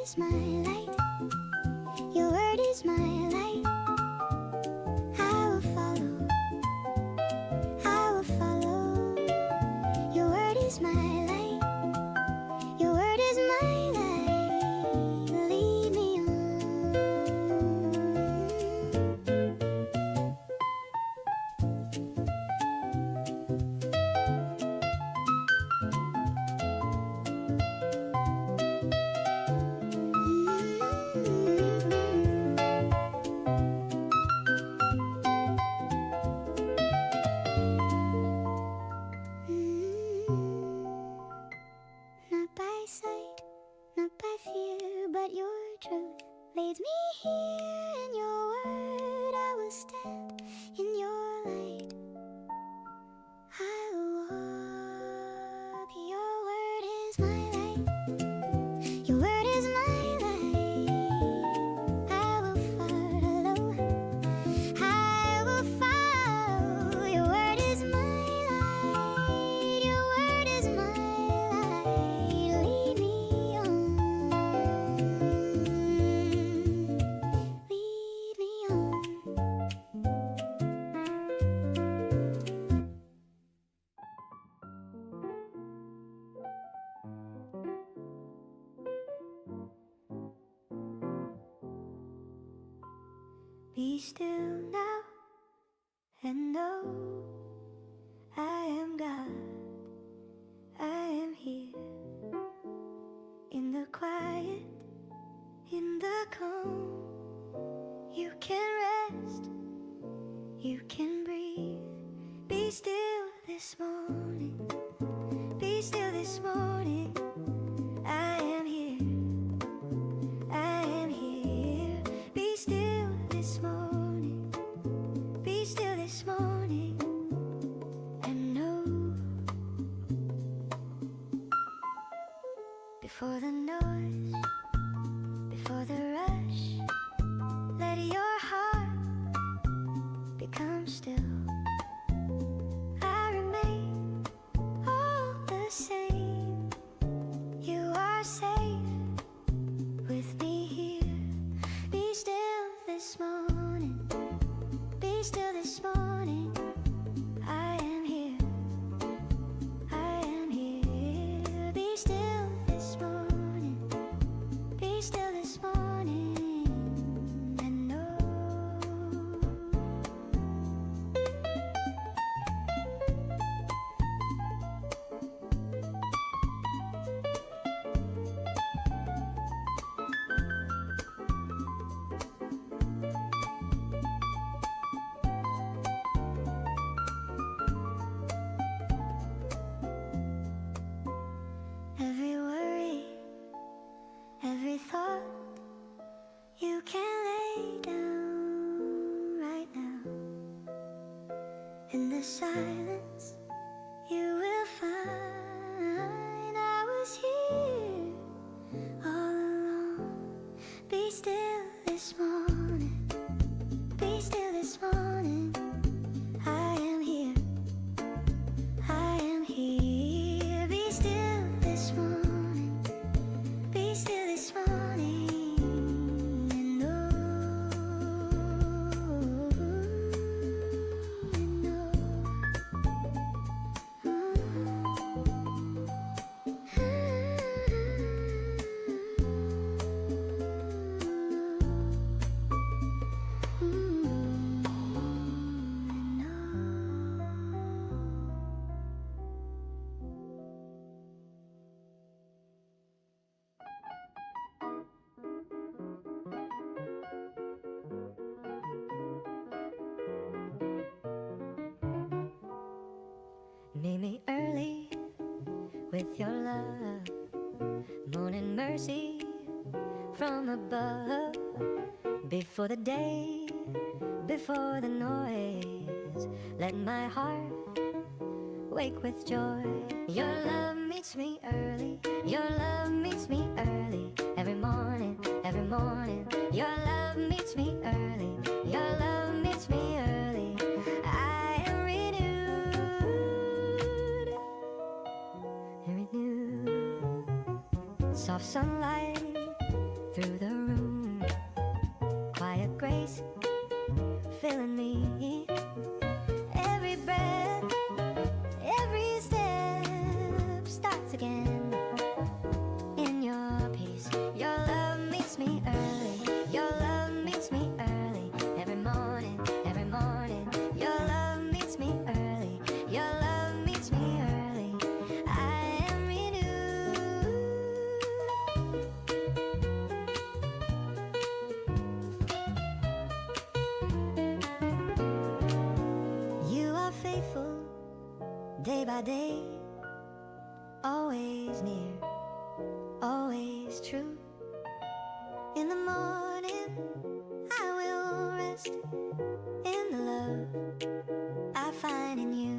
is my light. Your word is my light. I will follow. I will follow. Your word is my light. Your word is my light. Lead me on. Not by sight, not by fear, but your truth leads me here. In your word I will stand, in your light I will walk. Your word is my light. Your word is my light. I will follow. I will follow. Your word is my light. Your word is my light. Lead me on. Lead me on. Be still now and know I am God. I am here in the quiet, in the calm. You can rest, you can breathe. Be still this morning. Be still this morning. I am here. I am here. Be still this morning. Be still this morning. And know before the noise, before the rush, let your heart become still. I remain all the same. You are safe with me here. Be still this morning. Be still this morning. I am here. I am here. Be still this morning. Be still this morning. And know every worry, every thought you can lay down right now. In the silence you will find I was here all along. Be still this morning. Be still this morning. I am here. I am here. Be still this morning. Be still this morning. And know. And know. Meet me early with your love, morning mercy from above. Before the day, before the noise, let my heart wake with joy. Your love meets me early. Your love meets me early. Every morning, every morning. Your love meets me early. Your love meets me early. I am renewed, renewed. Soft sunlight through the room. Quiet grace filling me. Every breath, every step starts again. In your peace, your love meets me early. Your love meets me early. Every morning, your love meets me early. Your love meets me early. I am renewed. You are faithful, day by day, always near, always true. In the morning, I will rest in the love I find in you.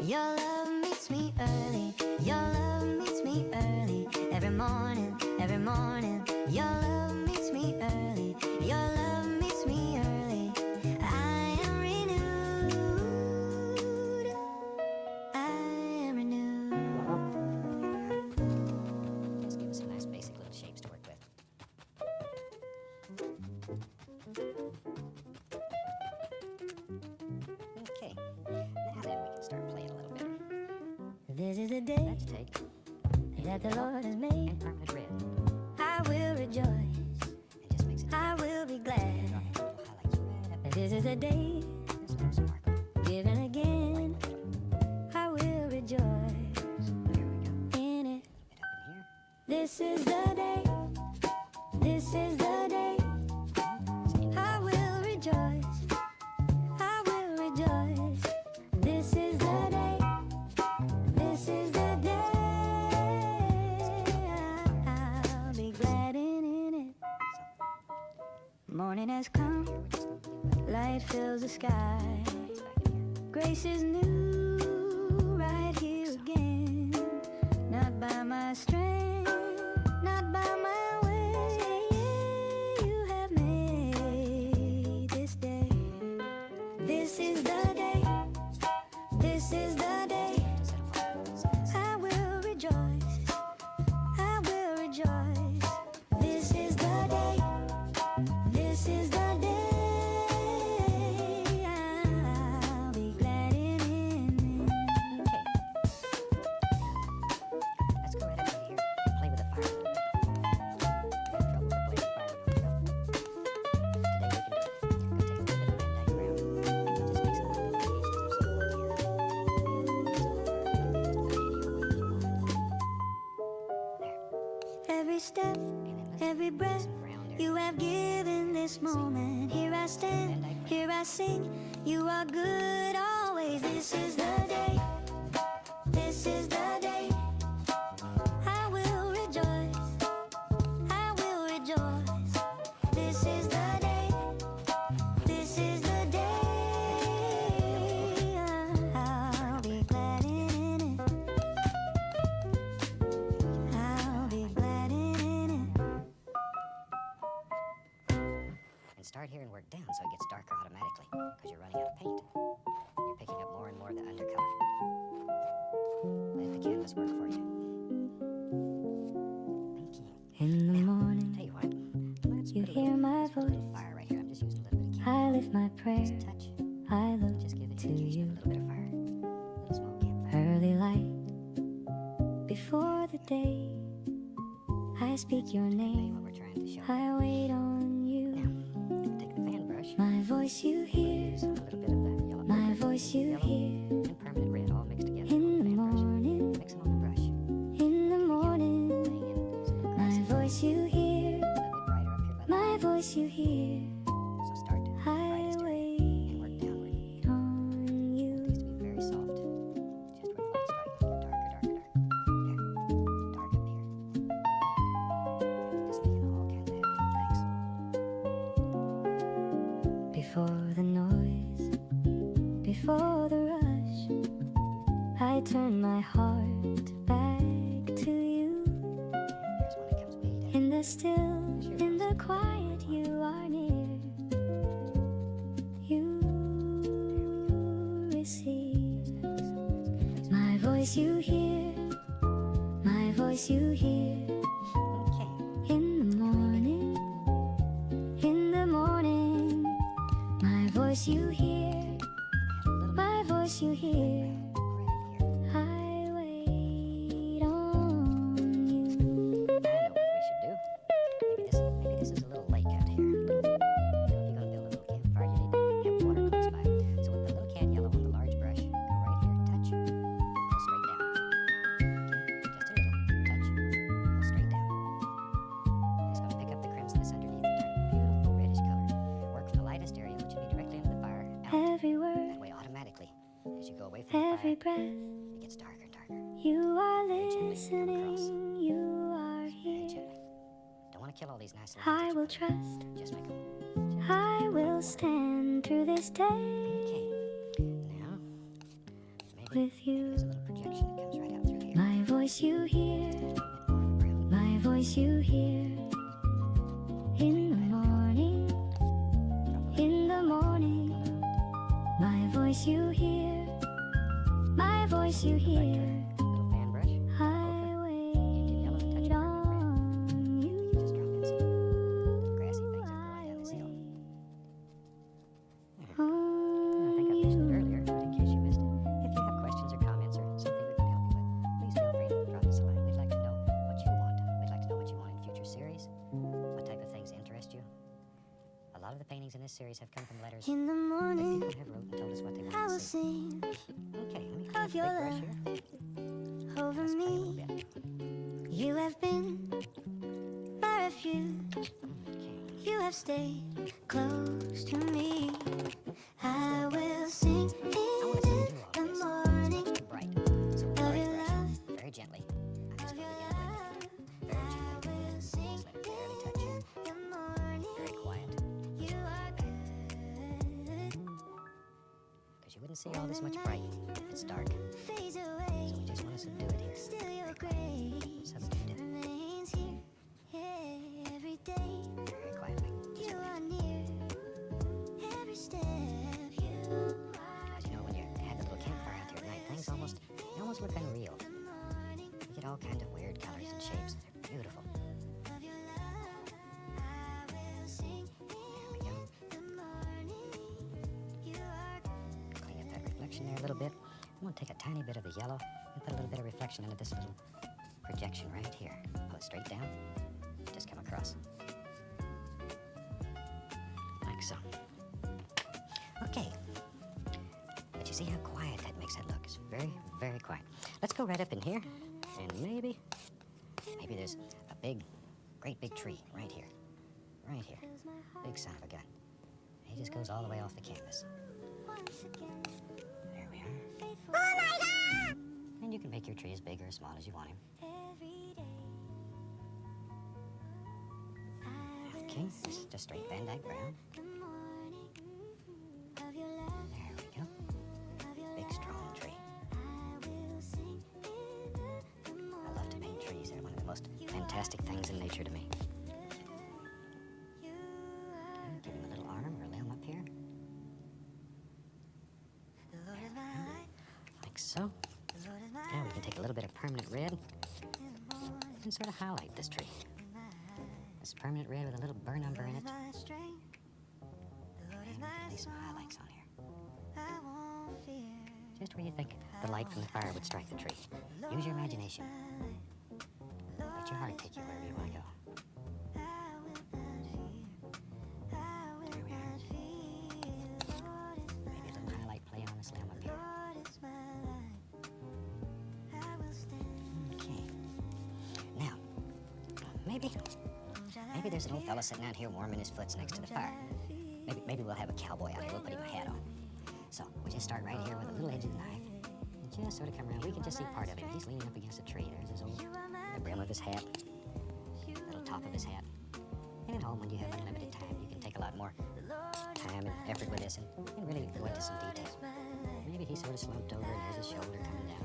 Your love meets me early. Your love meets me early. Every morning, your love meets me early. Your love meets me early. I am renewed. I am renewed. Just give us some nice basic little shapes to work with. Okay, now then we can start playing a little bit. This is the day Let's take that the Lord has made. and permanent red I will rejoice. and just mix it I will be glad. little highlights right up This is the day this little sparkle. given again. I will rejoice There we go. in it. Bit up in here. This is the day. This is the day. I will rejoice. I will rejoice. This is the day. This is the day. I'll be glad in it. Morning has come. We're just gonna leave it Light fills the sky. back in here. Grace is new right here again. Not by my strength, not by my way. You have made this day. This is the day. This is the day. I will rejoice. I will rejoice. This is the day. This is the day. I'll be glad in it. Okay. Let's go right up in here and play with the fire a little bit. Got trouble for playing with fire. Today we can do it. Go take a little bit of Van Dyke Brown and just mix a little bit of variations of There. Every step, And then let's every put breath some brown there. you have given this moment. Here I stand, here I sing. You are good always. This is the day. This is the day. I will rejoice. I will rejoice. This is the day. This is the day. I'll be glad in it. I'll be glad in it. And start here and work down so it gets darker automatically because you're running out of paint. You're picking up more and more of the undercolor. Let the canvas work for you. Okay. In the Tell morning, you what, let's you put a hear little, my let's put a little voice. fire right here. I'm just using a little bit of I canvas. lift my prayer. Just touch. I look Just give the to indication you. of a little bit of fire. A little small campfire. Early light before the day. I speak your What name. we're trying to show. I wait on you. Now, take the fan brush. My voice you hear. Use a little bit of the yellow. My voice you yellow hear. and permanent red all mixed together In on the the fan brush. morning, Mix them on the brush. in the morning. Laying in some little My grassy voice you hear. a little bit brighter up here by the My voice you hear. So start I brightest area and work downward. wait on you. These to be very soft. Just where the light's striking. Darker, darker, darker. There. Dark up here. Just making all kinds of happy little things. Before the noise, before the rush, I turn my heart back to you. There's one that comes way down. In the still, in the quiet, you are near. You receive my voice, you hear. My voice, you hear. Okay. In the morning, voice you hear, my voice you hear. I wait on you. I know what we should do. Maybe this is a little lake out here. You know, if you're gonna build a little campfire, you need to have water close by. So with the little cat yellow on the large brush, go right here, touch, pull straight down. Okay, just a little touch, pull straight down. It's gonna pick up the crimson that's underneath and turn a beautiful reddish color. Work from the lightest area, which would be directly into the fire, out. Every word, That way, automatically, as you go away from the every fire, breath, it gets darker and darker. you are Very gently come across. listening, you are Very here. gently. Don't want to kill all these nice little I things will that you put trust, in. Just make them. I will stand through this day Okay. Now, maybe with there's you. a little projection that comes right out through here. My voice you hear, A bit more of the brown. my voice you hear. In the morning, Drop a in the morning, my voice you hear, my voice you hear. little fan brush. I yellow, touch wait it, on you. You just drop in some little grassy things that grow on down this hill. There. I think I mentioned it earlier, but in case you missed it, if you have questions or comments or something we can help you with, please feel free to drop us a line. We'd like to know what you want. We'd like to know what you want in future series, what type of things interest you. A lot of the paintings in this series have come from letters In the that morning, people have wrote and told us what they I wanted will to see. sing Okay, let me of grab a big your brush love here. over Let's play a little me. bit. You have been my refuge. Okay. You have stayed close to me. I will sing I want to in undo all the this. morning It's too bright. So with the of large your brush, love. very gently, I'm just Of going your to begin love. blending. Very I gently. will sing Just let it barely touch. in the morning. Very quiet. You are good. Because you wouldn't see all this much bright if it's dark. Fades So away. we just want to subdue it here. Still your grace Subdued it. remains here every day. Very quietly. Just You breathe. are near every step you As you know, when you have the little campfire out there at night, things they almost look unreal. the morning You get all kinds of weird colors and shapes. They're beautiful. of your love. I will sing There we go. in the morning. You are good. Clean up that reflection there a little bit. I'm going to take a tiny bit of the yellow and put a little bit of reflection into this little projection right here. Pull it straight down. Just come across. Like so. Okay. But you see how quiet that makes it look. It's very, very quiet. Let's go right up in here, and maybe there's a great big tree right here. Right here. Fills my heart Big son of a gun. He just goes all the way off the canvas. once again. There we are. Faithful. Oh my God! And you can make your tree as big or as small as you want him. Every day. I will Okay, just straight Van Dyke brown. the morning of your love. There we go. Of your Big, strong tree. I will sing in the morning. I love to paint trees. They're one of the most fantastic things in nature to me. You are Give him a little arm or a limb up here, the Lord is my light. like so. The Lord is my Now we can take a little bit of permanent red in the morning. and sort of highlight this tree. My This permanent red with a little burn umber in it. my strength. The Lord is And we my can lay some song. highlights on here. I won't fear. Just where you think the light from the fire would strike the tree. Use your imagination. Let your heart take you wherever you want to go. There we are. Maybe a little highlight play on this limb up here. Okay. Now, maybe there's an old fella sitting out here warming his foots next to the fire. Maybe we'll have a cowboy out here. We'll put him a hat on. So we just start right here with a little edge of the knife and just sort of come around. We can just see part of him. He's leaning up against a tree. There's his the brim of his hat, the little top of his hat. And at home, when you have unlimited time, you can take a lot more time and effort with this and really go into some detail. Maybe he's sort of slumped over and there's his shoulder coming down.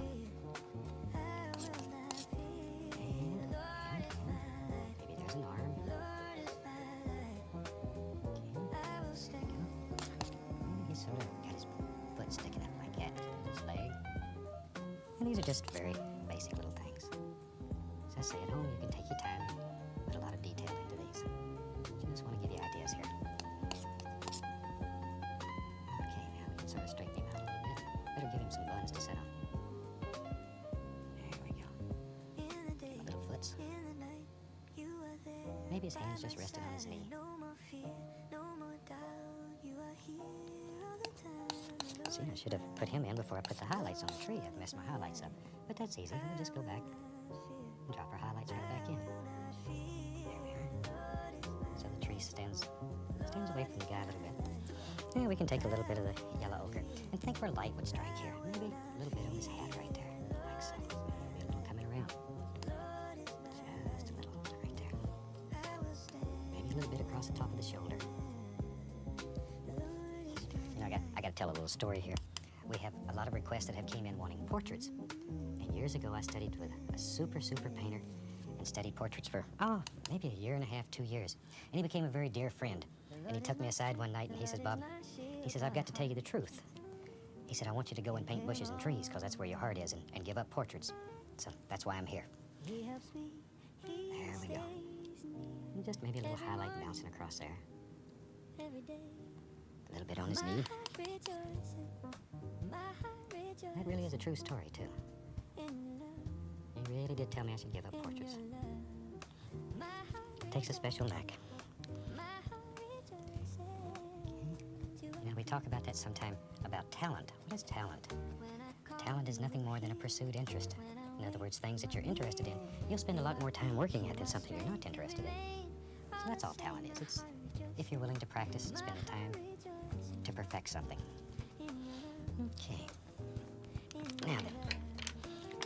And maybe there's an arm. He's sort of got his foot sticking out like that, his leg. And these are just very basic little things. As I say, at home you can take your time and put a lot of detail into these. Just want to give you ideas here. maybe his hand's just resting on his knee. No more fear, no more doubt. You are here all the time. See, I should have put him in before I put the highlights on the tree. I've messed my highlights up. But that's easy. We'll just go back and drop our highlights right back in. There we are. So the tree stands away from the guy a little bit. Yeah, we can take a little bit of the yellow ochre and think where light would strike here. Maybe a little bit on his hat right there, like so. Maybe a little coming around. Just a little right there. Maybe a little bit across the top of the shoulder. You know, I got to tell a little story here. We have a lot of requests that have came in wanting portraits. And years ago, I studied with a super painter and studied portraits for, maybe a year and a half, 2 years. And he became a very dear friend. And he took me aside one night and he says, Bob, he says, I've got to tell you the truth. He said, I want you to go and paint bushes and trees because that's where your heart is and give up portraits. So that's why I'm here. There we go. And just maybe a little highlight bouncing across there. A little bit on his knee. That really is a true story, too. He really did tell me I should give up portraits. It takes a special knack. You know, we talk about that sometime, about talent. What is talent? Talent is nothing more than a pursued interest. In other words, things that you're interested in, you'll spend a lot more time working at than something you're not interested in. So that's all talent is. It's if you're willing to practice and spend the time to perfect something. Okay. Now then,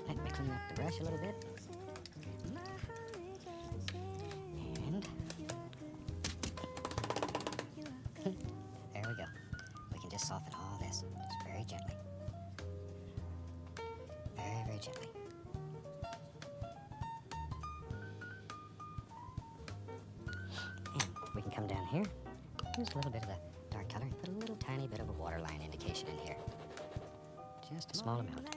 let me clean up the brush a little bit. And there we go. We can just soften all this, just very gently. Very gently. And we can come down here, use a little bit of the dark color, and put a little tiny bit of a waterline indication in here. Just a small amount.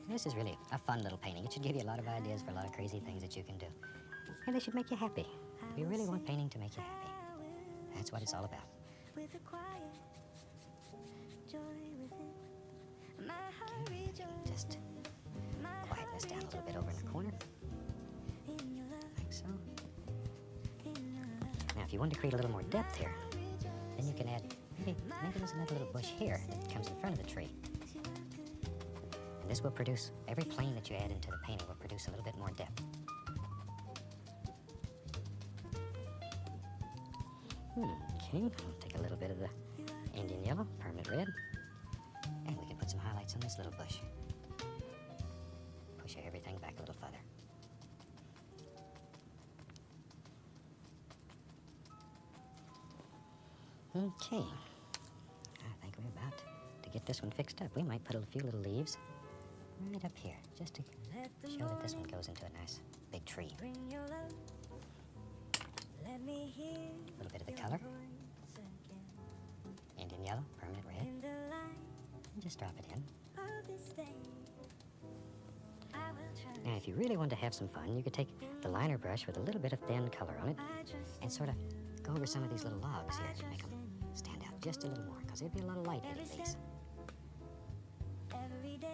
This is really a fun little painting. It should give you a lot of ideas for a lot of crazy things that you can do. And they should make you happy. We really want painting to make you happy. That's what it's all about. Okay, just quieten this down a little bit over in the corner. Like so. Now, if you want to create a little more depth here, then you can add, maybe there's another little bush here that comes in front of the tree. And this will produce, every plane that you add into the painting will produce a little bit more depth. Okay, I'll take a little bit of the Indian yellow, permanent red, and we can put some highlights on this little bush. Push everything back a little further. Okay, I think we're about to get this one fixed up. We might put a few little leaves right up here, just to show that this one goes into a nice big tree. A little bit of the color. Indian yellow, permanent red. And just drop it in. Now, if you really want to have some fun, you could take the liner brush with a little bit of thin color on it and sort of go over some of these little logs here to make them stand out just a little more, because there'd be a lot of light hitting these. And we can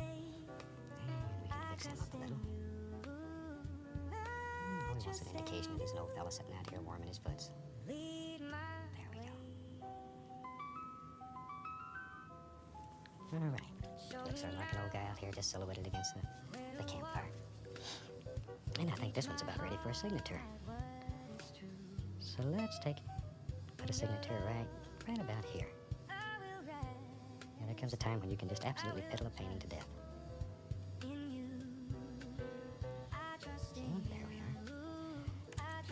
fix them up a little. Always wants an indication that there's no fella sitting out here warming his foots. There we go. All right. Looks sort of like an old guy out here just silhouetted against the campfire. And I think this one's about ready for a signature. So let's put a signature right about here. And there comes a time when you can just absolutely piddle a painting to death. See, there we are.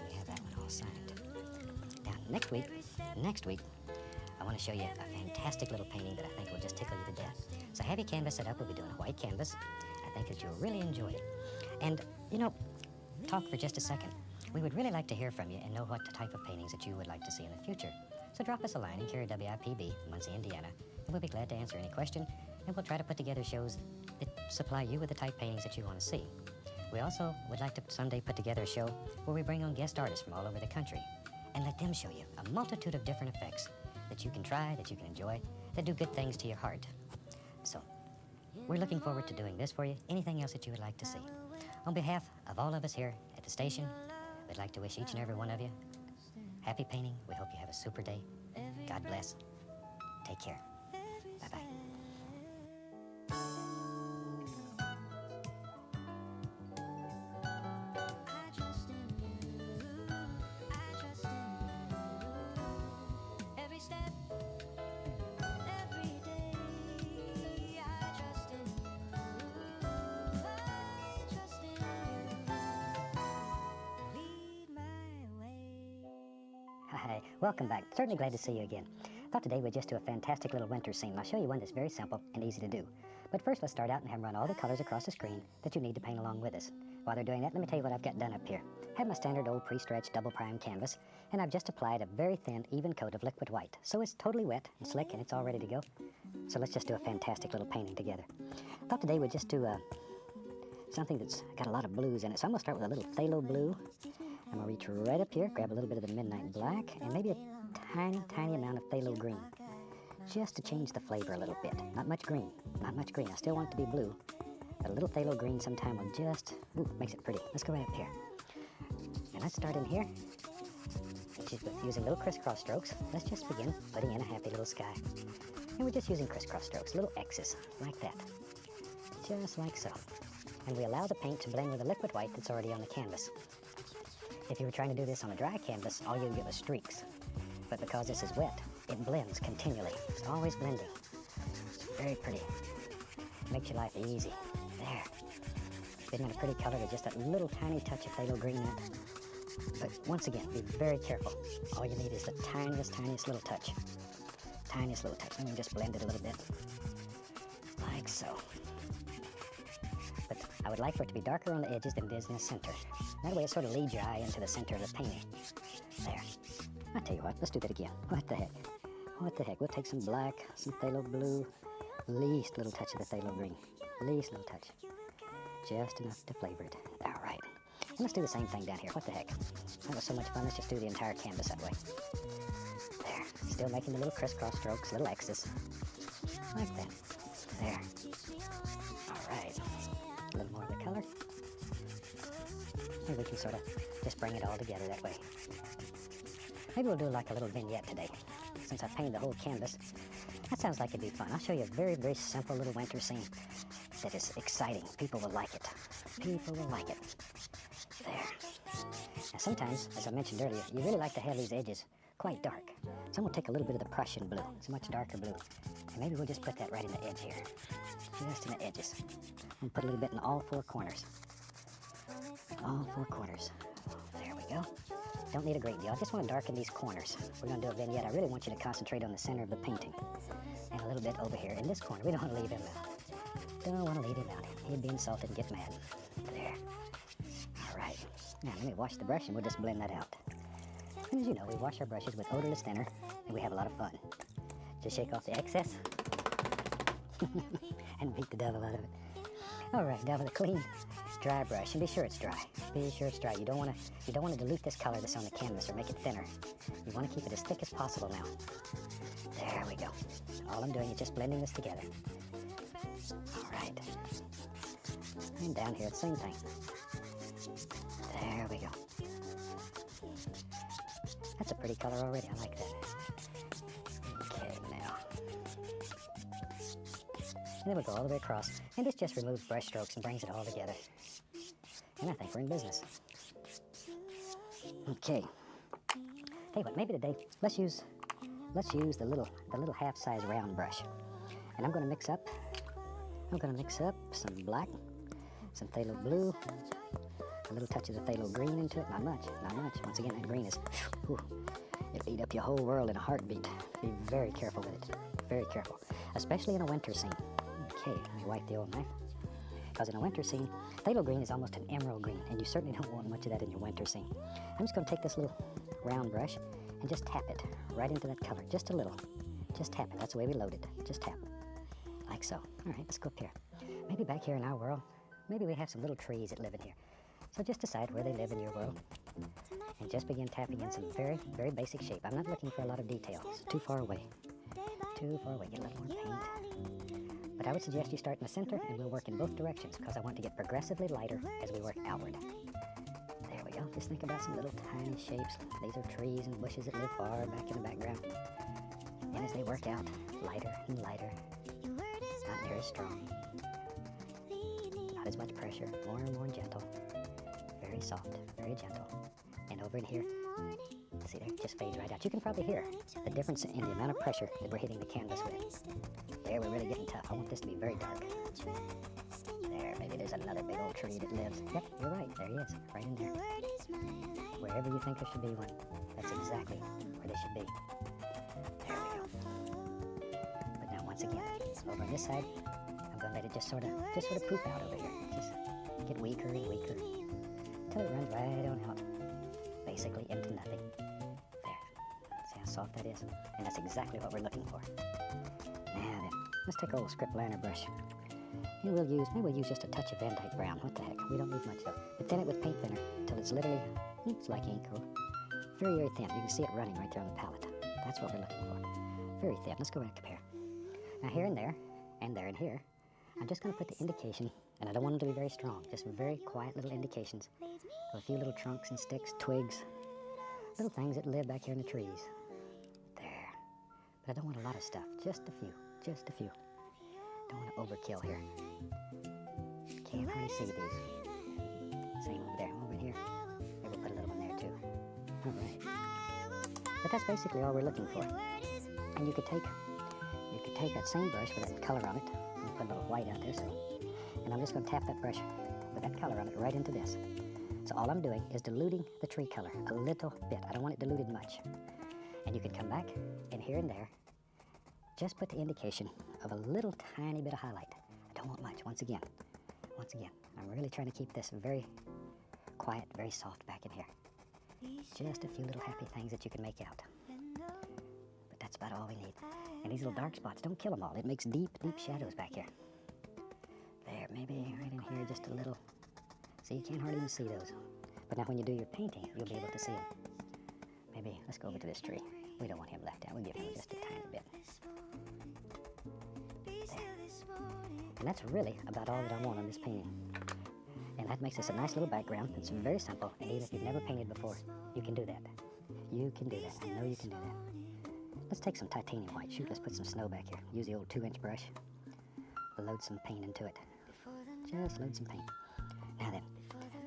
We have that one all signed. Now, next week, I want to show you a fantastic little painting that I think will just tickle you to death. So have your canvas set up. We'll be doing a white canvas. I think that you'll really enjoy it. And, you know, talk for just a second. We would really like to hear from you and know what type of paintings that you would like to see in the future. So drop us a line in care of WIPB, Muncie, Indiana, and we'll be glad to answer any question, and we'll try to put together shows that supply you with the type paintings that you want to see. We also would like to someday put together a show where we bring on guest artists from all over the country and let them show you a multitude of different effects that you can try, that you can enjoy, that do good things to your heart. So, we're looking forward to doing this for you. Anything else that you would like to see. On behalf of all of us here at the station, we'd like to wish each and every one of you happy painting. We hope you have a super day. God bless. Take care. Bye-bye. I trust in you. I trust in you. Every step, every day. I trust in you. I trust in you. Lead my way. Hi, welcome back. Certainly glad to see you again. Thought today we'd just do a fantastic little winter scene. I'll show you one that's very simple and easy to do. But first, let's start out and have run all the colors across the screen that you need to paint along with us. While they're doing that, let me tell you what I've got done up here. I have my standard old pre-stretched double prime canvas, and I've just applied a very thin, even coat of liquid white. So it's totally wet and slick, and it's all ready to go. So let's just do a fantastic little painting together. Thought today we'd just do something that's got a lot of blues in it. So I'm gonna start with a little phthalo blue. I'm gonna reach right up here, grab a little bit of the midnight black, and maybe a tiny, tiny amount of phthalo green, just to change the flavor a little bit. Not much green, not much green. I still want it to be blue, but a little phthalo green sometime will just, makes it pretty. Let's go right up here. And let's start in here. Just using little crisscross strokes, let's just begin putting in a happy little sky. And we're just using crisscross strokes, little X's, like that. Just like so. And we allow the paint to blend with the liquid white that's already on the canvas. If you were trying to do this on a dry canvas, all you'd get was streaks. But because this is wet, it blends continually. It's always blending. It's very pretty. Makes your life easy. There. Isn't it a pretty color with just that little tiny touch of phthalo green in it? But once again, be very careful. All you need is the tiniest, tiniest little touch. Tiniest little touch. And we just blend it a little bit. Like so. But I would like for it to be darker on the edges than it is in the center. That way it sort of leads your eye into the center of the painting. There. I'll tell you what, let's do that again. What the heck? What the heck? We'll take some black, some phthalo blue, least little touch of the phthalo green. Least little touch. Just enough to flavor it. All right. And let's do the same thing down here. What the heck? That was so much fun. Let's just do the entire canvas that way. There. Still making the little crisscross strokes, little X's. Like that. There. All right. A little more of the color. Maybe we can sort of just bring it all together that way. Maybe we'll do like a little vignette today, since I painted the whole canvas. That sounds like it'd be fun. I'll show you a very, very simple little winter scene that is exciting. People will like it. People will like it. There. Now sometimes, as I mentioned earlier, you really like to have these edges quite dark. So I'm going to take a little bit of the Prussian blue. It's a much darker blue. And maybe we'll just put that right in the edge here. Just in the edges. And put a little bit in all four corners. All four corners. There we go. Don't need a great deal. I just want to darken these corners. We're going to do a vignette. I really want you to concentrate on the center of the painting. And a little bit over here in this corner. We don't want to leave him out. Don't want to leave him out. He'd be insulted and get mad. There. All right. Now let me wash the brush and we'll just blend that out. And as you know, we wash our brushes with odorless thinner and we have a lot of fun. Just shake off the excess and beat the devil out of it. All right, now with a clean, dry brush, and be sure it's dry. Be sure it's dry. You don't want to dilute this color that's on the canvas or make it thinner. You want to keep it as thick as possible now. There we go. All I'm doing is just blending this together. All right. And down here, the same thing. There we go. That's a pretty color already. I like that. Okay, now. And then we'll go all the way across. And this just removes brush strokes and brings it all together. And I think we're in business. Okay. Tell you what, maybe today, let's use the little half-size round brush. And I'm gonna mix up some black, some phthalo blue, a little touch of the phthalo green into it. Not much, not much. Once again, that green is, it'll eat up your whole world in a heartbeat. Be very careful with it. Very careful. Especially in a winter scene. Okay, let me wipe the old knife. Because in a winter scene, phthalo green is almost an emerald green, and you certainly don't want much of that in your winter scene. I'm just going to take this little round brush and just tap it right into that color, just a little. Just tap it. That's the way we load it. Just tap. Like so. All right, let's go up here. Maybe back here in our world, maybe we have some little trees that live in here. So just decide where they live in your world, and just begin tapping in some very, very basic shape. I'm not looking for a lot of detail. It's too far away. Too far away. Get a little more paint. But I would suggest you start in the center, and we'll work in both directions, because I want to get progressively lighter as we work outward. There go. Just think about some little tiny shapes. These are trees and bushes that live far back in the background. And as they work out, lighter and lighter, not near as strong, not as much pressure, more and more gentle, very soft, very gentle. And over in here, see there, it just fades right out. You can probably hear the difference in the amount of pressure that we're hitting the canvas with. There, we're really getting tough. I want this to be very dark. There, maybe there's another big old tree that lives. Yep, you're right, there he is, right in there. Wherever you think there should be one, that's exactly where they should be. There we go. But now once again, over on this side, I'm going to let it just sort of poop out over here. Just get weaker and weaker until it runs right on out, basically into nothing. There. See how soft that is? And that's exactly what we're looking for. Now then, let's take our old script liner brush. And maybe we'll use just a touch of Van Dyke Brown. What the heck? We don't need much though. But thin it with paint thinner until it's literally, it's like ink, or very, very thin. You can see it running right there on the palette. That's what we're looking for. Very thin. Let's go ahead and compare. Now here and there, and here, I'm just going to put the indication, and I don't want them to be very strong, just very quiet little indications of a few little trunks and sticks, twigs, little things that live back here in the trees. There. But I don't want a lot of stuff, just a few, just a few. Don't want to overkill here. Can't hardly see these. Same over there, over here. Maybe we'll put a little one there too. All right. But that's basically all we're looking for. And you could take that same brush with that color on it, and put a little white out there, so. And I'm just going to tap that brush with that color on it right into this. So all I'm doing is diluting the tree color a little bit. I don't want it diluted much. And you can come back, and here and there, just put the indication of a little tiny bit of highlight. I don't want much, once again, I'm really trying to keep this very quiet, very soft back in here. Just a few little happy things that you can make out. But that's about all we need. And these little dark spots, don't kill them all. It makes deep, deep shadows back here. There, maybe right in here, just a little. See, you can't hardly even see those. But now when you do your painting, you'll be able to see them. Maybe, let's go over to this tree. We don't want him left out. We'll give him just a tiny bit. There. And that's really about all that I want on this painting. And that makes this a nice little background. It's very simple. And even if you've never painted before, you can do that. You can do that. I know you can do that. Let's take some titanium white. Shoot, let's put some snow back here. Use the old 2-inch brush. We'll load some paint into it. Just load some paint. Now then,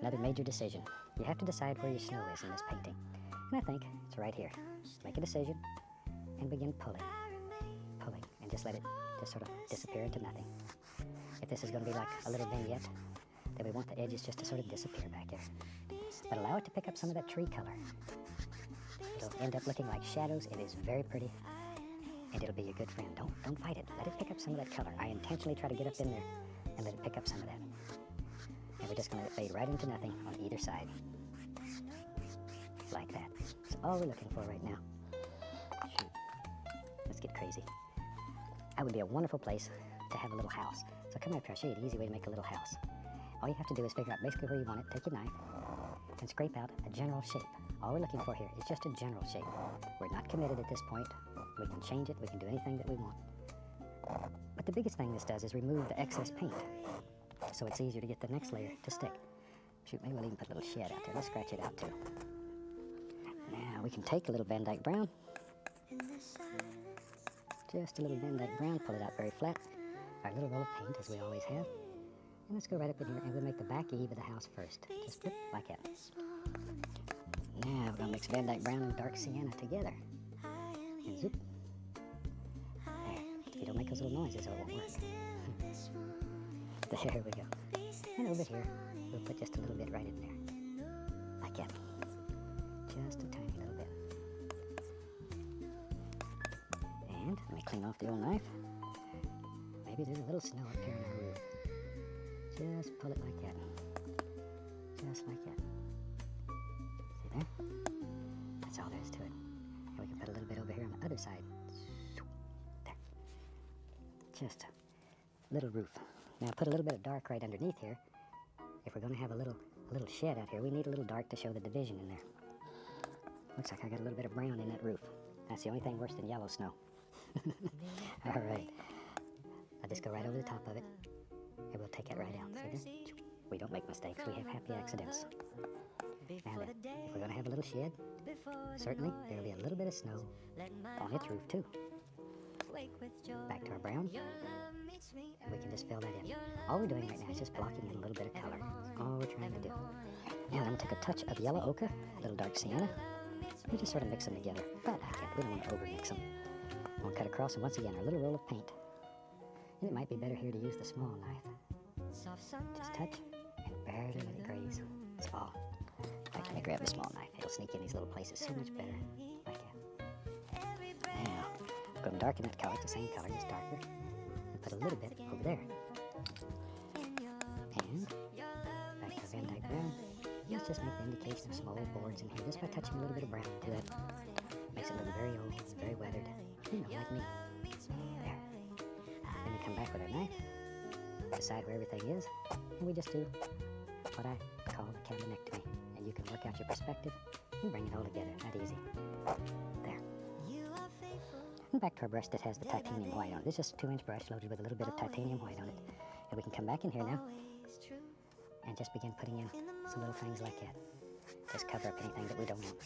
another major decision. You have to decide where your snow is in this painting. And I think it's right here. Make a decision and begin pulling, and just let it just sort of disappear into nothing. If this is going to be like a little vignette, then we want the edges just to sort of disappear back there. But allow it to pick up some of that tree color. It'll end up looking like shadows. It is very pretty, and it'll be your good friend. Don't fight it. Let it pick up some of that color. I intentionally try to get up in there and let it pick up some of that. And we're just going to let it fade right into nothing on either side. Like that. That's all we're looking for right now. Shoot. Let's get crazy. That would be a wonderful place to have a little house. So come up here, I'll show you the easy way to make a little house. All you have to do is figure out basically where you want it, take your knife, and scrape out a general shape. All we're looking for here is just a general shape. We're not committed at this point. We can change it, we can do anything that we want. But the biggest thing this does is remove the excess paint, so it's easier to get the next layer to stick. Shoot, maybe we'll even put a little shed out there. Let's scratch it out too. Now we can take a little Van Dyke Brown, just a little Van Dyke Brown, pull it out very flat, our little roll of paint as we always have, and let's go right up in here and we'll make the back eave of the house first, just flip like that. Now we're gonna mix Van Dyke Brown and dark sienna together, and zoop. There, if you don't make those little noises, it won't work. There we go. And over here, we'll put just a little bit right in there, like that. Just a tiny little bit. And let me clean off the old knife. Maybe there's a little snow up here on our roof. Just pull it like that. Just like that. See there? That's all there is to it. And we can put a little bit over here on the other side. There. Just a little roof. Now put a little bit of dark right underneath here. If we're going to have a little shed out here, we need a little dark to show the division in there. Looks like I got a little bit of brown in that roof. That's the only thing worse than yellow snow. All right. I'll just go right over the top of it, and we'll take it right out. See there? We don't make mistakes. We have happy accidents. before then, the day, if we're going to have a little shed, before the certainly noise, there'll be a little bit of snow let my on its roof too. wake with joy. Back to our brown, Your love meets me and we can just fill that in. Your All we're doing right now is just blocking in a little bit of color. That's all we're trying to do. Now I'm going to take a touch of yellow ochre, a little dark sienna. We just sort of mix them together. About like that. We don't want to over mix them. We'll cut across, and once again, our little roll of paint. And it might be better here to use the small knife. soft sunlight. Just touch and barely let it graze. It's all. In fact, let me grab the small knife. It'll sneak in these little places so much better. Like that. Now, I'm going to darken that color. It's the same color, just darker. And put a little bit over there. And back to our Van Dyke brown. Let's just make the indication of small boards in here just by touching a little bit of brown to it. Makes it look very old, very weathered. You know, like me. There. Then we come back with our knife, decide where everything is, and we just do what I call the caminectomy. And you can work out your perspective and bring it all together. That easy. There. And back to our brush that has the titanium white on it. This is just a 2-inch brush loaded with a little bit of titanium white on it. And we can come back in here now and just begin putting in some little things like that. Just cover up anything that we don't want.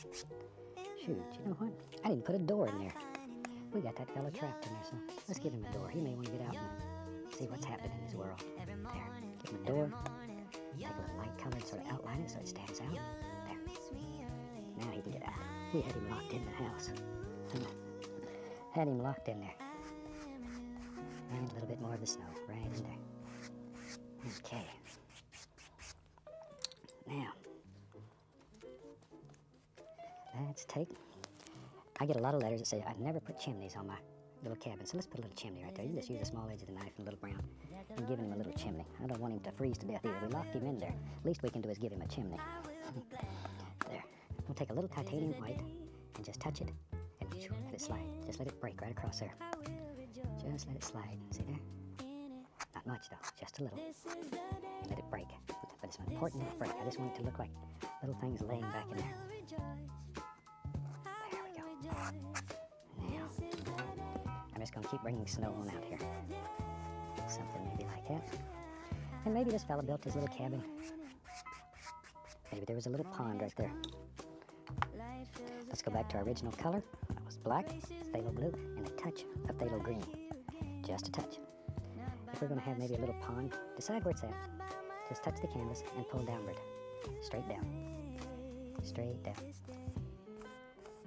Shoot, you know what? I didn't put a door in there. We got that fella trapped in there, so let's give him a door. He may want to get out and see what's happening in his world. There. Give him a door. Take a little light color and sort of outline it so it stands out. There. Now he can get out. We had him locked in the house. Had him locked in there. And a little bit more of the snow right in there. Okay. Now, let's take, I get a lot of letters that say I never put chimneys on my little cabin, so let's put a little chimney right there. You just use the small edge of the knife and a little brown and give him a little chimney. I don't want him to freeze to death either. We locked him in there. Least we can do is give him a chimney. There. We'll take a little titanium white and just touch it and let it slide. Just let it break right across there. Just let it slide. See there? Not much though, just a little. And let it break. But it's important that it break. I just want it to look like little things laying back in there. There we go. Now, I'm just going to keep bringing snow on out here. Something maybe like that. And maybe this fella built his little cabin. Maybe there was a little pond right there. Let's go back to our original color. That was black, phthalo blue, and a touch of phthalo green. Just a touch. If we're going to have maybe a little pond, decide where it's at. Just touch the canvas and pull downward. Straight down. Straight down.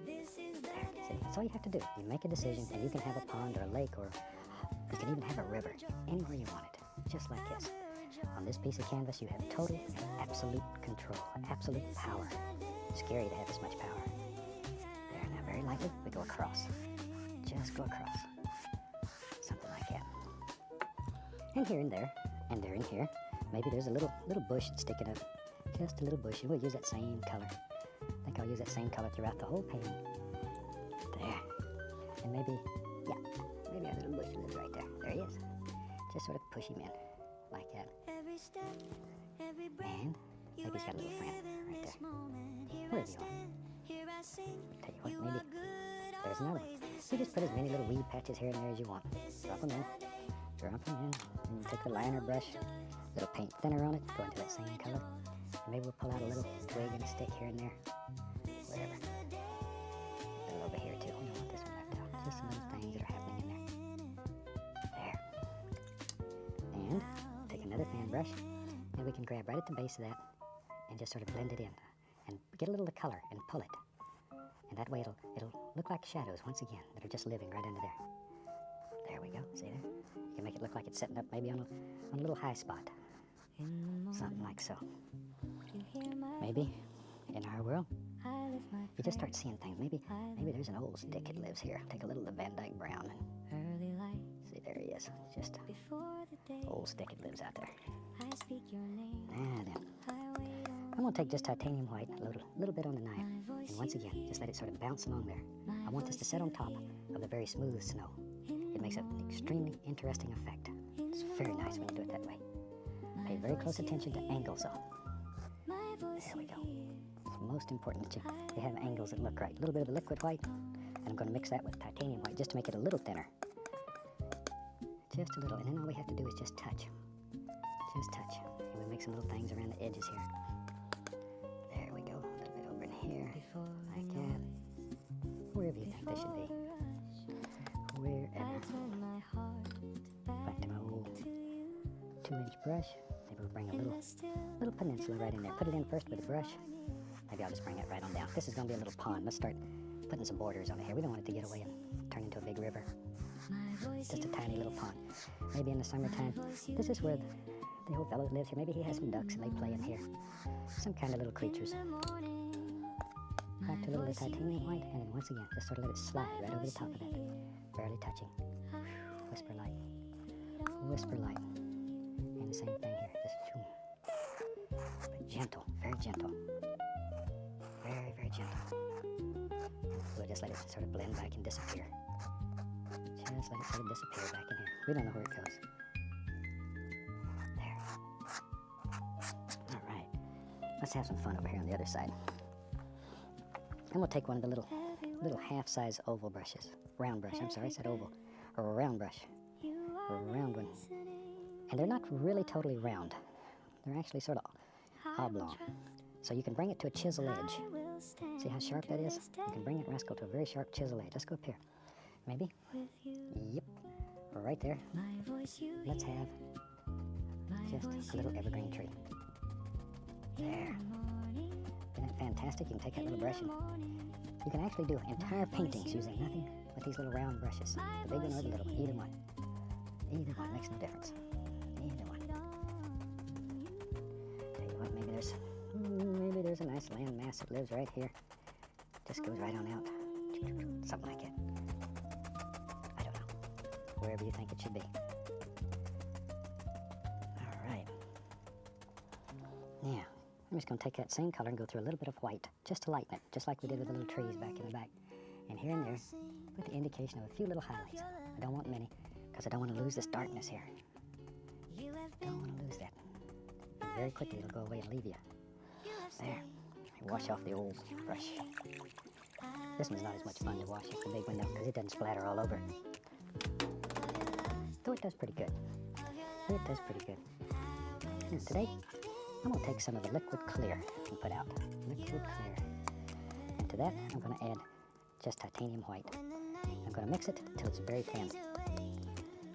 There. See, that's all you have to do. You make a decision, and you can have a pond or a lake, or you can even have a river, anywhere you want it, just like this. On this piece of canvas, you have total and absolute control, absolute power. Scary to have this much power. There, now very lightly, we go across. Just go across. Something like that. And here and there and here, maybe there's a little bush that's sticking up. Just a little bush, and we'll use that same color. I think I'll use that same color throughout the whole painting. There. And maybe our little bush lives right there. There he is. Just sort of push him in, like that. And maybe he's got a little friend right there. Where is he on? Tell you what, maybe there's another one. You just put as many little weed patches here and there as you want. Drop them in. Drop them in. And you take the liner brush, little paint thinner on it, go into that same color. And maybe we'll pull out a little twig and a stick here and there. Wherever. A little over here too. We don't want this one left out. Just some little things that are happening in there. There. And take another fan brush, and we can grab right at the base of that and just sort of blend it in. And get a little of the color and pull it. And that way it'll look like shadows once again that are just living right under there. There we go. See there? You can make it look like it's setting up maybe on a little high spot. Something like so. Maybe in our world, you just start seeing things. Maybe there's an old stick that lives here. Take a little of the Van Dyke brown. See, there he is. Just old stick that lives out there. Now then, I'm going to take just titanium white, load a little bit on the knife, and once again, just let it sort of bounce along there. I want this to set on top of the very smooth snow. It makes an extremely interesting effect. It's very nice when you do it that way. Pay very close attention to angles, though. There we go. It's most important that you have angles that look right. A little bit of the liquid white, and I'm going to mix that with titanium white just to make it a little thinner. Just a little, and then all we have to do is just touch. Just touch. And we make some little things around the edges here. There we they should be. Wherever. Back to my old 2-inch brush. Maybe we'll bring a little peninsula right in there. Put it in first with a brush. Maybe I'll just bring it right on down. This is going to be a little pond. Let's start putting some borders on it here. We don't want it to get away and turn into a big river. Just a tiny little pond. Maybe in the summertime. This is where the old fellow lives here. Maybe he has some ducks and they play in here. Some kind of little creatures. Back to a little titanium white, and then once again, just sort of let it slide right over the top of that. Barely touching. Whisper light. Whisper light. And the same thing here. Just choom. But gentle. Very gentle. Very, very gentle. We'll just let it sort of blend back and disappear. Just let it sort of disappear back in here. We don't know where it goes. There. All right. Let's have some fun over here on the other side. And we'll take one of the little half-size oval brushes. Round brush. I'm sorry, I said oval. Or a round brush. Or a round one. And they're not really totally round. They're actually sort of oblong. So you can bring it to a chisel edge. See how sharp that is? You can bring it, Rascal, to a very sharp chisel edge. Let's go up here. Maybe? Yep. Right there. Let's have just a little evergreen tree. There. Isn't that fantastic? You can take that little brush and you can actually do entire paintings using nothing but these little round brushes. The big one or the little one. Either one. Either one makes no difference. Either one. Tell you what, maybe there's a nice land mass that lives right here. Just goes right on out. Something like it. I don't know. Wherever you think it should be. All right. Now, I'm just going to take that same color and go through a little bit of white, just to lighten it, just like we did with the little trees back in the back. And here and there, with the indication of a few little highlights. I don't want many, because I don't want to lose this darkness here. Don't want to lose that. And very quickly it'll go away and leave you. There. Wash off the old brush. This one's not as much fun to wash as the big one, though, because it doesn't splatter all over. Though it does pretty good. It does pretty good. And today, I'm going to take some of the liquid clear and put out. Liquid clear. And to that, I'm going to add just titanium white. I'm going to mix it until it's very thin.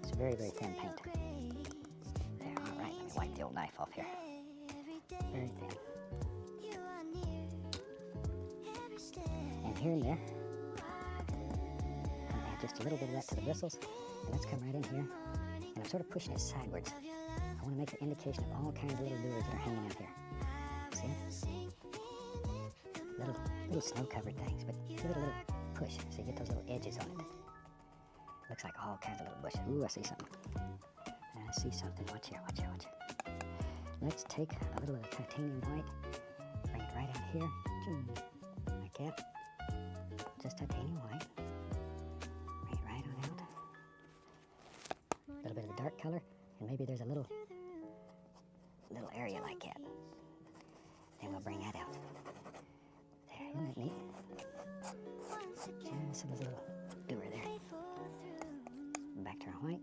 It's a very, very thin paint. There, all right, let me wipe the old knife off here. Very thin. And here and there, I'm going to add just a little bit of that to the bristles. And let's come right in here. And I'm sort of pushing it sideways. I want to make an indication of all kinds of little lures that are hanging out here. See it? Little snow-covered things, but give it a little push so you get those little edges on it. Looks like all kinds of little bushes. Ooh, I see something. I see something. Watch here, watch here, watch here. Let's take a little of the titanium white, bring it right out here, like that. Just titanium white. Bring it right on out. A little bit of the dark color, and maybe there's a little area like that. Then we'll bring that out. There, isn't that neat? Just a little doer there. Back to our white.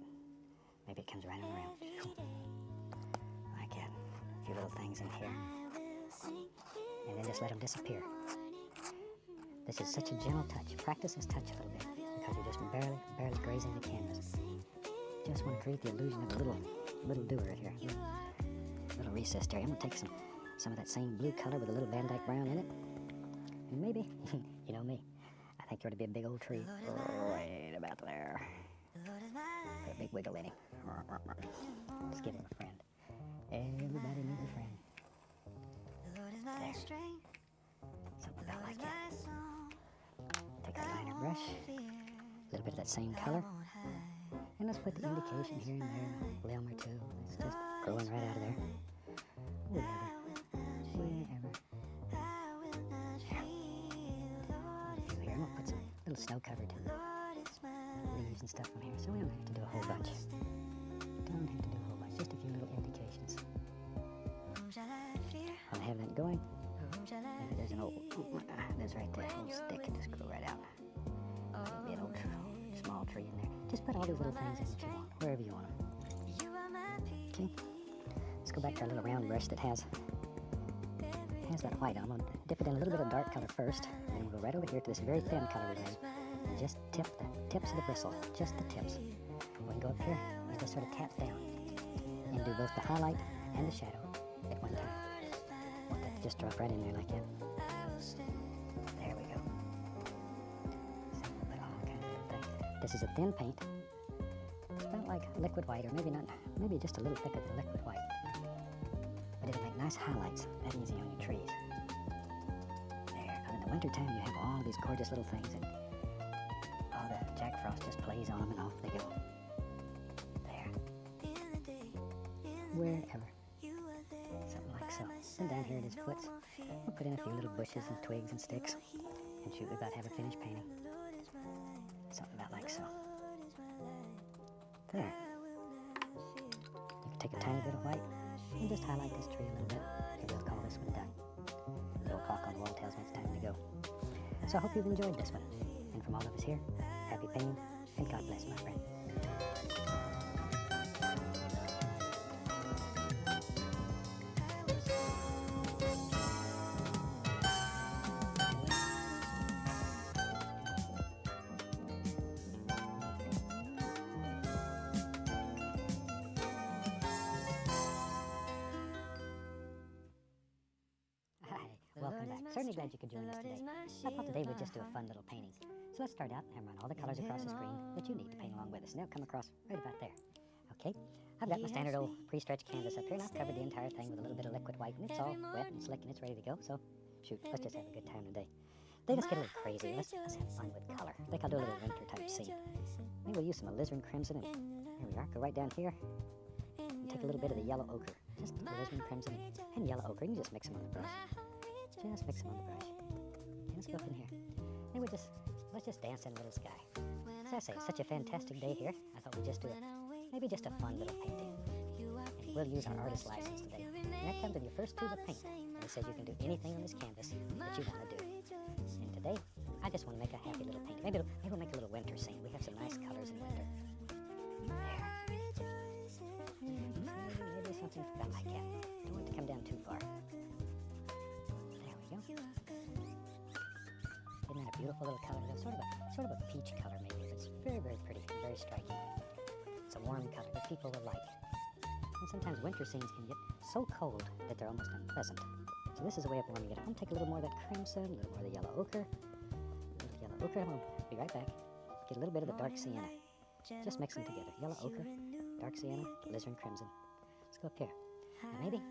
Maybe it comes right on around. Like that. A few little things in here. And then just let them disappear. This is such a gentle touch. Practice this touch a little bit because you're just barely grazing the canvas. Just want to create the illusion of a little doer here. Little recessed area. I'm going to take some of that same blue color with a little Van Dyke brown in it. And maybe, you know me, I think there ought to be a big old tree right about there. Put a big wiggle in him. Let's give him a friend. Everybody needs a friend. There. Something about like that. Take a liner brush. A little bit of that same color. And let's put the indication here and there. A limb or two. It's just growing right out of there. Wherever. Here. I'm going to put some little snow-covered leaves and stuff from here, so we don't have to do a whole bunch. Don't have to do a whole bunch, just a few little indications. I'll have that going. Maybe there's an old, there's right there, an old stick and just grow right out. Maybe an old small tree in there. Just put all these little things in that you want, wherever you want them. Okay, let's go back to our little round brush that has that white on. I'm going to dip it in a little bit of dark color first, and we'll go right over here to this very thin color we made. And just tip the tips of the bristle, just the tips. When you go up here, you just sort of tap down and do both the highlight and the shadow at one time. Want that to just drop right in there like that. There we go. See, put all kinds of little things. This is a thin paint. It's about like liquid white, or maybe not, maybe just a little thicker than liquid white. But it'll make nice highlights that easy on your trees. There, and in the wintertime you have all these gorgeous little things, and all the Jack Frost just plays on them and off they go. There. Wherever. Something like so. And down here at his foot, we'll put in a few little bushes and twigs and sticks, and shoot, we about have a finished painting. Something about like so. There. You can take a tiny bit of white and just highlight this tree a little bit. Maybe we'll call this one done. The little clock on the wall tells me it's time to go. So I hope you've enjoyed this one. And from all of us here, happy painting, and God bless, my friend. Welcome back. Certainly glad you could join us today. I thought today we'd just do a fun little painting. So let's start out and run all the colors across the screen that you need to paint along with us. And they'll come across right about there. Okay, I've got my standard old pre-stretched canvas up here, and I've covered the entire thing with a little bit of liquid white, and it's all wet and slick and it's ready to go. So, shoot, let's just have a good time today. Today let's get a little crazy. Let's have fun with color. I think I'll do a little winter type scene. Maybe we'll use some alizarin crimson, and here we are. Go right down here and take a little bit of the yellow ochre. Just alizarin crimson and yellow ochre. You can just mix them on the brush. Just mix them on the brush. And let's go up in here. And let's just dance in a little sky. As I say, it's such a fantastic day here. I thought we'd just do maybe just a fun little painting. And we'll use our artist license today. And that comes with your first tube of paint. And it says you can do anything on this canvas that you want to do. And today, I just want to make a happy little painting. Maybe we'll make a little winter scene. We have some nice colors in winter. There. Maybe something about like that. Don't want it to come down too far. There we go. Isn't that a beautiful little color? It's sort of a peach color maybe. It's very, very pretty and very striking. It's a warm color that people will like. And sometimes winter scenes can get so cold that they're almost unpleasant. So this is a way of warming it up. I'm going to take a little more of that crimson, a little more of the yellow ochre. A little yellow ochre. I'm going to be right back. Get a little bit of the dark sienna. Just mix them together. Yellow ochre, dark sienna, alizarin crimson. Let's go up here. Now maybe,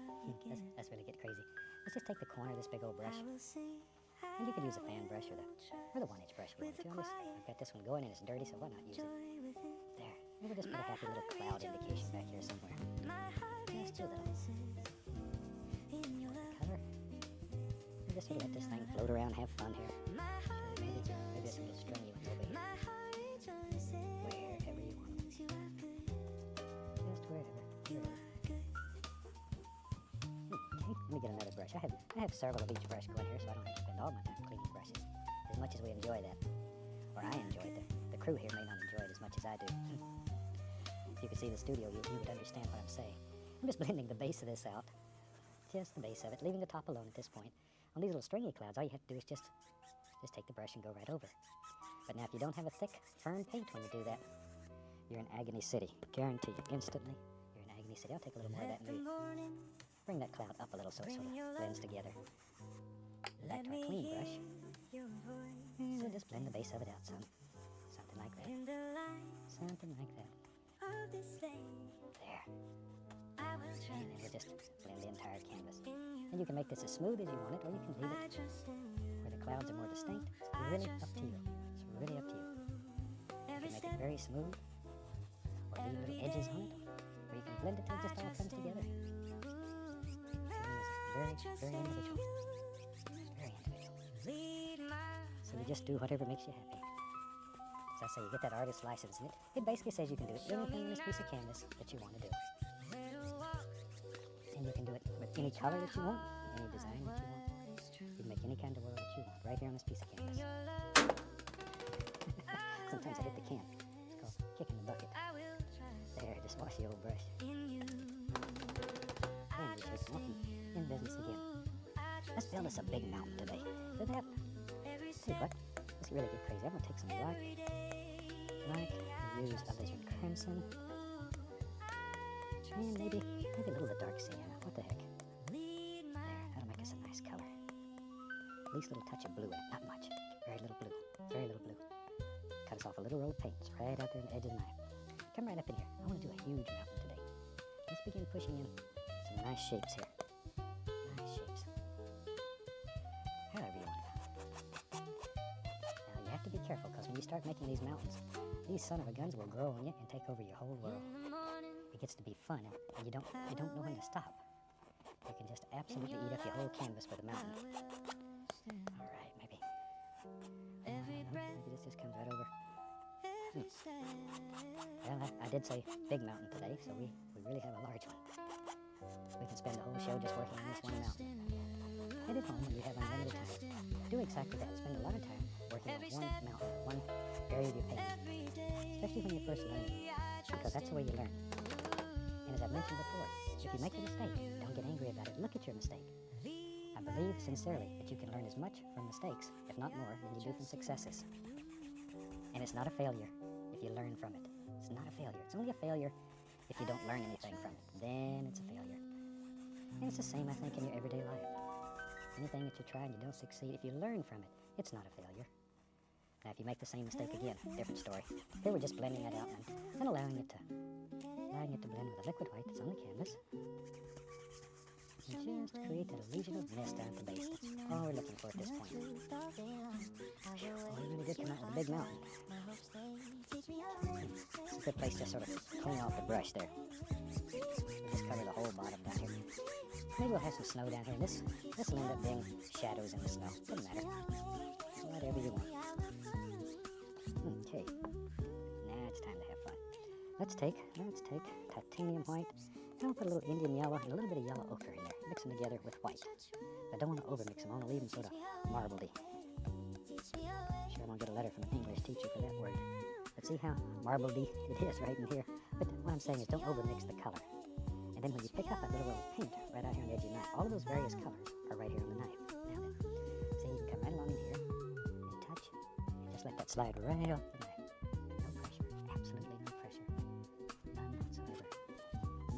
let's really get crazy. Let's just take the corner of this big old brush. And you can use a fan brush or the 1-inch brush if you want to. I've got this one going and it's dirty, so why not use it? There. Maybe we'll just put a happy little cloud indication back here somewhere. Just do that. Color. We'll just sort of let this thing float around, have fun here. Maybe there's some little stringy ones over here. Wherever you want them. Just wherever. Okay, let me get another brush. I have several of each brush going here, so I don't have to spend all my time cleaning brushes. As much as we enjoy that, or I enjoy it, the crew here may not enjoy it as much as I do. If you could see the studio, you would understand what I'm saying. I'm just blending the base of this out, just the base of it, leaving the top alone at this point. On these little stringy clouds, all you have to do is just take the brush and go right over. But now, if you don't have a thick, firm paint when you do that, you're in agony city. Guarantee you, instantly, you're in agony city. I'll take a little more of that and maybe bring that cloud up a little so it sort of blends together. Back to our clean brush. And we'll just blend the base of it out some. Something like that. Something like that. There. And then we'll just blend the entire canvas. And you can make this as smooth as you want it, or you can leave it where the clouds are more distinct. It's really up to you. It's really up to you. You can make it very smooth, or leave little edges on it, or you can blend it till it just all comes together. Very, very individual. Very individual. So you just do whatever makes you happy. As I say, you get that artist license, and it basically says you can do anything on this piece of canvas that you want to do. And you can do it with any color that you want, any design that you want. You can make any kind of world that you want right here on this piece of canvas. Sometimes I hit the can. It's called kicking the bucket. There, just wash the old brush. And we shake them off and in business again. Let's build us a big mountain today. For that, see what? Let's let's really get crazy. I'm gonna take some black. We'll use alizarin crimson. And maybe a little of the dark sienna. What the heck? There, that'll make us a nice color. At least a little touch of blue in it, not much. Very little blue, very little blue. Cut us off a little roll of paint, just right out there on the edge of the knife. Come right up in here. I want to do a huge mountain today. Let's begin pushing in some nice shapes here. Nice shapes. However you want it. Now you have to be careful, because when you start making these mountains, these son of a guns will grow on you and take over your whole world. It gets to be fun, and you don't know when to stop. You can just absolutely eat up your whole canvas with a mountain. All right, maybe. Maybe this just comes right over. Well, I did say big mountain today, so we really have a large one. We can spend the whole show just working on this one mountain. Head at home when you have unlimited time. Do exactly that. Spend a lot of time working on one mountain, one area of your painting. Especially when you're first learning, because that's the way you learn. And as I mentioned before, if you make a mistake, don't get angry about it. Look at your mistake. I believe sincerely that you can learn as much from mistakes, if not more, than you do from successes. And it's not a failure if you learn from it. It's not a failure. It's only a failure if you don't learn anything from it. Then it's a failure. And it's the same, I think, in your everyday life. Anything that you try and you don't succeed, if you learn from it, it's not a failure. Now, if you make the same mistake again, different story. Here we're just blending that out and allowing it to blend with the liquid white that's on the canvas. And just create that illusion of mist down at the base. That's all we're looking for at this point. Oh, we really did come out with a big mountain. It's a good place to sort of clean off the brush there. We'll just cover the whole bottom down here. Maybe we'll have some snow down here. This will end up being shadows in the snow. Doesn't matter. Whatever you want. Okay. Now it's time to have fun. Let's take titanium white. And we'll put a little Indian yellow and a little bit of yellow ochre in there. Mix them together with white. I don't want to overmix them. I want to leave them sort of marbledy. Sure, I'm going to get a letter from an English teacher for that word. But see how marbledy it is right in here? But what I'm saying is don't overmix the color. And then when you pick up that little roll of paint right out here on the edge of your knife, all of those various colors are right here on the knife. Now then, see, you can come right along in here and touch, and just let that slide right off the knife. No pressure, absolutely no pressure. None whatsoever.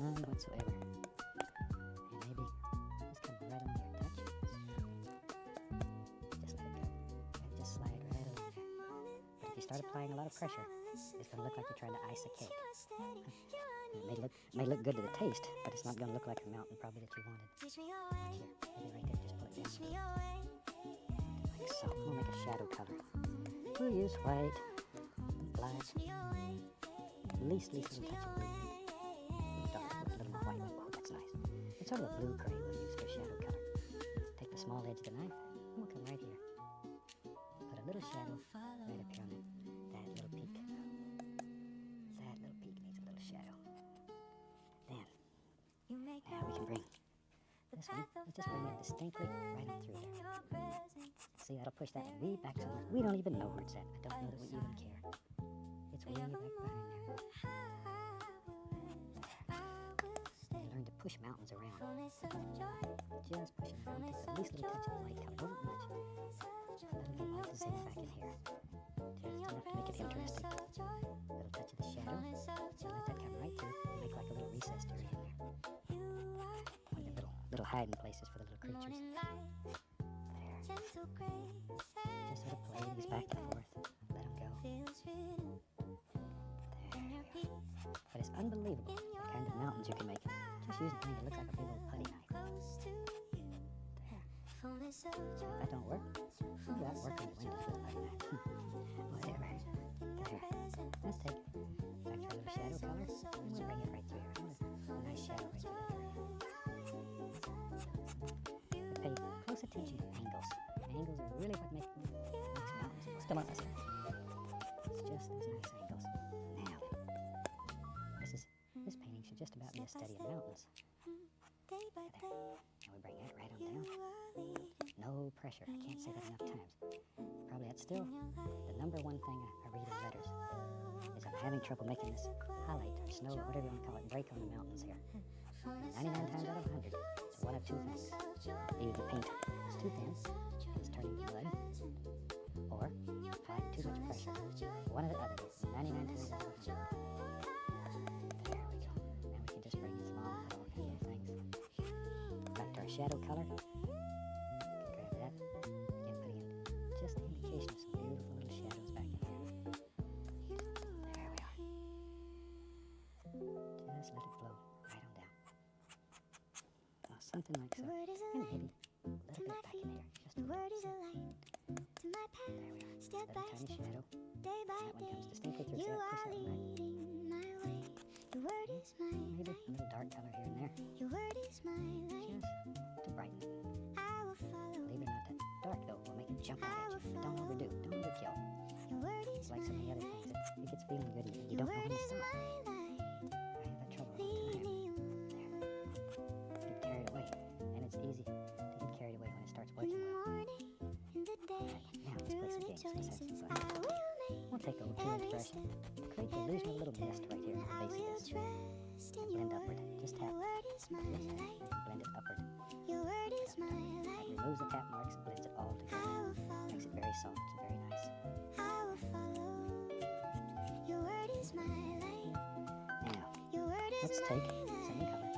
None whatsoever. And maybe just come right on here, touch. Just let it go. And just slide right along there. But if you start applying a lot of pressure, it's going to look like you're trying to ice a cake. It may look good to the taste, but it's not going to look like a mountain probably that you wanted. Watch here, maybe right there, just pull it down a little. Like so. We'll make a shadow color. We'll use white, black, least little touch of blue. Dark, a little more white. Oh, that's nice. It's sort of a blue gray we'll use for shadow color. Take the small edge of the knife, and we'll come right here. Put a little shadow right up here on it. That little peak. That little peak needs a little shadow. Then, now we can bring this one. Let's just bring it distinctly right on through there. See, that'll push that way back somewhere. We don't even know where it's at. I don't know that we even care. It's way back behind there. You learn to push mountains around. Just push it around. Take at least a little touch of the light color. Don't much. A little bit light zig back in here. Just enough to make it interesting. A little touch of the shadow. Let that come right through and make like a little recessed area in there. One of the little hiding places for the little creatures. There. Just sort of play these back and forth. Let them go. There we are. But it's unbelievable the kind of mountains you can make. Just using a thing that looks like a big old putty knife. There. If that don't work, you got work on your window like that. Whatever. There. Let's take back to our little shadow color, and we'll bring it right through here. A nice shadow right through there. But pay close attention to angles. Angles are really what makes mountains. Come on, let's see. It's just those nice angles. Now, this painting should just about be a study of mountains. There. And we bring that right on down. No pressure. I can't say that enough times. Probably that's still the number one thing I read in letters is I'm having trouble making this highlight or snow or whatever you want to call it break on the mountains here. 99 times out of 100, it's one of two things. Either the paint is too thin and it's turning blood, or I shadow color. Grab that. Again, putting in just the indication of some beautiful little shadows back in here. There we are. Just let it flow right on down. Something like so. Your word is a And light maybe a to little bit my back in feet. here. Just a Your little word bit. is a light to my path. There we are. Step Another by tiny step, shadow. day by And that one day. comes distinctly through. You See that? Push are that one back. leading my way. Your word is my Maybe a light. little dark color here and there. Your word is my light. Just to brighten it. I will follow. Believe it or not, that dark though will make it jump out at you. But don't overdo. Don't overkill. Your word is It's like so many other things. It gets feeling good and you Your don't know word when to is stop. my light. I have that trouble all Lead the time. me on. Get carried away. And it's easy to get carried away when it starts In working the well. morning, in the day, Now let's play through some the games. Let's have some choices fun. I will make. We'll take a little 2-inch Every brush. step, Create the illusion of a little mist right here at the I base of will this. trust in And your blend upward. word. Just Your tap. word is my Yes. light. Blend it upward. Your word is my That light. removes the tap marks, blends it all I together. will follow. Makes it very soft and very nice. I will follow. Your word is my light. Now, Your word is let's my take light. same color.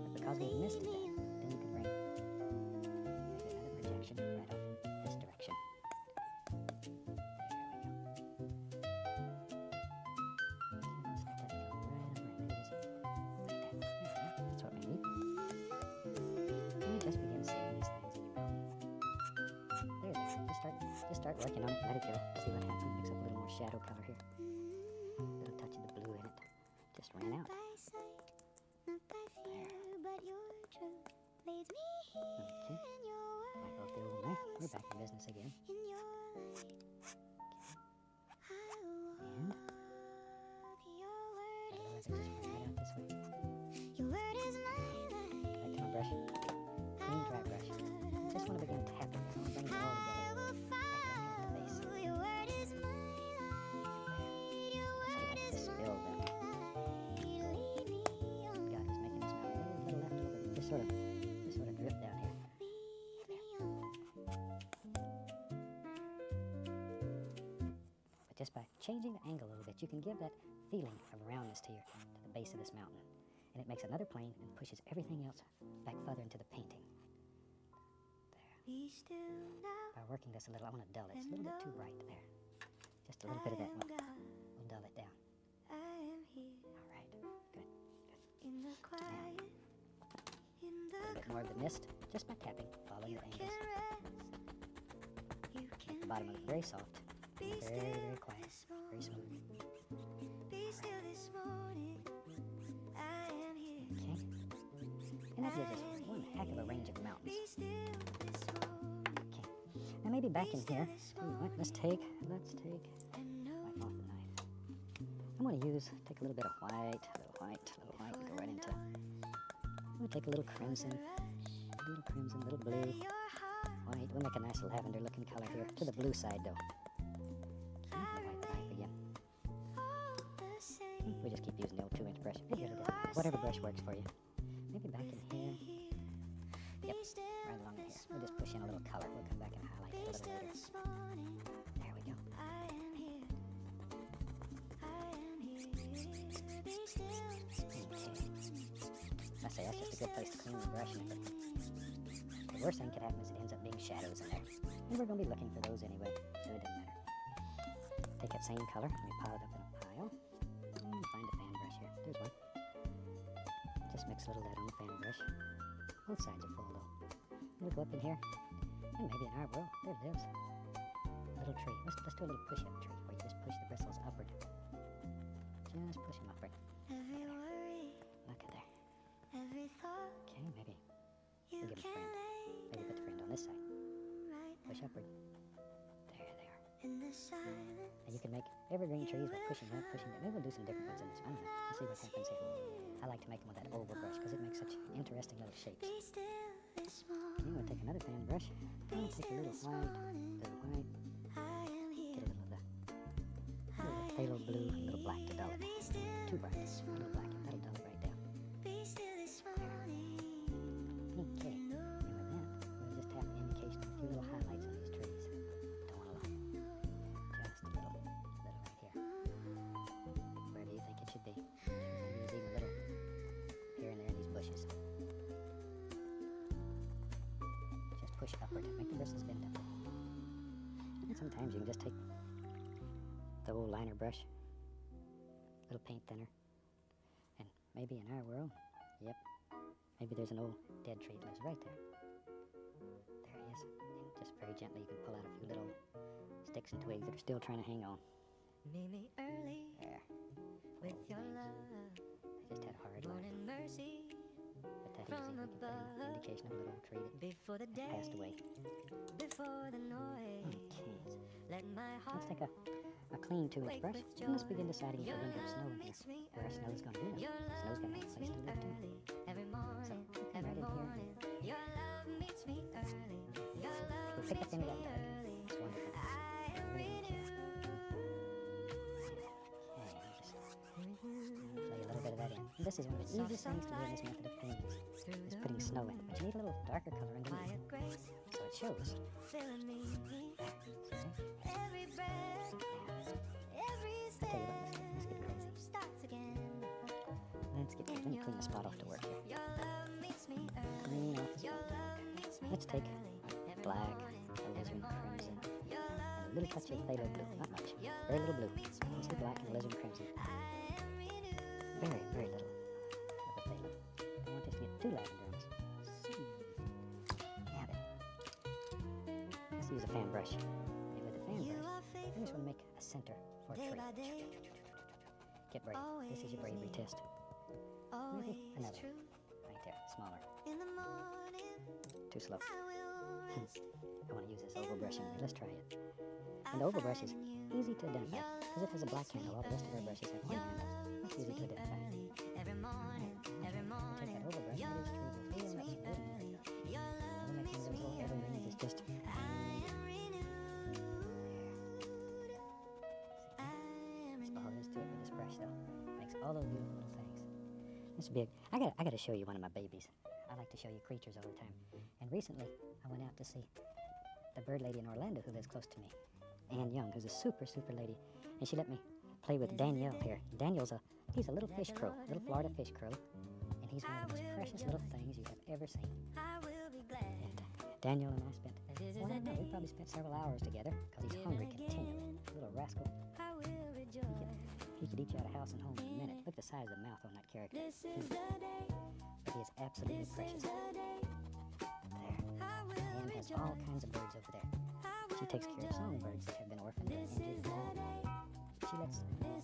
But because we've misted that, then you can bring maybe another projection right off this direction. There we go. Just let that go right over and maybe just like that. There we go. That's what we need. And you just begin seeing these things in your mouth. There it is. Just start working on it. Let it go. See what happens. Mix up a little more shadow color here. A little touch of the blue in it. Just ran out. By sight, not by fear, but your truth leads me here. Okay. In your word, Like off the old knife. We're back in business again. in your light. I And walk. Your word otherwise is I my just run right light. out this way. Your word is my light. Back to my brush. Clean dry brush. Just want to begin tapping. I want to bring it all together. I will Right down here at the base. follow. Your word is my light. Your Let's word get is this my build up. light. Lead me on. God is making this mountain. There's a little left over. Just sort of drift down here. Lead me on. But just by changing the angle a little bit, you can give that feeling of roundness to the base of this mountain. And it makes another plane and pushes everything else back further into the painting. There. Be still now. By working this a little, I want to dull it. It's a little bit too bright there. Just a little bit of that. I am We'll God. dull it down. I am here All right. Good. in the quiet, in A little the bit more of the mist, just by tapping, following you the can angles. rest. You can The bottom of it very soft, be very, still very quiet, this very morning. smooth. Be still this morning. I am here. Okay. And that gives us one heck of a range of mountains. Be still this morning. Okay. Now maybe back in here, let's take And know wipe off the knife. I'm going to take a little bit of white, go right into. I'm going to take a little crimson, little blue, your heart white. We'll make a nice lavender looking color here. To the blue side though. Okay, the white knife again. all the same. We just keep using the old 2-inch brush. It really doesn't matter. Whatever brush works for you. Maybe back in here. Be Yep, still right along here. this We'll just push in a little color. We'll come back and highlight Be it a little still later. this morning. There we go. I am here. I am here. Be still this morning. I say that's just a good place to clean the brush. And the worst thing could happen is it ends up being shadows in there. And we're going to be looking for those anyway, so it doesn't matter. Take that same color, and we pile it up in a pile. And find a fan brush here. There's one. Just mix a little of that on the fan brush. Both sides are full though. We'll go up in here, and maybe in our world, there it is. A little tree. Let's do a little push-up tree where you just push the bristles upward. Just push them upward. Every worry, Look at there. every thought Okay, maybe you we'll give it a can friend. lay Maybe put the friend on this side. right Push now. upward. There they are. In the silence, And you can make evergreen trees by pushing up, pushing down. Maybe we'll do some different ones in this. I don't know. Let's see what happens here. I like to make them with that oval brush because it makes such interesting little shapes. be still this Okay, morning. we'll take another fan brush. I'm going to take a little white, I am get here. a little of the phthalo blue, and a little black to dull it. Be still Too bright. this A little black, that'll dull it right down. Be still this morning. Okay, and with that, we'll just tap indication of a few little highlights on these trees. Don't want a lot. Just a little right here. Where do you think it should be? Maybe there's even a little here and there in these bushes. upward. Make the bristles bend upward. And sometimes you can just take the old liner brush, little paint thinner, and maybe in our world, yep, maybe there's an old dead tree that lives right there. There he is. And just very gently you can pull out a few little sticks and twigs that are still trying to hang on. Meet me early There. with All your things. love. I just had a hard life. Morning mercy But that from easy, we can put in above. the indication of a little tree that before the day, passed away. before the noise. Okay. Let my heart Let's take a clean 2-inch brush and let's begin deciding if we're going to do snow in here. Where our snow is going to be. Your Snow's love got to have a meets place me to live too. early every morning, come every right in here. morning. Your love meets me early. Your love We'll pick up meets into me that dark. early. It's wonderful. I am renewed. Okay, just lay a little bit of that in. And this is one of the easiest things to do in this method of painting, is putting snow in. But you need a little darker color underneath, Quiet grace so it shows. filling me. Okay? Every breath, every tell you step what, let's get crazy. starts again. Let me clean the spot off to work here. Your love meets me early. Clean off the Your spot. love meets me Let's take early. Every black, morning, alizarin crimson, your and love a little touch of phthalo blue. Not much. Very little blue. Mostly black and alizarin crimson. I am renewed. Very, very little of the phthalo. Don't want this to get too lavender on us. Now then, let's use a fan brush. Okay, with the fan You brush, are I faithful just want to make a center for a day tree. by day, Get brave. This is your bravery test. always Another. true. Right there, smaller. In the morning, Too slow. I will rest. I want to use this oval brush anyway. Let's try it. And the I oval brush is find in you easy to identify because it has a black handle. All the rest of our brushes have white handles. It's easy to identify. every morning, every Take morning. that oval brush Your and love use meets trees. me early. Your love Another meets thing me those little evergreens early. is just I am renewed. I am that's all there is to it with this brush, though. renewed. Makes all those beautiful little things. This big. I gotta show you one of my babies. I like to show you creatures all the time. And recently, I went out to see the bird lady in Orlando who lives close to me, Ann Young, who's a super, super lady. And she let me play with Danielle here. He's a little fish crow, little Florida fish crow. And he's one of the most precious little things you have ever seen. I will be glad. And Daniel and I spent, well, I don't know, we probably spent several hours together because he's hungry continually. Little rascal. I will rejoice. He could eat you out of house and home in a minute. Look at the size of the mouth on that character. This is the day. But he is absolutely This precious. is the day. There. I will Anne has all rejoice. kinds of birds over there. I She will takes care of songbirds that have been orphaned and injured and all.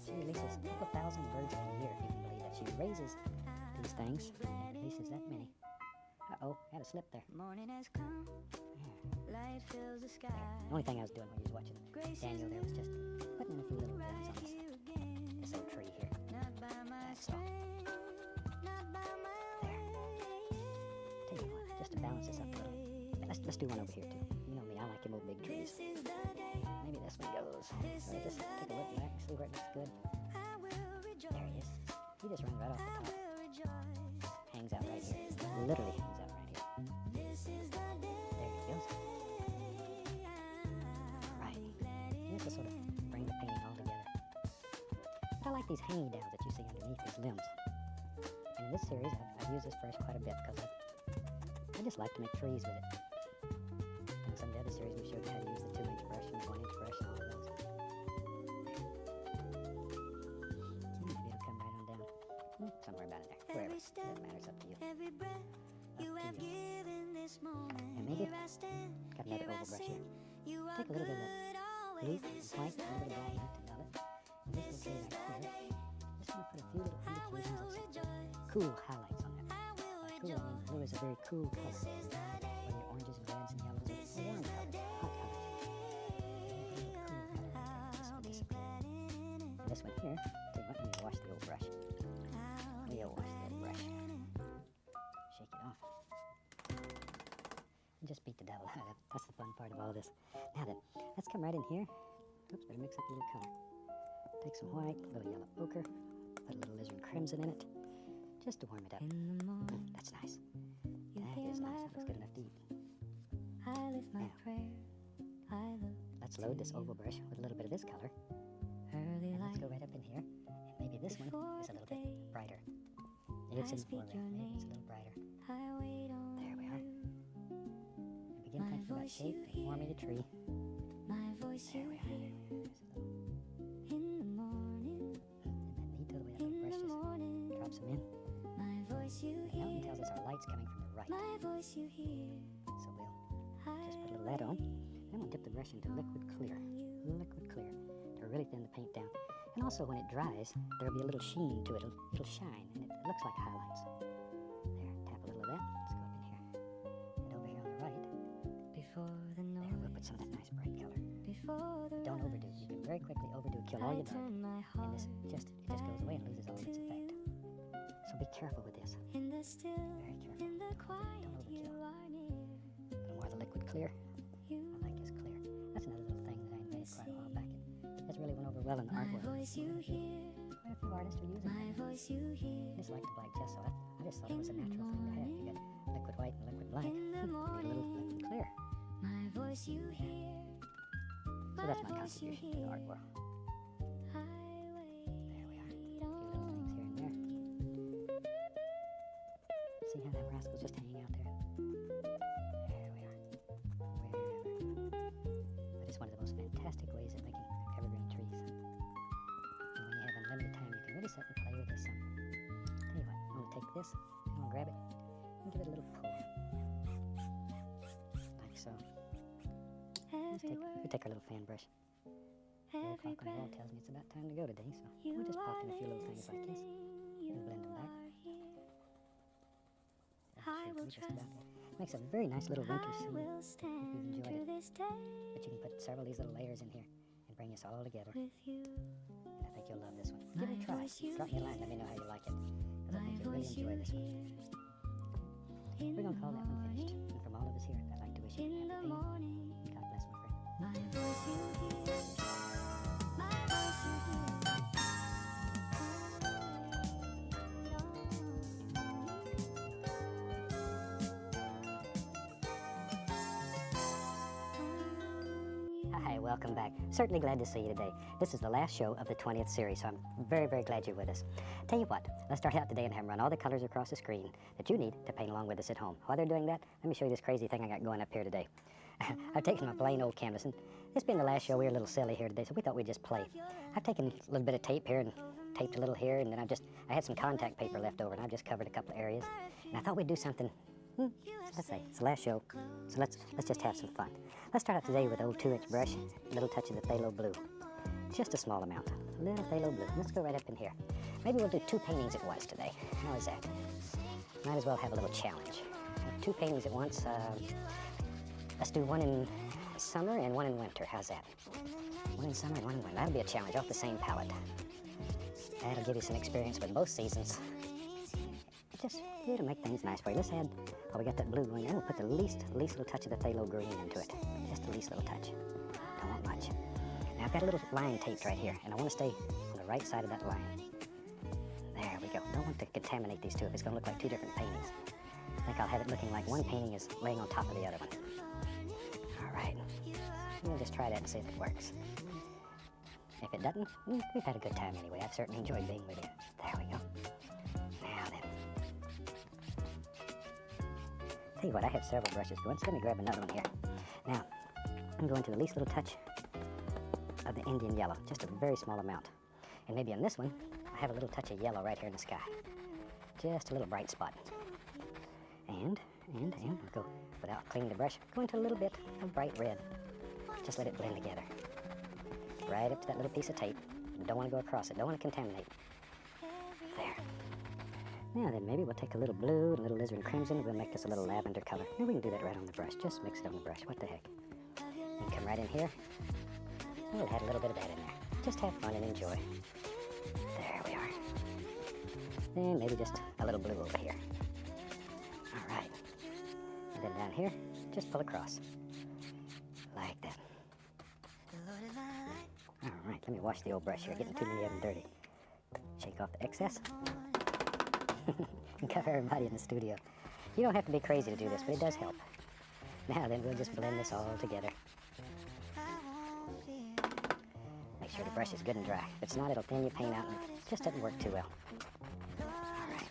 She releases a couple thousand birds a year, if you can believe that. She raises these things and releases that many. Uh-oh, had a slip there. Morning has come. Light fills the sky. The only thing I was doing when you was watching Daniel there was just putting in a few little bits on this old tree here. Not by my That's all. strength, not by my There. way. Tell you what, just to balance this up a little. Let's do one over here too. You know me, I like them old big trees. This is the day. Maybe this one goes. Or just take a look back and see where it looks good. I will rejoice. There he is. He just runs right off the I top. will rejoice. Hangs out right here. Literally hangs out right here. This is the day. There he goes. Right. And this will sort of bring the painting all together. But I like these hanging downs that you see underneath these limbs. And in this series, I've used this brush quite a bit because I just like to make trees with it. In some of the other series, we showed you how to use the 2-inch brush and the 1-inch brush and all of those. Maybe it'll come right on down. Somewhere about in there. Wherever. Every step, Doesn't matter. It's up to you. every breath you Up to have you. given this moment. And maybe Here I stand, got another here I oval brush sing. here. You are Take a little bit of good blue always. and This white, is and a the little brown day. light to dull it. And This this will is go the right here. day. Just want to put a few little I will indications of some rejoice. cool highlights on that. I will Cool, I mean, rejoice. blue is a very cool color. This is the day. Whether you're oranges and reds and yellows This or warm is the colors, day. hot colors. I'll be glad in it. And this one here, tell you what, let me wash the old brush. I'll be We'll wash the glad old brush. in it. Shake it off. And just beat the devil out of it. That's the fun part of all this. Now then, let's come right in here. Oops, better mix up a little color. Take some white, a little yellow ochre, put a little alizarin crimson in it, just to warm it up. In the morning, That's nice. you That hear is my nice. That looks good enough to eat. I lift my Now. prayer. I look Let's load this oval brush with a little bit of this color. early And let's light go right up in here. And maybe this one before is a the little bit day. brighter. Maybe it's I in speak more red. your Maybe it's a name. little brighter. I wait on There we are. you. And begin My painting about voice shape you and form of the hear, tree. my voice There you we are. hear in the morning, Isn't that neat? The way that little in brush the just morning. drops them in. My voice you And Elton hear, tells us our light's coming from the right. my voice you hear. So we'll just put a little of that on. Then we'll dip the brush into liquid clear. Liquid clear to really thin the paint down. And also when it dries, there'll be a little sheen to it. It'll shine and it looks like highlights. There, tap a little of that. Let's go up in here. And over here on the right, Before the there we'll noise, put some of that nice bright color. before the Don't overdo. You can very quickly overdo, kill all I your dark. turn my And heart this just goes away and loses all of its effect. So be careful with this. in the still, Very careful. in the quiet. Don't You overkill. are near. A little more of the liquid clear. You, I like his clear. That's another little thing that I invented quite a while back. It really went over well in the art my world. voice you hear, Quite a few artists are using my it. voice you I hear. just like the black gesso. I just thought it was a natural thing to have. You got liquid white and liquid black. In the Need a little morning, liquid clear. my voice you hear. So that's my voice you contribution to the art hear. world. I There we are. wait A few little things here and there. See how that rascal's just hanging out there? There we are. Wherever. But it's one of the most fantastic ways of making evergreen trees. And when you have unlimited time, you can really sit and play with this. Tell you what, I'm going to take this, I'm going to grab it, and give it a little pull. Like so. We take our little fan brush. 3 every o'clock on the wall breath. tells me it's about time to go today, so You we'll just pop are in a few little things like this listening, and blend them back. are here. That I should will be just about trust. it. Makes a very nice little winter I scene. will stand enjoyed through it. this day But you can put several of these little layers in here and bring us all together. with you. And I think you'll love this one. Give it a My try. voice you Drop me a line. Let me know how you like it. Because I My think you'll really voice you enjoy this one. hear in We're going to call the that one finished. morning, And from all of us here, I'd like to wish you in a the happy painting. morning. God bless, my friend. My voice you hear, my voice you hear. Hi, welcome back. Certainly glad to see you today. This is the last show of the 20th series, so I'm very, very glad you're with us. Tell you what, let's start out today and have run all the colors across the screen that you need to paint along with us at home. While they're doing that, let me show you this crazy thing I got going up here today. I've taken my plain old canvas, and this being the last show, we were a little silly here today, so we thought we'd just play. I've taken a little bit of tape here and taped a little here, and then I had some contact paper left over, and I've just covered a couple of areas. And I thought we'd do something, let's say, it's the last show, so let's just have some fun. Let's start out today with an old 2-inch brush, a little touch of the phthalo blue. Just a small amount, a little phthalo blue. Let's go right up in here. Maybe we'll do 2 paintings at once today. How is that? Might as well have a little challenge. 2 paintings at once. Let's do one in summer and one in winter. How's that? One in summer and one in winter. That'll be a challenge off the same palette. That'll give you some experience with both seasons. It'll make things nice for you. Let's add, oh, we got that blue going there. We'll put the least little touch of the phthalo green into it. Just the least little touch. Don't want much. Now I've got a little line taped right here, and I want to stay on the right side of that line. There we go. Don't want to contaminate these two if it's going to look like 2 different paintings. I think I'll have it looking like one painting is laying on top of the other one. All right. We'll just try that and see if it works. If it doesn't, we've had a good time anyway. I've certainly enjoyed being with you. There we go. Now then. Tell you what, I have several brushes going, so let me grab another one here. Now, I'm going to the least little touch of the Indian yellow, just a very small amount. And maybe on this one, I have a little touch of yellow right here in the sky. Just a little bright spot. And we'll go, without cleaning the brush, go into a little bit of bright red. Just let it blend together. Right up to that little piece of tape. Don't want to go across it, don't want to contaminate. There. Now then, maybe we'll take a little blue and a little alizarin crimson. We'll make this a little lavender color. And we can do that right on the brush. Just mix it on the brush. What the heck? And come right in here. And we'll add a little bit of that in there. Just have fun and enjoy. There we are. And maybe just a little blue over here. All right. And then down here, just pull across. Like that. All right, let me wash the old brush here. Getting too many of them dirty. Shake off the excess. And cover everybody in the studio. You don't have to be crazy to do this, but it does help. Now then, we'll just blend this all together. Make sure the brush is good and dry. If it's not, it'll thin your paint out and it just doesn't work too well. All right.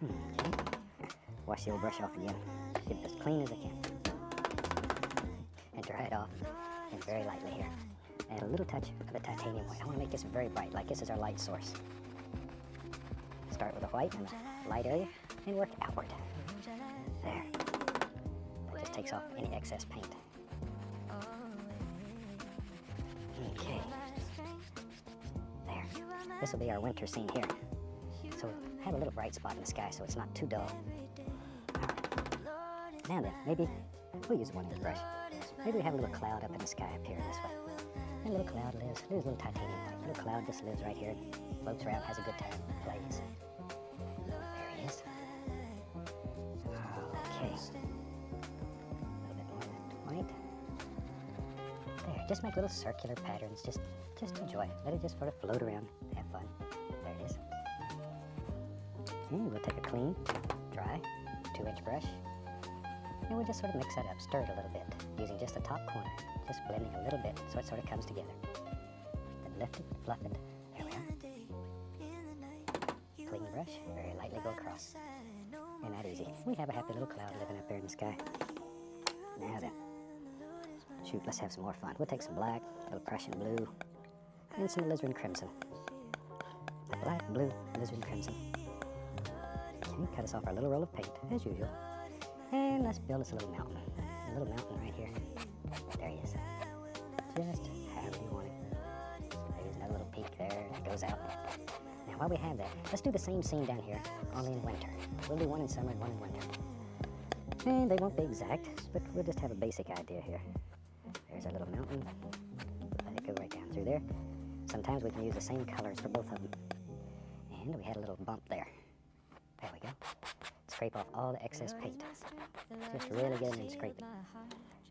Okay. Wash wash the old brush off again. Get it as clean as I can. And dry it off, and very lightly here. Add a little touch of the titanium white. I want to make this very bright, like this is our light source. Start with a white in the light area, and work outward. There. That just takes off any excess paint. Okay. There. This will be our winter scene here. So have a little bright spot in the sky so it's not too dull. Alright. Now then, maybe we'll use a 1-inch brush. Maybe we have a little cloud up in the sky up here this way. And a little cloud lives. There's a little titanium white. A little cloud just lives right here. Floats around, has a good time, plays. There he is. Okay. A little bit more of that white. There. Just make little circular patterns. Just enjoy it. Let it just sort of float around. Have fun. There it is. Okay, we'll take a clean, dry, 2-inch brush. And we'll just sort of mix that up, stir it a little bit, using just the top corner, just blending a little bit so it sort of comes together. Then lift it, fluff it, there we are. Clean the brush, very lightly go across. And that easy. We have a happy little cloud living up there in the sky. Now then, shoot, let's have some more fun. We'll take some black, a little Prussian blue, and some alizarin crimson. Black, blue, alizarin crimson. Okay, cut us off our little roll of paint, as usual. And let's build us a little mountain. A little mountain right here. There he is. Just however you want it. There's another little peak there that goes out. Now while we have that, let's do the same scene down here, only in winter. We'll do one in summer and one in winter. And they won't be exact, but we'll just have a basic idea here. There's our little mountain. Let it go right down through there. Sometimes we can use the same colors for both of them. And we had a little bump there. There we go. Scrape off all the excess paint. Just really get in and scrape it.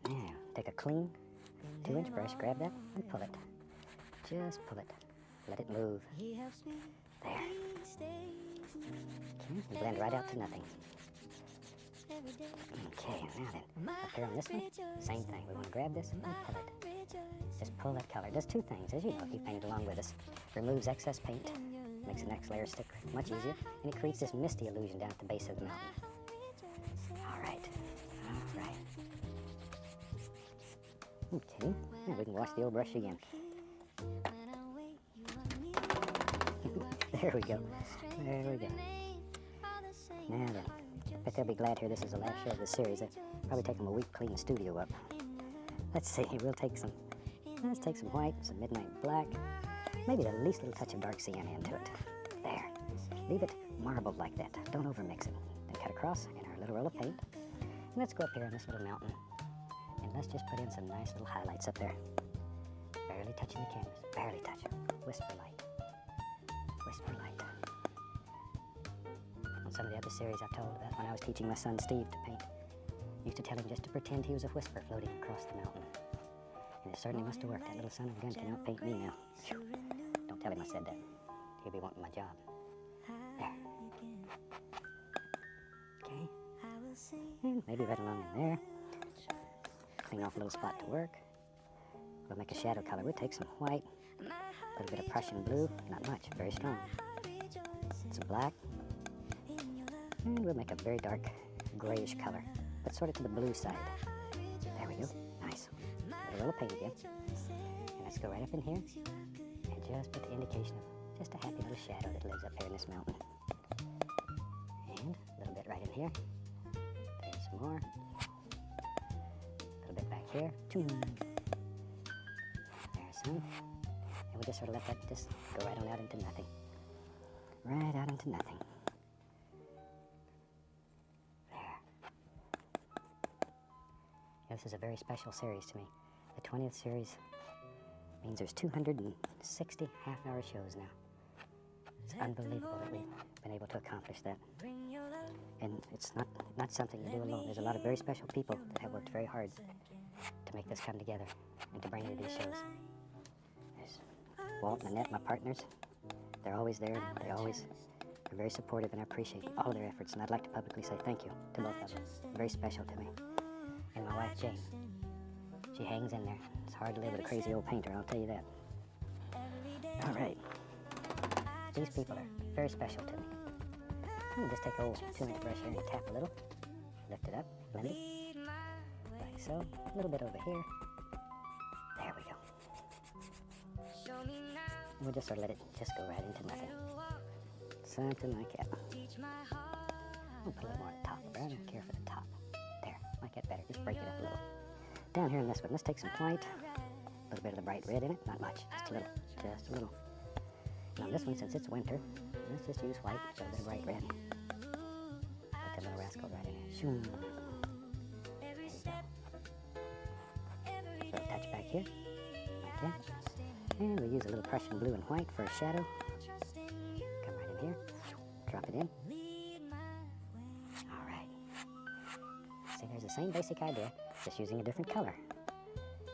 Now, take a clean 2-inch brush, grab that and pull it. Just pull it. Let it move. There. Okay, blend right out to nothing. Okay, now then, up here on this one, same thing. We want to grab this and pull it. Just pull that color. Does 2 things, as you know, if you painted along with us. Removes excess paint. Makes the next layer stick much easier, and it creates this misty illusion down at the base of the mountain. All right. Okay, now we can wash the old brush again. There we go. There we go. Now then, I bet they'll be glad here this is the last show of the series. It'll probably take them a week to clean the studio up. Let's see, let's take some white, some midnight black, maybe the least little touch of dark sienna into it. There. Leave it marbled like that. Don't overmix it. Then cut across in our little roll of paint. And let's go up here on this little mountain. And let's just put in some nice little highlights up there. Barely touching the canvas. Barely touch. Whisper light. Whisper light. On some of the other series I've told about when I was teaching my son Steve to paint, I used to tell him just to pretend he was a whisper floating across the mountain. And it certainly must have worked. That little son of a gun can outpaint me now. Whew. Don't tell him I said that. He'll be wanting my job. There. Okay. And maybe right along in there. Clean off a little spot to work. We'll make a shadow color. We'll take some white, a little bit of Prussian blue, not much, very strong. Some black. And we'll make a very dark grayish color, but sort of to the blue side. There we go. Nice. Put a roll of paint again. And let's go right up in here and just put the indication of just a happy little shadow that lives up here in this mountain. And a little bit right in here. There's some more. A little bit back here. There's some. And we'll just sort of let that just go right on out into nothing. Right out into nothing. There. Yeah, this is a very special series to me. The 20th series means there's 260 half-hour shows now. It's unbelievable that we've been able to accomplish that. And it's not something you do alone. There's a lot of very special people that have worked very hard to make this come together and to bring you these shows. There's Walt and Annette, my partners. They're always there. They always are very supportive, and I appreciate all of their efforts. And I'd like to publicly say thank you to both of them. Very special to me. And my wife, Jane. She hangs in there. It's hard to live with a crazy old painter, I'll tell you that. All right. These people are very special to me. I'm going to just take an old 2-inch brush here and tap a little. Lift it up, blend it, like so. A little bit over here. There we go. We'll just sort of let it just go right into nothing. Something like that. I'll put a little more on the top, but I don't care for the top. There, like that better. Just break it up a little. Down here in this one, let's take some white. A little bit of the bright red in it. Not much, just a little. Just a little. Now this one, since it's winter, let's just use white, a little bit of bright red. Put that little rascal right in there. Shoom. There you go. Little touch back here, like that. And we'll use a little Prussian blue and white for a shadow. Come right in here, drop it in. All right. See, there's the same basic idea, just using a different color.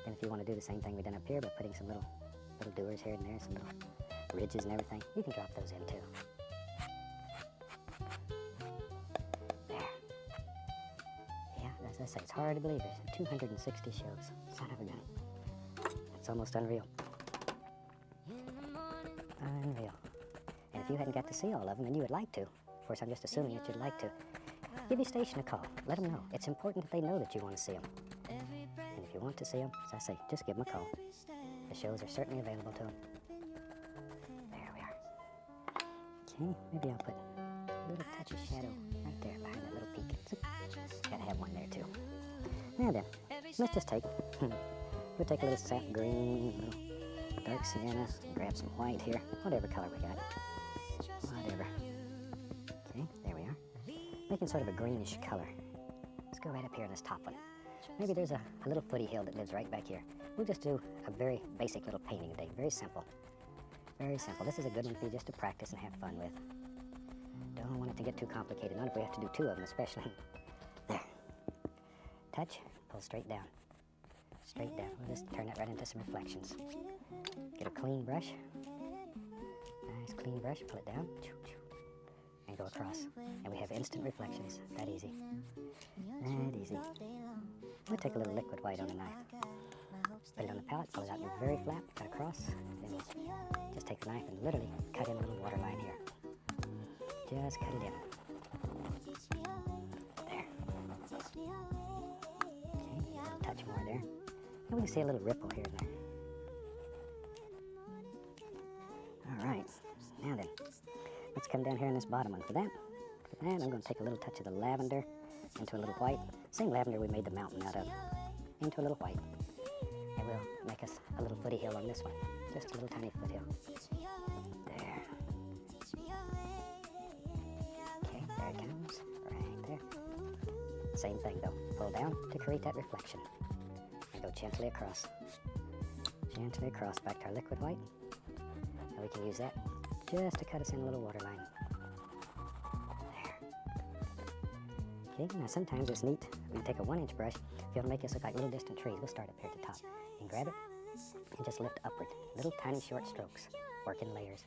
Then if you want to do the same thing we done up here by putting some little doers here and there, some little ridges and everything, you can drop those in too. There. Yeah, as I say, it's hard to believe there's 260 shows. Son of a gun. It's almost unreal. Unreal. And if you hadn't got to see all of them and you would like to, of course I'm just assuming that you'd like to, give your station a call. Let them know. It's important that they know that you want to see them. And if you want to see them, as I say, just give them a call. The shows are certainly available to them. There we are. Okay, maybe I'll put a little touch of shadow right there behind that little peak. Gotta have one there too. Now then, let's just take, we'll take a little sap green, a little dark sienna, grab some white here, whatever color we got. Whatever. Okay, there we are. Making sort of a greenish color. Let's go right up here in this top one. Maybe there's a little footy hill that lives right back here. We'll just do a very basic little painting today. Very simple. Very simple. This is a good one for you just to practice and have fun with. Don't want it to get too complicated. Not if we have to do two of them especially. There. Touch. Pull straight down. Straight down. We'll just turn that right into some reflections. Get a clean brush. Nice clean brush. Pull it down. And go across. And we have instant reflections. That easy. That easy. We'll take a little liquid white on the knife. Put it on the palette, pull it out very flat, cut across, then we'll just take the knife and literally cut in a little water line here. Just cut it in. There. Okay, a little touch more there. And we can see a little ripple here and there. All right, now then, let's come down here in this bottom one. For that, I'm going to take a little touch of the lavender into a little white. Same lavender we made the mountain out of. Into a little white. And we'll make us a little footy hill on this one. Just a little tiny foothill. There. Okay, there it comes. Right there. Same thing though. Pull down to create that reflection. And go gently across. Gently across back to our liquid white. And we can use that just to cut us in a little water line. Okay, now sometimes it's neat. We take a 1-inch brush. If you want to make this look like little distant trees, we'll start up here at the top. And grab it and just lift upward. Little tiny short strokes. Work in layers.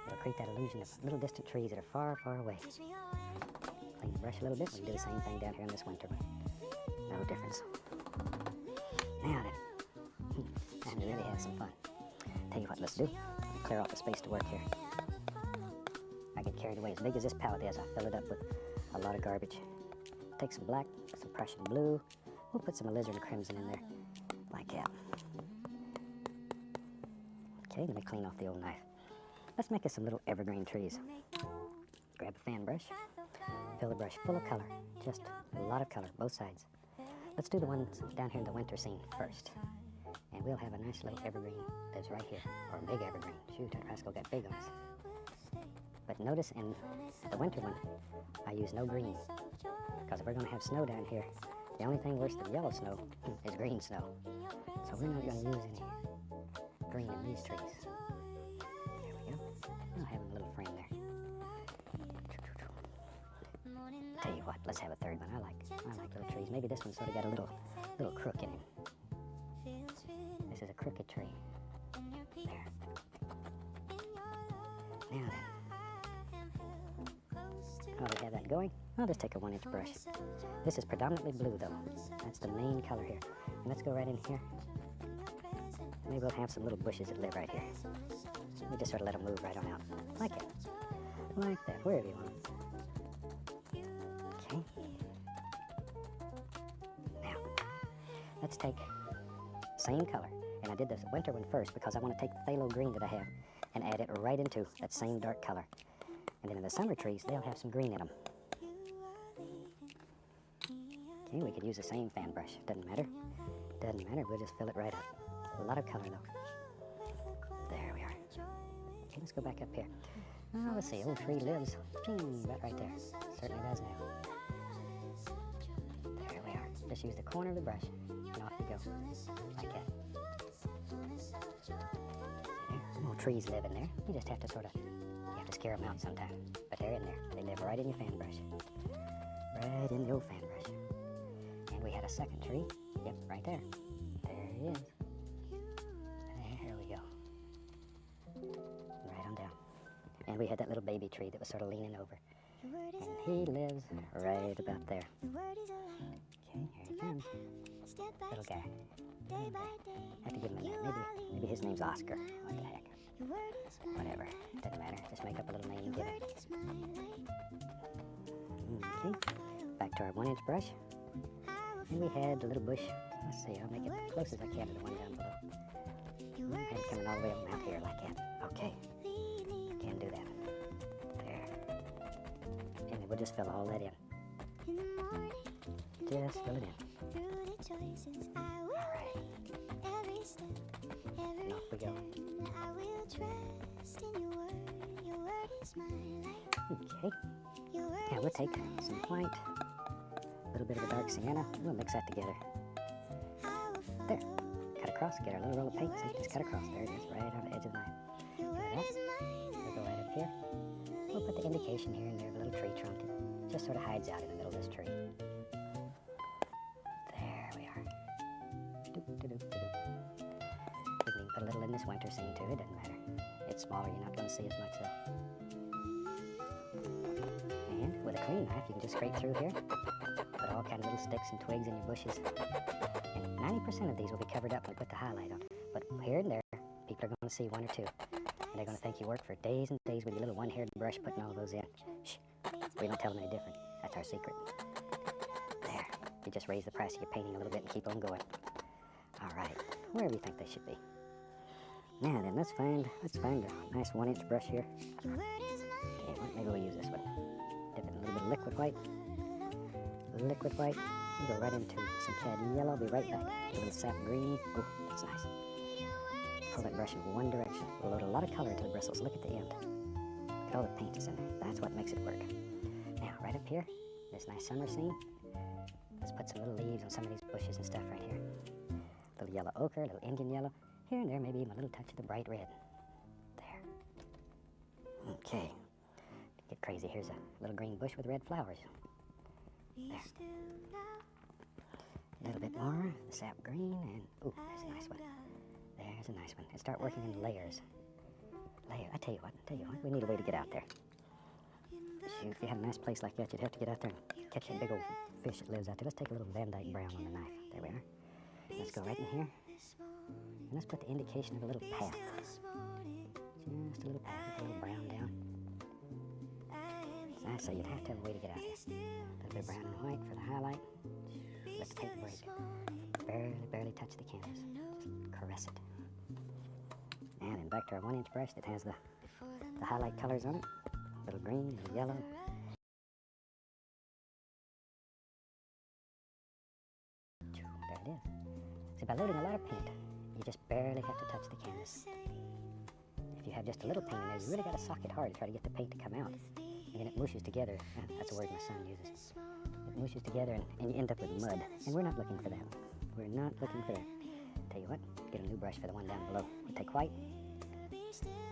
It'll create that illusion of little distant trees that are far, far away. Clean the brush a little bit. We can do the same thing down here in this winter one. No difference. Now then, time to really have some fun. Tell you what, let's do. Clear off the space to work here. I get carried away. As big as this palette is, I fill it up with a lot of garbage. Take some black, some Prussian blue. We'll put some alizarin crimson in there, like that. Okay, let me clean off the old knife. Let's make us some little evergreen trees. Grab a fan brush, fill the brush full of color, just a lot of color, both sides. Let's do the ones down here in the winter scene first. And we'll have a nice little evergreen that's right here, or a big evergreen. Shoot, that rascal got big on us. But notice in the winter one, I use no green. Because if we're going to have snow down here, the only thing worse than yellow snow is green snow. So we're not going to use any green in these trees. There we go. I'll have a little frame there. Tell you what, let's have a third one. I like little trees. Maybe this one sort of got a little crook in it. This is a crooked tree. There. Now then. While we have that going, I'll just take a 1-inch brush. This is predominantly blue though. That's the main color here. And let's go right in here. Maybe we'll have some little bushes that live right here. We just sort of let them move right on out. Like it. Like that, wherever you want. Okay. let's take same color. And I did the winter one first because I want to take the phthalo green that I have and add it right into that same dark color. And then in the summer trees, they'll have some green in them. Okay, we could use the same fan brush. Doesn't matter. Doesn't matter. We'll just fill it right up. A lot of color, though. There we are. Okay, let's go back up here. Oh, let's see. Old tree lives right there. Certainly does now. There we are. Just use the corner of the brush, and off you go. Like that. There. Old trees live in there. You just have to you have to scare them out sometime. But they're in there. They live right in your fan brush. Right in the old fan brush. And we had a second tree. Yep, right there. There he is. There we go. Right on down. And we had that little baby tree that was sort of leaning over. And he lives right about there. Okay, here he comes. Little guy. Little guy. I have to give him a name. Maybe his name's Oscar. What the heck? Whatever. Doesn't matter. Just make up a little name and give it. Okay. Back to our 1-inch brush. And we had a little bush. Let's see, I'll make it as close as I can to the one down below. I had it coming all the way up out here like that. Okay. Can do that. There. And then we'll just fill all that in. Just fill it in. Alright. And off we go. Okay. Now we'll take some white, a little bit of a dark sienna. We'll mix that together. There. Cut across. Get our little roll of paint. See, just cut across. There it is, right on the edge of the knife. We'll go right up here. We'll put the indication here and there of a little tree trunk. It just sort of hides out in the middle of this tree. There we are. Doop, doop, doop, doop. We can even put a little in this winter scene too. It doesn't matter. It's smaller. You're not going to see as much though. And with a clean knife, you can just scrape through here. Put all kinds of little sticks and twigs in your bushes. And 90% of these will be covered up when we put the highlight on. But here and there, people are going to see one or two. And they're going to think you work for days and days with your little one-haired brush putting all those in. Shh. We don't tell them any different. That's our secret. There. You just raise the price of your painting a little bit and keep on going. All right. Wherever you think they should be. Now then, let's find a nice 1-inch brush here. Okay, well, maybe we'll use this one. Dip it in a little bit of liquid white. Liquid white. We'll go right into some cad yellow. I'll be right back. A little sap green. Oh, that's nice. Pull that brush in one direction. We'll load a lot of color into the bristles. Look at the end. Look at all the paint that's in there. That's what makes it work. Now, right up here, this nice summer scene. Let's put some little leaves on some of these bushes and stuff right here. A little yellow ochre, a little Indian yellow. Here and there, maybe even a little touch of the bright red. There. Okay. Get crazy. Here's a little green bush with red flowers. There. A little bit more. The sap green and... ooh, there's a nice one. There's a nice one. And start working in layers. I tell you what. We need a way to get out there. Shoot, if you had a nice place like that, you'd have to get out there and catch that big old fish that lives out there. Let's take a little Van Dyke brown on the knife. There we are. Let's go right in here. And let's put the indication of a little path. Just a little path with a little brown down. Nice, so you'd have to have a way to get out here. A little bit of brown and white for the highlight. Let the paint break. Barely touch the canvas. Just caress it. And then back to our 1-inch brush that has the highlight colors on it. A little green, a little yellow. There it is. See, by loading a lot of paint, you just barely have to touch the canvas. If you have just a little paint in there, you really got to sock it hard to try to get the paint to come out. And then it mooshes together. That's a word my son uses. It mooshes together and you end up with mud. And we're not looking for that. We're not looking for that. Tell you what, get a new brush for the one down below. We'll take white,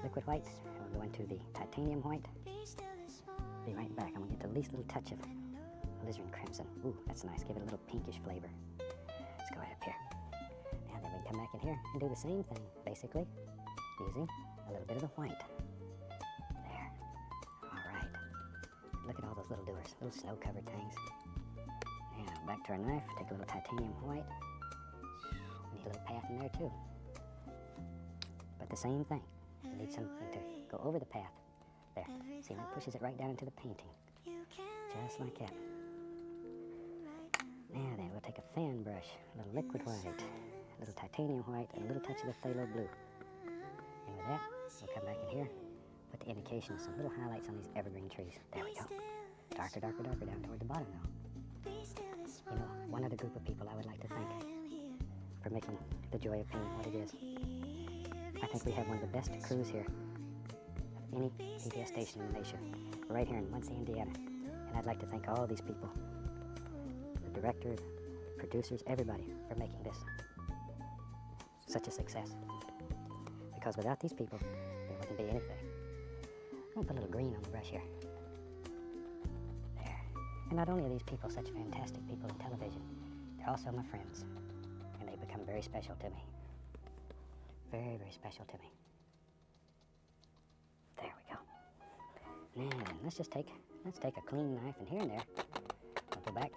liquid white, and we'll go into the titanium white. Be right back. I'm going to get the least little touch of alizarin crimson. Ooh, that's nice. Give it a little pinkish flavor. Let's go right up here. Now then we can come back in here and do the same thing, basically, using a little bit of the white. There. All right. Look at all those little doers, little snow-covered things. Now, back to our knife. Take a little titanium white. We need a little path in there, too. But the same thing. We need something to go over the path. There. See, that pushes it right down into the painting. Just like that. Now then, we'll take a fan brush, a little liquid white, a little titanium white, and a little touch of the phthalo blue. And with that, we'll come back in here, put the indications, some little highlights on these evergreen trees. There we go. Darker, darker, darker down toward the bottom now. You know, one other group of people I would like to thank for making the joy of painting what it is. I think we have one of the best crews here of any PBS station in the nation, right here in Muncie, Indiana. And I'd like to thank all these people, the director, producers, everybody, for making this such a success. Because without these people, there wouldn't be anything. I'm gonna put a little green on the brush here. There. And not only are these people such fantastic people in television, they're also my friends. And they become very special to me. Very, very special to me. There we go. Now then, let's take a clean knife and here and there. I'll go back,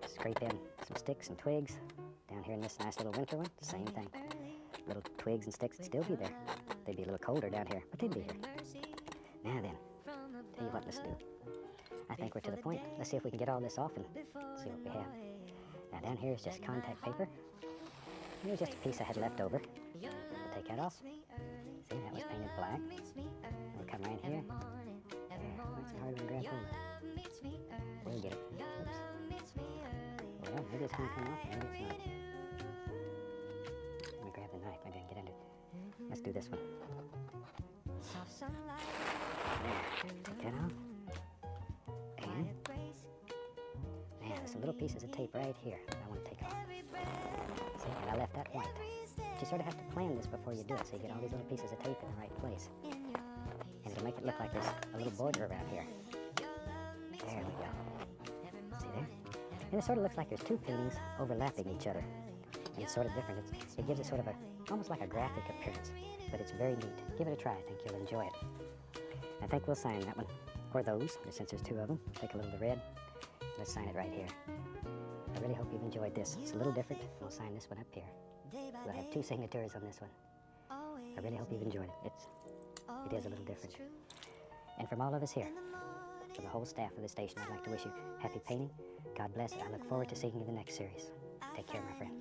scrape in some sticks and twigs. Down here in this nice little winter one, same thing. Little twigs and sticks would still be there. They'd be a little colder down here, but they'd be here. Now then, tell you what, let's do. I think we're to the point. Let's see if we can get all this off and see what we have. Now down here is just contact paper. Here's just a piece I had left over. We'll take that off. See, that was painted black. We'll come right here. There, it's hard to grab hold of. We'll get it. Oops. Well, maybe it's going to come off, maybe it's not. Let me grab the knife, maybe I can get under it. Let's do this one. There, take that off. And now there's some little pieces of tape right here that I want to take off. See, and I left that white. But you sort of have to plan this before you do it, so you get all these little pieces of tape in the right place. And it'll make it look like there's a little border around here. There we go. See there? And it sort of looks like there's two paintings overlapping each other. And it's sort of different. It gives it sort of almost like a graphic appearance. But it's very neat. Give it a try. I think you'll enjoy it. I think we'll sign that one. Or those, since there's two of them. Take a little of the red. Let's sign it right here. I really hope you've enjoyed this. It's a little different. We'll sign this one up here. We'll have two signatures on this one. I really hope you've enjoyed it. It is a little different. And from all of us here, from the whole staff of the station, I'd like to wish you happy painting. God bless. I look forward to seeing you in the next series. Take care, my friend.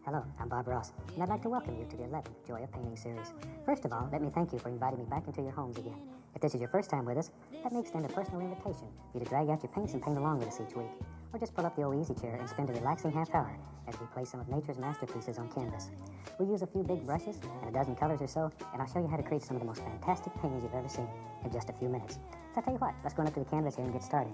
Hello, I'm Bob Ross, and I'd like to welcome you to the 11th Joy of Painting series. First of all, let me thank you for inviting me back into your homes again. If this is your first time with us, let me extend a personal invitation for you to drag out your paints and paint along with us each week. Or just pull up the old easy chair and spend a relaxing half hour as we play some of nature's masterpieces on canvas. We'll use a few big brushes and a dozen colors or so, and I'll show you how to create some of the most fantastic paintings you've ever seen in just a few minutes. So I'll tell you what, let's go on up to the canvas here and get started.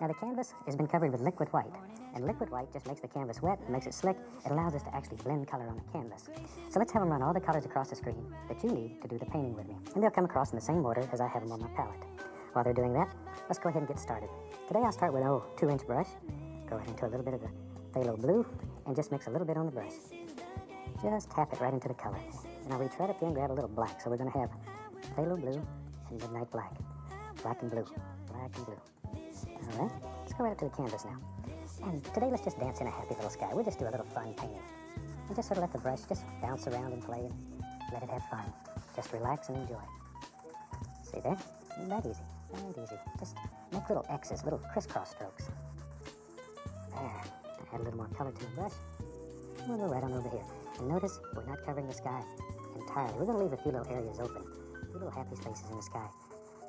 Now the canvas has been covered with liquid white, and liquid white just makes the canvas wet, makes it slick. It allows us to actually blend color on the canvas. So let's have them run all the colors across the screen that you need to do the painting with me. And they'll come across in the same order as I have them on my palette. While they're doing that, let's go ahead and get started. Today I'll start with a 2-inch brush. Go ahead into a little bit of the phthalo blue, and just mix a little bit on the brush. Just tap it right into the color. And I'll reach right up there and grab a little black. So we're going to have phthalo blue and midnight black. Black and blue. Black and blue. All right, let's go right up to the canvas now. And today let's just dance in a happy little sky. We'll just do a little fun painting. And just sort of let the brush just bounce around and play and let it have fun. Just relax and enjoy. See there? Isn't that easy? That easy. Just make little X's, little crisscross strokes. There. Add a little more color to the brush. And we'll go right on over here. And notice we're not covering the sky entirely. We're going to leave a few little areas open. A few little happy spaces in the sky.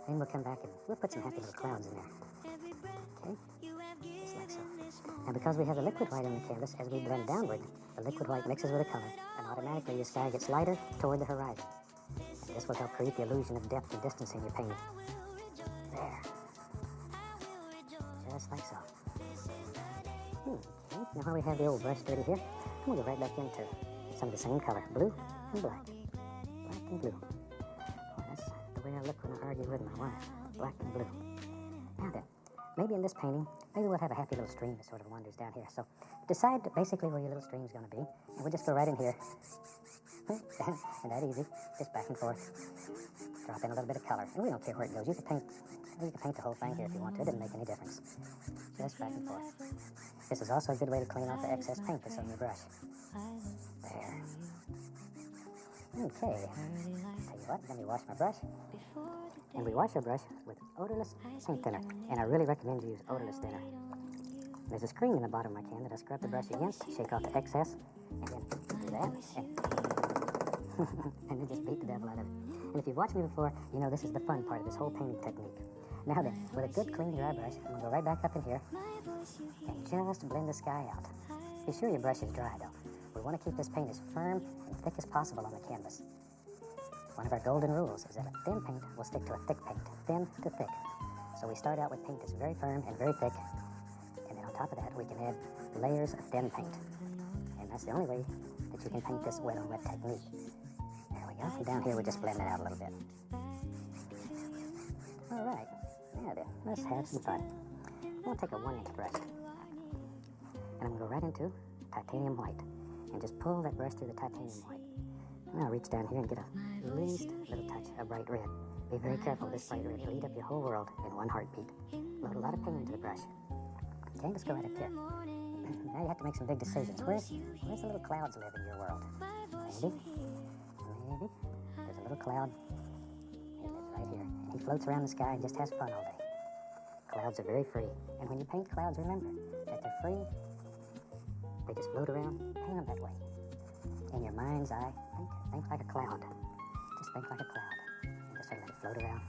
Then we'll come back and we'll put some happy little clouds in there. Okay? Just like so. Now because we have the liquid white on the canvas, as we blend downward, the liquid white mixes with the color, and automatically your sky gets lighter toward the horizon. And this will help create the illusion of depth and distance in your painting. There. Just like so. Okay, now while we have the old brush dirty here, I'm we'll go right back into some of the same color, blue and black. Black and blue. Boy, that's the way I look when I argue with my wife. Black and blue. Now then, maybe in this painting, maybe we'll have a happy little stream that sort of wanders down here. So decide basically where your little stream's going to be, and we'll just go right in here. And that easy, just back and forth. Drop in a little bit of color, and we don't care where it goes. You can paint the whole thing here if you want to. It doesn't make any difference. Just back and forth. This is also a good way to clean off the excess paint that's on your brush. There. Okay. Tell you what, let me wash my brush. And we wash our brush with odorless paint thinner. And I really recommend you use odorless thinner. There's a screen in the bottom of my can that I scrub the brush against, shake off the excess, and then do that, and then just beat the devil out of it. And if you've watched me before, you know this is the fun part of this whole painting technique. Now then, with a good clean dry brush, I'm going to go right back up in here and just blend the sky out. Be sure your brush is dry though. We want to keep this paint as firm and thick as possible on the canvas. One of our golden rules is that a thin paint will stick to a thick paint, thin to thick. So we start out with paint that's very firm and very thick, and then on top of that we can add layers of thin paint. And that's the only way that you can paint this wet on wet technique. There we go. And down here we just blend it out a little bit. All right. Now then, let's have some fun. I'm going to take a 1-inch brush, and I'm going to go right into titanium white, and just pull that brush through the titanium white. Now reach down here and get a least little touch of bright red. Be very careful with this bright red. It'll eat up your whole world in one heartbeat. Load a lot of paint into the brush. Okay, let's go right up here. Now you have to make some big decisions. Where's the little clouds live in your world? Maybe. There's a little cloud. He lives right here. And he floats around the sky and just has fun all day. Clouds are very free. And when you paint clouds, remember that they're free. They just float around. Paint them that way. In your mind's eye, think like a cloud. Just think like a cloud. And just let it float around.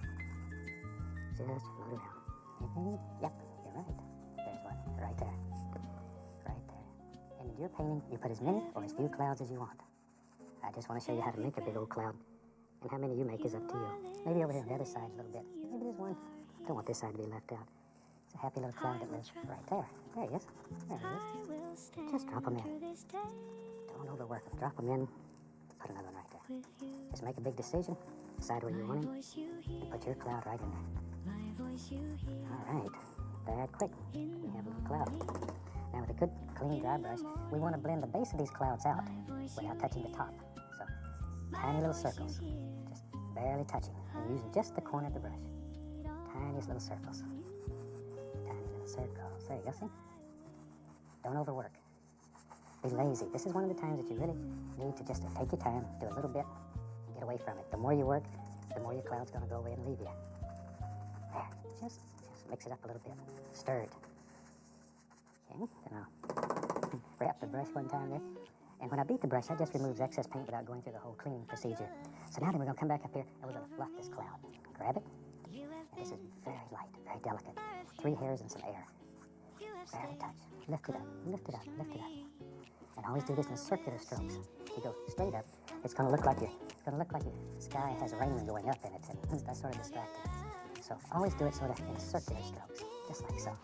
Just float around. Yep, you're right. There's one. Right there. Right there. And in your painting, you put as many or as few clouds as you want. I just want to show you how to make a big old cloud. And how many you make is up to you. Maybe over here on the other side a little bit. Maybe there's one. I don't want this side to be left out. It's a happy little cloud that lives right there. There he is. There he is. Just drop them in. Don't overwork them. Drop them in. Put another one right there. Just make a big decision. Decide where you want him. And put your cloud right in there. All right. That quick. We have a little cloud. Now with a good, clean, dry brush, we want to blend the base of these clouds out without touching the top. So, tiny little circles. Just barely touching. And using just the corner of the brush. Tiniest little circles. Tiny little circles. There you go, see? Don't overwork. Be lazy. This is one of the times that you really need to just take your time, do a little bit, and get away from it. The more you work, the more your cloud's going to go away and leave you. There. Just mix it up a little bit. Stir it. Okay, then I'll wrap the brush one time there. And when I beat the brush, that just removes excess paint without going through the whole cleaning procedure. So now then we're going to come back up here and we're going to fluff this cloud. Grab it. And this is very light, very delicate. 3 hairs and some air. Barely touch. Lift it up, lift it up, lift it up. And always do this in circular strokes. If you go straight up, it's going to look like your sky has rain going up in it, and that's sort of distracting. So always do it sort of in circular strokes, just like so.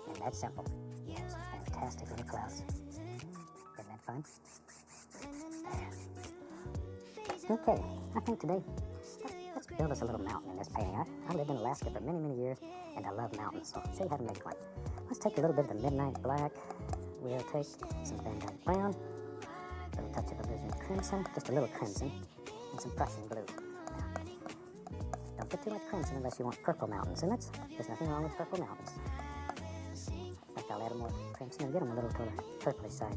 And that's simple. Yes, fantastic little clouds. Isn't that fun? There. Okay, I think today, let's build us a little mountain in this painting. I lived in Alaska for many, many years, and I love mountains, so I'll show you how to make one. Let's take a little bit of the Midnight Black. We'll take some Van Dyke Brown, a little touch of alizarin crimson, just a little crimson, and some Prussian blue. Now, don't put too much crimson unless you want purple mountains, and there's nothing wrong with purple mountains. In fact, I'll add more crimson and get them a little to the purplish side.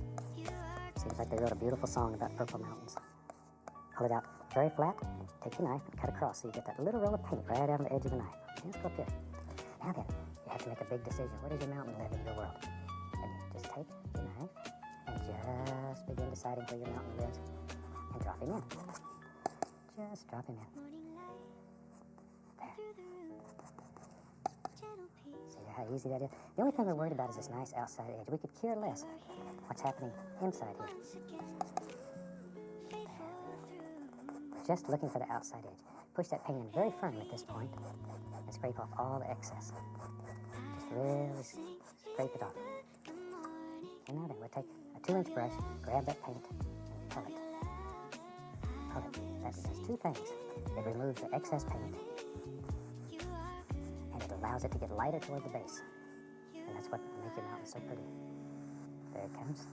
Seems like they wrote a beautiful song about purple mountains. Pull it out very flat, take your knife and cut across so you get that little roll of paint right out on the edge of the knife. Okay, let's go up here. Now then, you have to make a big decision. Where does your mountain live in your world? And you just take your knife and just begin deciding where your mountain lives and drop him in. Just drop him in. There. See how easy that is? The only thing we're worried about is this nice outside edge. We could care less what's happening inside here. Just looking for the outside edge. Push that paint in very firm at this point and scrape off all the excess. Just really scrape it off. And now then, we'll take a 2-inch brush, grab that paint, and pull it. Pull it. That does two things. It removes the excess paint, and it allows it to get lighter toward the base. And that's what makes your mountain so pretty. There it comes.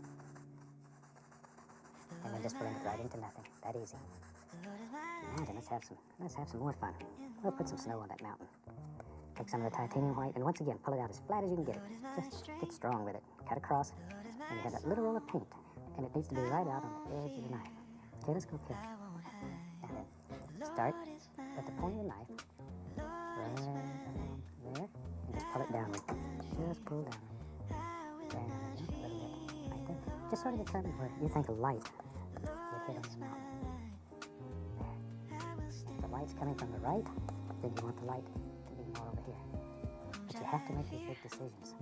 And then just blend it right into nothing. That easy. Now then, let's have some more fun. We'll put some snow on that mountain. Take some of the titanium white, and once again, pull it out as flat as you can get it. Just get strong with it. Cut across, and you have that little roll of paint, and it needs to be right out on the edge of the knife. Okay, let's go here. And then start with the point of the knife right there, and just pull it downward. Just pull down. Down a little bit, right there. Just sort of determine where you think a light would hit on your mountain. There. If the light's coming from the right, then you want the light to be more over here. But you have to make these big decisions.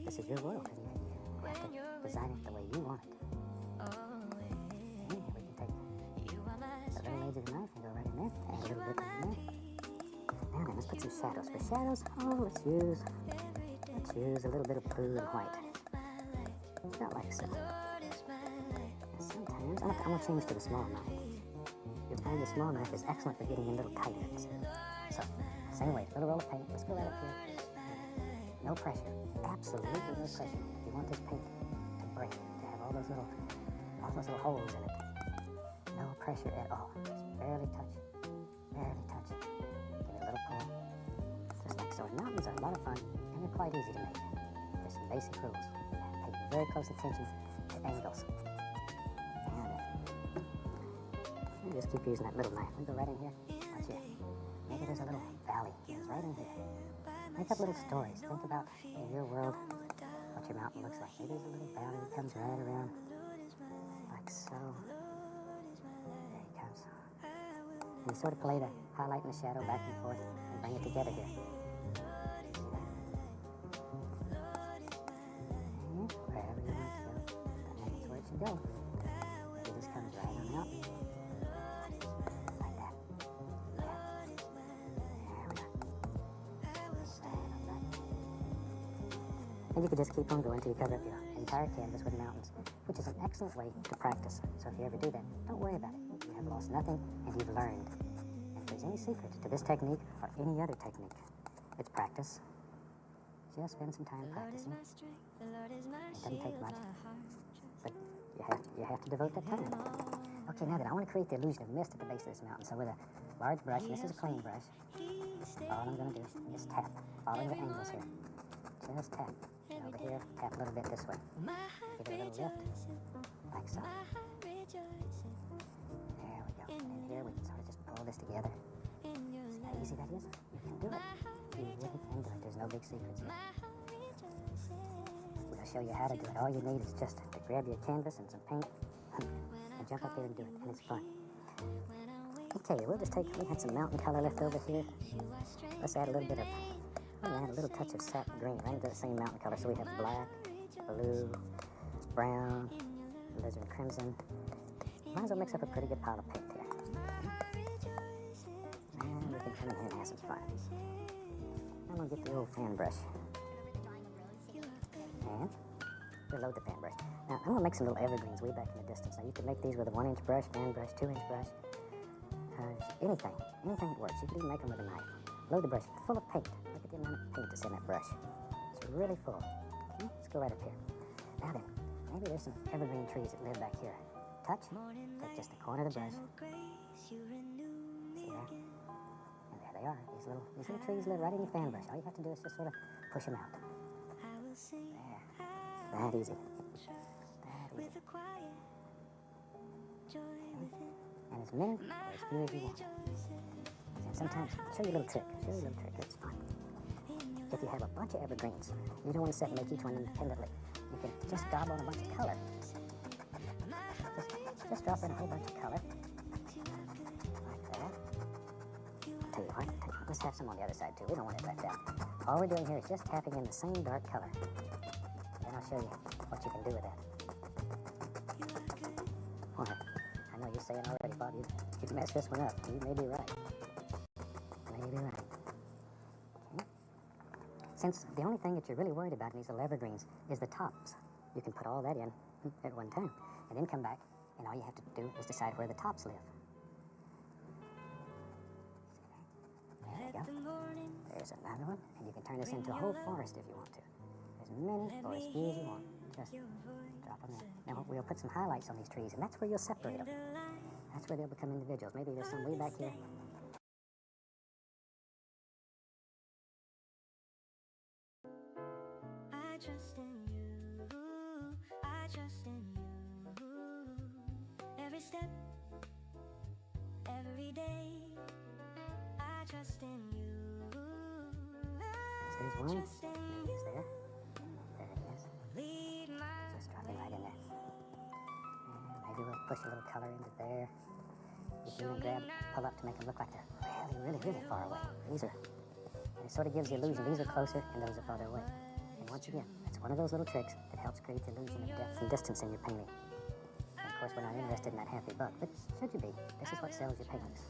This is your world, and you have to design it the way you want it. And we can take the little edge of the knife and go right in there, add a little bit in there. Now then, let's put some shadows. For shadows, let's use a little bit of blue and white. Not like so. Sometimes, I'm going to change to the small knife. You'll find the small knife is excellent for getting in little tight areas. So, same way, little roll of paint. Let's go right up here. No pressure. Absolutely no pressure. You want this paint to break, to have all those little holes in it. No pressure at all. Just barely touch it. Barely touch it. Give it a little pull. Just like so. Mountains are a lot of fun, and they're quite easy to make. There's some basic rules. Pay very close attention to angles. And just keep using that little knife. We go right in here. Watch here. Maybe there's a little valley. It's right in here. Make up little stories. Think about, in your world, what your mountain looks like. Maybe there's a little valley that comes right around, like so. There it comes. And you sort of play the highlight and the shadow back and forth and bring it together here. And wherever you want to go, that's where it should go. It just comes right on out. Like that. And you can just keep on going until you cover up your entire canvas with mountains, which is an excellent way to practice. So if you ever do that, don't worry about it. You have lost nothing, and you've learned. And if there's any secret to this technique or any other technique, it's practice. Just spend some time practicing. It doesn't take much, but you have to devote that time. Okay, now then, I want to create the illusion of mist at the base of this mountain. So with a large brush, and this is a clean brush, all I'm going to do is tap, following the angles here. Just tap. And over here, tap a little bit this way. Give it a little lift, like so. There we go. And in here, we can sort of just pull this together. See how easy that is? You can do it. You really can do it. There's no big secrets here. We'll show you how to do it. All you need is just to grab your canvas and some paint and jump up there and do it. And it's fun. Okay, we had some mountain color left over here. Let's add a little bit of, add a little touch of sap green right into the same mountain color. So we have black, blue, brown, alizarin crimson. Might as well mix up a pretty good pile of paint here. And we can come in here and have some fun. I'm going to get the old fan brush. And reload the fan brush. Now, I'm going to make some little evergreens way back in the distance. Now, you can make these with a 1-inch brush, fan brush, 2-inch brush. Anything that works. You can even make them with a knife. Load the brush full of paint. Look at the amount of paint that's in that brush. It's really full. Okay, let's go right up here. Now then, maybe there's some evergreen trees that live back here. Touch, take just the corner of the brush. See there? And there they are. These little trees live right in your fan brush. All you have to do is just sort of push them out. There. That easy. That easy. And as many or as few as you want. And sometimes, show you a little trick. It's fun. If you have a bunch of evergreens, you don't want to set and make each one independently. You can just daub on a bunch of color. Just drop in a whole bunch of color. Like that. Tell you what, let's have some on the other side too. We don't want it left out. All we're doing here is just tapping in the same dark color. Then I'll show you what you can do with that. Boy, I know you're saying already, Bob, you'd mess this one up. You may be right. Okay. Since the only thing that you're really worried about in these little evergreens is the tops. you can put all that in at one time, and then come back, and all you have to do is decide where the tops live. There you go. There's another one, and you can turn this into a whole forest if you want to. As many or as few as you want. Just drop them in. Now we'll put some highlights on these trees, and that's where you'll separate them. That's where they'll become individuals. Maybe there's some way back here. I trust in you. I trust in you. Every step, every day. I trust in you. There's one. Maybe it's there. There it is. Lead my Just drop it right in there. And maybe we'll push a little color into there. You can even grab, pull up to make them look like they're really far away. These are, and it sort of gives the illusion. These are closer and those are farther away. And once again, that's one of those little tricks that helps create the illusion of depth and distance in your painting. And of course, we're not interested in that happy buck, but should you be? This is what sells your paintings.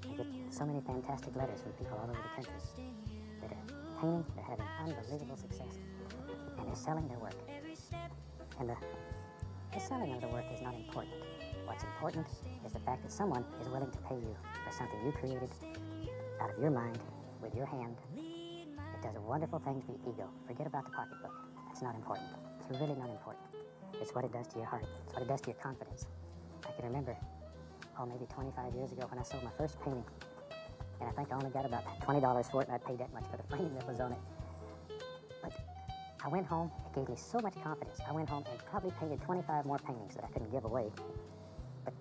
I get so many fantastic letters from people all over the country that are painting, they're having unbelievable success, and they're selling their work. And the selling of the work is not important. What's important is the fact that someone is willing to pay you for something you created out of your mind, with your hand. It does wonderful things for your ego. Forget about the pocketbook. That's not important. It's really not important. It's what it does to your heart. It's what it does to your confidence. I can remember, maybe 25 years ago when I sold my first painting, and I think I only got about $20 for it, and I paid that much for the frame that was on it. But I went home, it gave me so much confidence. I went home and probably painted 25 more paintings that I couldn't give away. But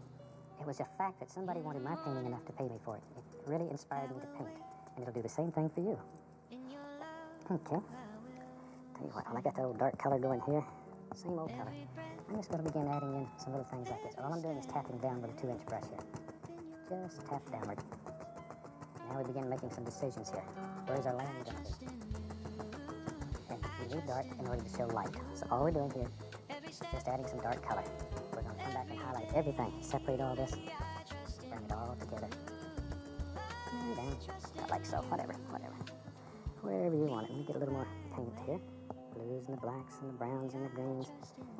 it was the fact that somebody wanted my painting enough to pay me for it. It really inspired me to paint, and it'll do the same thing for you. Okay. Tell you what, when I got that old dark color going here, same old color, I'm just going to begin adding in some little things like this. All I'm doing is tapping down with a 2-inch brush here. Just tap downward. Now we begin making some decisions here. Where's our land going to be? And we need dark in order to show light. So all we're doing here is just adding some dark color. We're going to come back and highlight everything. Separate all this. Bring it all together. And down. Not like so. Whatever. Wherever you want it. Let me get a little more paint here. Blues and the blacks and the browns and the greens.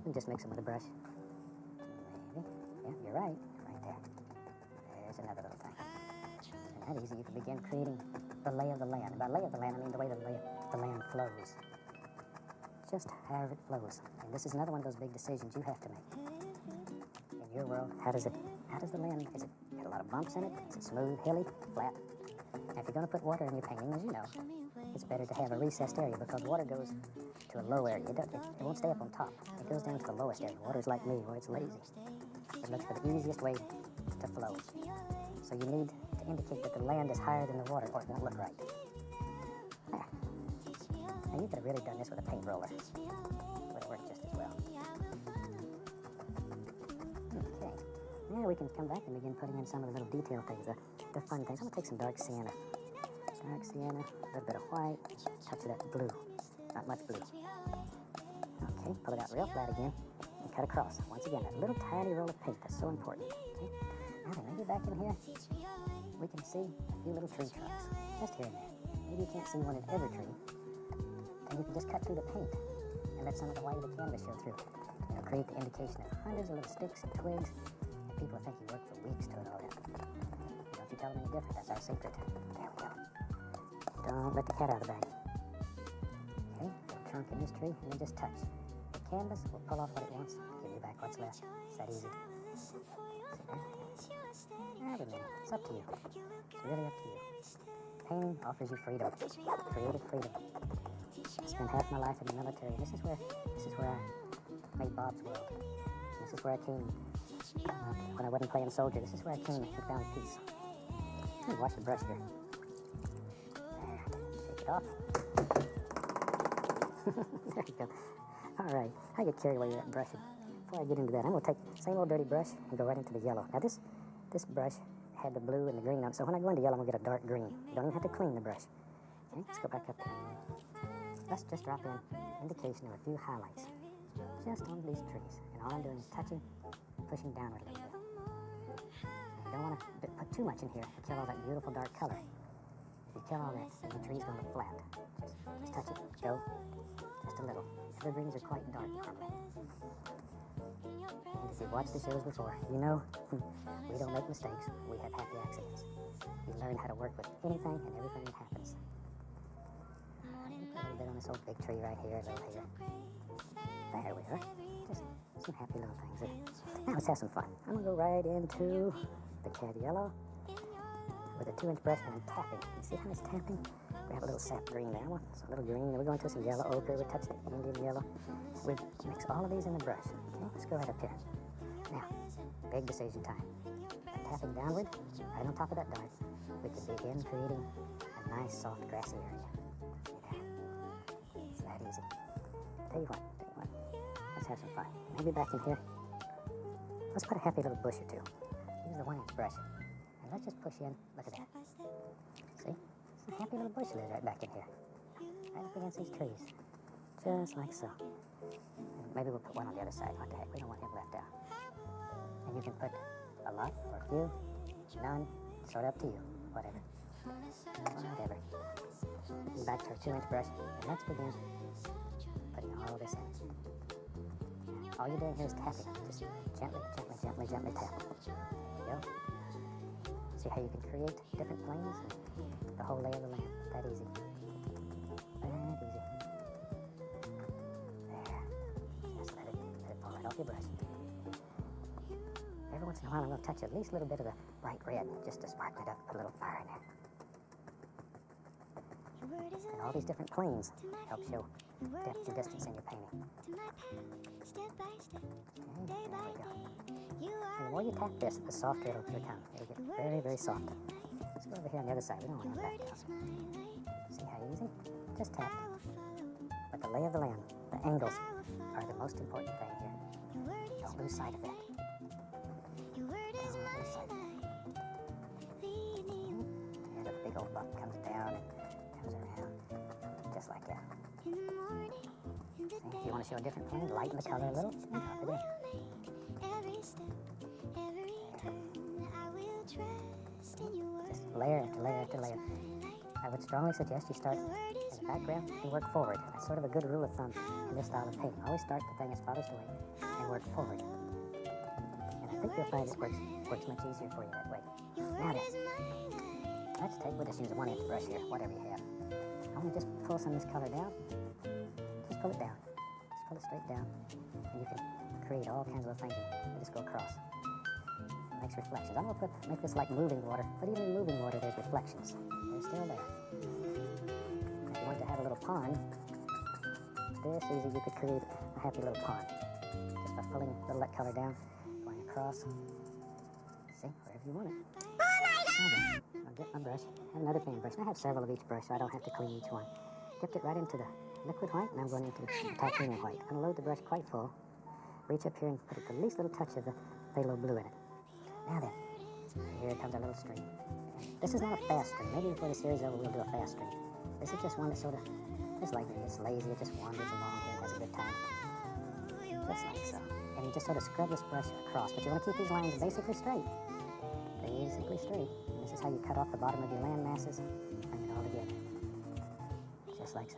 And just mix them with a brush. Maybe. Yeah, you're right. Right there. There's another little thing. And that easy, you can begin creating the lay of the land. And by lay of the land, I mean the way the land flows. Just however it flows. And this is another one of those big decisions you have to make. In your world, how does the land, is it got a lot of bumps in it? Is it smooth, hilly, flat? Now, if you're going to put water in your painting, as you know, it's better to have a recessed area because water goes to a low area. It won't stay up on top. It goes down to the lowest area. Water's like me, where it's lazy. It looks for the easiest way to flow. So you need to indicate that the land is higher than the water, or it won't look right. There. Now, you could have really done this with a paint roller. It would have worked just as well. Okay. Now we can come back and begin putting in some of the little detail things, the fun things. I'm going to take some dark sienna. Dark sienna, a little bit of white, touch of that blue. Not much blue. Okay, pull it out real flat again, and cut across. Once again, that little tiny roll of paint, that's so important. Okay? Now then, maybe back in here, we can see a few little tree trunks, just here and there. Maybe you can't see one in every tree, and you can just cut through the paint and let some of the white of the canvas show through. It'll create the indication of hundreds of little sticks and twigs, and people think you worked for weeks doing all that. Don't you tell them any different, that's our secret. There we go. Don't let the cat out of the bag. Okay, little trunk in this tree, and then just touch. The canvas will pull off what it wants, give you back what's left. It's that easy. See there? Every minute. It's up to you. It's really up to you. Painting offers you freedom. Creative freedom. I spent half my life in the military. This is where I made Bob's World. This is where I came when I wasn't playing soldier. This is where I came and found peace. Let me wash the brush here. Shake it off. There you go. All right. I get carried away with that brushing. Before I get into that, I'm going to take the same old dirty brush and go right into the yellow. Now, this brush had the blue and the green on it, so when I go into yellow, I'm going to get a dark green. You don't even have to clean the brush. Okay, let's go back up there. Let's just drop in indication of a few highlights just on these trees. And all I'm doing is touching, pushing downward a little bit. You don't want to put too much in here and kill all that beautiful dark color. If you kill all that, then the tree's going to look flat. Just touch it, go. Just just a little. Evergreens are quite dark normally. And if you've watched the shows before, you know we don't make mistakes. We have happy accidents. You learn how to work with anything and everything that happens. A little bit on this old big tree right here, a little here. There we are. Just some happy little things. Now let's have some fun. I'm gonna go right into the cad yellow with a 2-inch brush and I'm tapping. You see how it's tapping? Grab a little sap green there, so a little green, then we're going to some yellow ochre, we touch the Indian yellow. We mix all of these in the brush. Okay, let's go right up here. Now, big decision time. Tapping downward, right on top of that dart, we can begin creating a nice soft grassy area. See there? It's that easy. Tell you what, let's have some fun. Maybe back in here, let's put a happy little bush or two. Use the 1-inch brush. And let's just push in, look at that. See? Some happy little bush lives right back in here. Right up against these trees. Just like so. And maybe we'll put one on the other side. What the heck, we don't want him left out. And you can put a lot or a few, none, sort of up to you. Whatever. Whatever. And back to our 2-inch brush. And let's begin putting all this in. All you're doing here is tapping. Just gently, gently, gently, gently tap. There you go. See how you can create different planes and the whole lay of the land. That easy. That easy. There. Just let it fall right off your brush. Every once in a while I'm going to touch at least a little bit of the bright red just to sparkle it up, put a little fire in there. And all these different planes help show depth and distance in your painting. Okay, there we go. And the more you tap this, the softer it'll become. It'll get very, very soft. Let's go over here on the other side. We don't want to back down. See how easy? Just tap. But the lay of the land, the angles, are the most important thing here. Don't lose sight of that. Don't lose sight of that. There, the big old buck comes down and comes around. Just like that. See, if you want to show a different plane, lighten the color a little and drop it in. Just layer after layer after layer. I would strongly suggest you start in the background and work forward. That's sort of a good rule of thumb in this style of painting. Always start the thing as farthest away and work forward. And I think you'll find it works much easier for you that way. Now then, we'll just use a 1-inch brush here, whatever you have. I'm going to just pull some of this color down. Just pull it down. Just pull it straight down. And you can create all kinds of things and just go across. Makes reflections. I'm going to make this like moving water, but even in moving water there's reflections. They're still there. If you want to have a little pond, this easy you could create a happy little pond. Just by pulling a little that color down, going across. See, wherever you want it. Okay. I'll get my brush. I have another fan brush. I have several of each brush so I don't have to clean each one. Dipped it right into the liquid white and I'm going into the titanium white. I'm going to load the brush quite full. Reach up here and put the least little touch of the phthalo blue in it. Now then, here comes our little stream. This is not a fast stream. Maybe before the series is over we'll do a fast stream. This is just one that sort of, just like me, it's lazy, it just wanders along here and has a good time. Just like so. And you just sort of scrub this brush across, but you want to keep these lines basically straight. Basically straight. And this is how you cut off the bottom of your land masses, bring it all together. Just like so.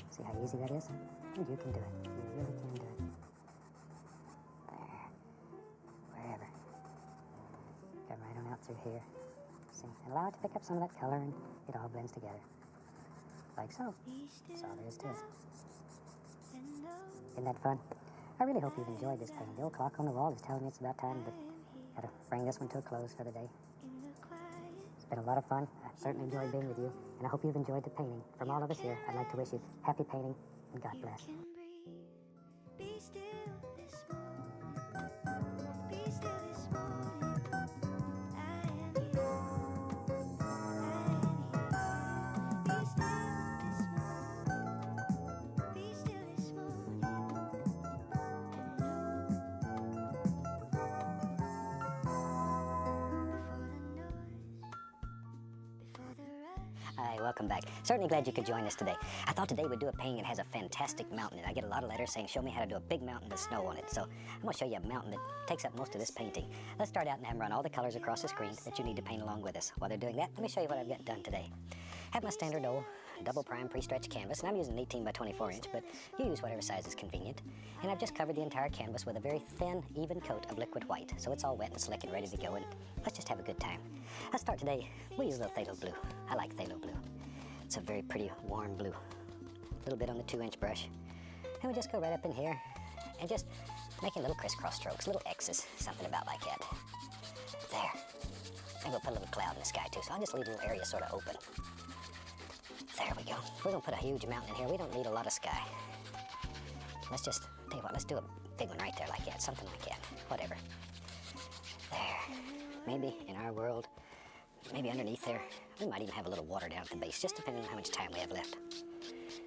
See how easy that is? And you can do it. You really can do it. There. Wherever. Come right on out through here. See? And allow it to pick up some of that color and it all blends together. Like so. That's all there is to it. Isn't that fun? I really hope you've enjoyed this painting. The old clock on the wall is telling me it's about time to gotta bring this one to a close for the day. It's been a lot of fun. I've certainly enjoyed being with you, and I hope you've enjoyed the painting. From all of us here, I'd like to wish you happy painting, and God bless. Be still this morning. Be still this morning. I am here. Be still this morning. Be still this morning. Hi, welcome back. Certainly glad you could join us today. I thought today we'd do a painting that has a fantastic mountain, and I get a lot of letters saying, show me how to do a big mountain with snow on it. So I'm going to show you a mountain that takes up most of this painting. Let's start out and have run all the colors across the screen that you need to paint along with us. While they're doing that, let me show you what I've got done today. I have my standard old double prime pre-stretched canvas, and I'm using an 18 by 24 inch, but you use whatever size is convenient. And I've just covered the entire canvas with a very thin, even coat of liquid white, so it's all wet and slick and ready to go, and let's just have a good time. I'll start today, we'll use a little phthalo blue. I like phthalo blue. It's a very pretty, warm blue. A little bit on the 2-inch brush. And we just go right up in here, and just making little crisscross strokes, little X's, something about like that. There. Maybe we'll put a little cloud in the sky too, so I'll just leave a little area sort of open. There we go. We're gonna put a huge mountain in here. We don't need a lot of sky. Let's just, tell you what, let's do a big one right there like that, something like that, whatever. There. Maybe in our world, maybe underneath there, we might even have a little water down at the base, just depending on how much time we have left.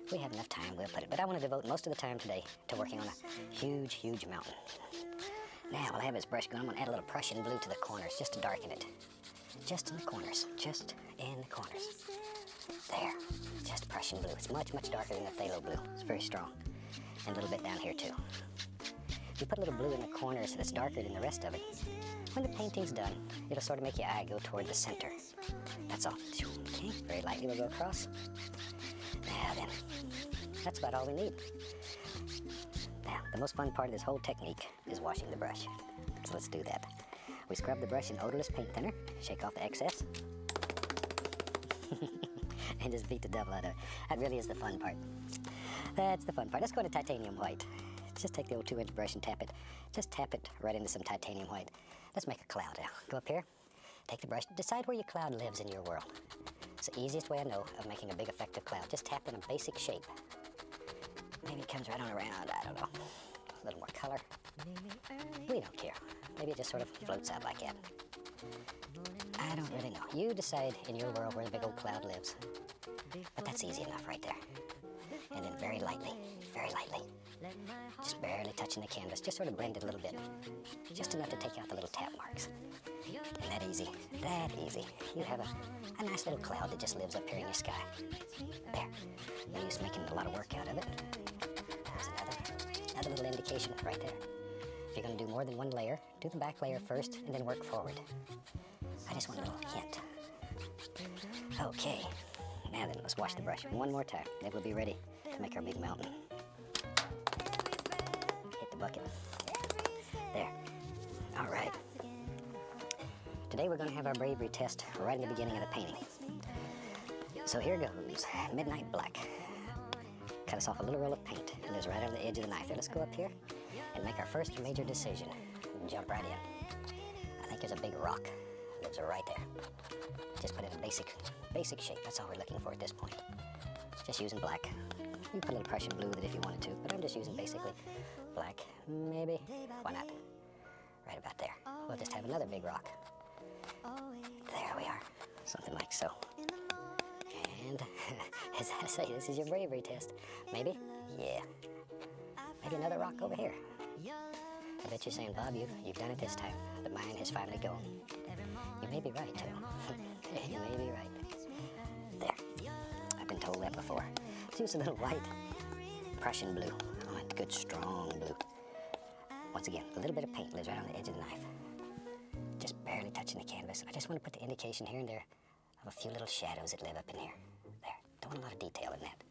If we have enough time, we'll put it, but I want to devote most of the time today to working on a huge, huge mountain. Now, while I have this brush going, I'm gonna add a little Prussian blue to the corners, just to darken it. Just in the corners, just in the corners. There, just Prussian blue. It's much, much darker than the phthalo blue. It's very strong. And a little bit down here too. If you put a little blue in the corners that's darker than the rest of it, when the painting's done, it'll sort of make your eye go toward the center. That's all. Okay, very lightly we'll go across. Now then, that's about all we need. Now, the most fun part of this whole technique is washing the brush. So let's do that. We scrub the brush in odorless paint thinner, shake off the excess, and just beat the devil out of it. That really is the fun part. That's the fun part. Let's go to titanium white. Just take the old 2-inch brush and tap it. Just tap it right into some titanium white. Let's make a cloud now. Go up here, take the brush, decide where your cloud lives in your world. It's the easiest way I know of making a big effective cloud. Just tap in a basic shape. Maybe it comes right on around, I don't know. A little more color. We don't care. Maybe it just sort of floats out like that. I don't really know. You decide in your world where the big old cloud lives. But that's easy enough right there. And then very lightly, just barely touching the canvas, just sort of blend it a little bit. Just enough to take out the little tap marks. And that easy, you have a nice little cloud that just lives up here in your sky. There, no use making a lot of work out of it. There's another little indication right there. If you're gonna do more than one layer, do the back layer first and then work forward. I just want a little hint. Okay, now then, let's wash the brush one more time. Then we'll be ready to make our big mountain. Hit the bucket. There. All right. Today we're going to have our bravery test right in the beginning of the painting. So here goes. Midnight Black. Cut us off a little roll of paint. It lives right on the edge of the knife. There, let's go up here and make our first major decision. Jump right in. I think there's a big rock that lives right there. Just put in a basic shape. That's all we're looking for at this point. Just using black. You can put a little Prussian blue with it if you wanted to, but I'm just using basically black. Maybe. Why not? Right about there. We'll just have another big rock. There we are. Something like so. And as I say, this is your bravery test. Maybe? Yeah. Maybe another rock over here. I bet you're saying, Bob, you've done it this time. The mine has finally gone. You may be right, too. You may be right. There. I've been told that before. Let's use a little white. Prussian blue. Oh, a good, strong blue. Once again, a little bit of paint lives right on the edge of the knife. Just barely touching the canvas. I just want to put the indication here and there of a few little shadows that live up in here. There. Don't want a lot of detail in that.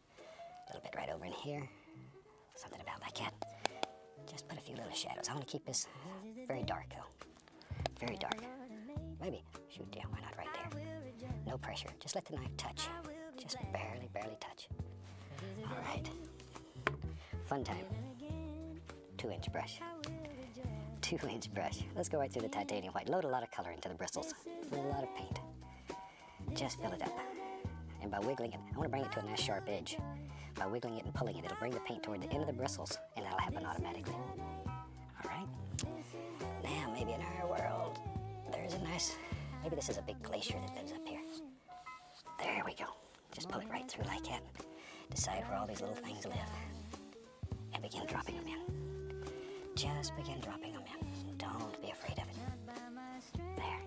A little bit right over in here. Something about like that. Just put a few little shadows. I want to keep this very dark, though. Very dark. Maybe. Shoot, yeah, why not right there? No pressure. Just let the knife touch. Just barely touch. All right. Fun time. 2-inch brush. 2-inch brush. Let's go right through the titanium white. Load a lot of color into the bristles. A lot of paint. Just fill it up. And by wiggling it, I want to bring it to a nice sharp edge. By wiggling it and pulling it, it'll bring the paint toward the end of the bristles, and that'll happen automatically. All right. Now, maybe in our world, there's a nice, maybe this is a big glacier that lives up here. There we go. Just pull it right through like that. Decide where all these little things live. And begin dropping them in. Just begin dropping them in. Don't be afraid of it. There.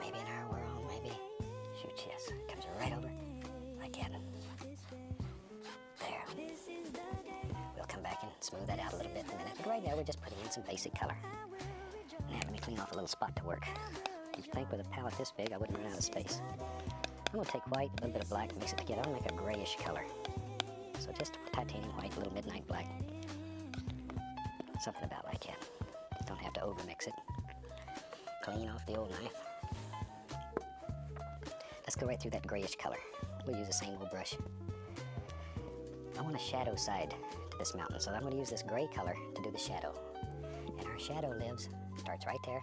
Maybe in our world, maybe, shoot, yes, it comes right over like that. There. We'll come back and smooth that out a little bit in a minute. But right now, we're just putting in some basic color. Now, let me clean off a little spot to work. You'd think with a palette this big, I wouldn't run out of space. I'm gonna take white, a little bit of black, mix it together. I'm gonna make a grayish color. So just titanium white, a little midnight black. Something about like that. Just don't have to overmix it. Clean off the old knife. Let's go right through that grayish color. We'll use the same old brush. I want a shadow side to this mountain, so I'm going to use this gray color to do the shadow. And our shadow starts right there,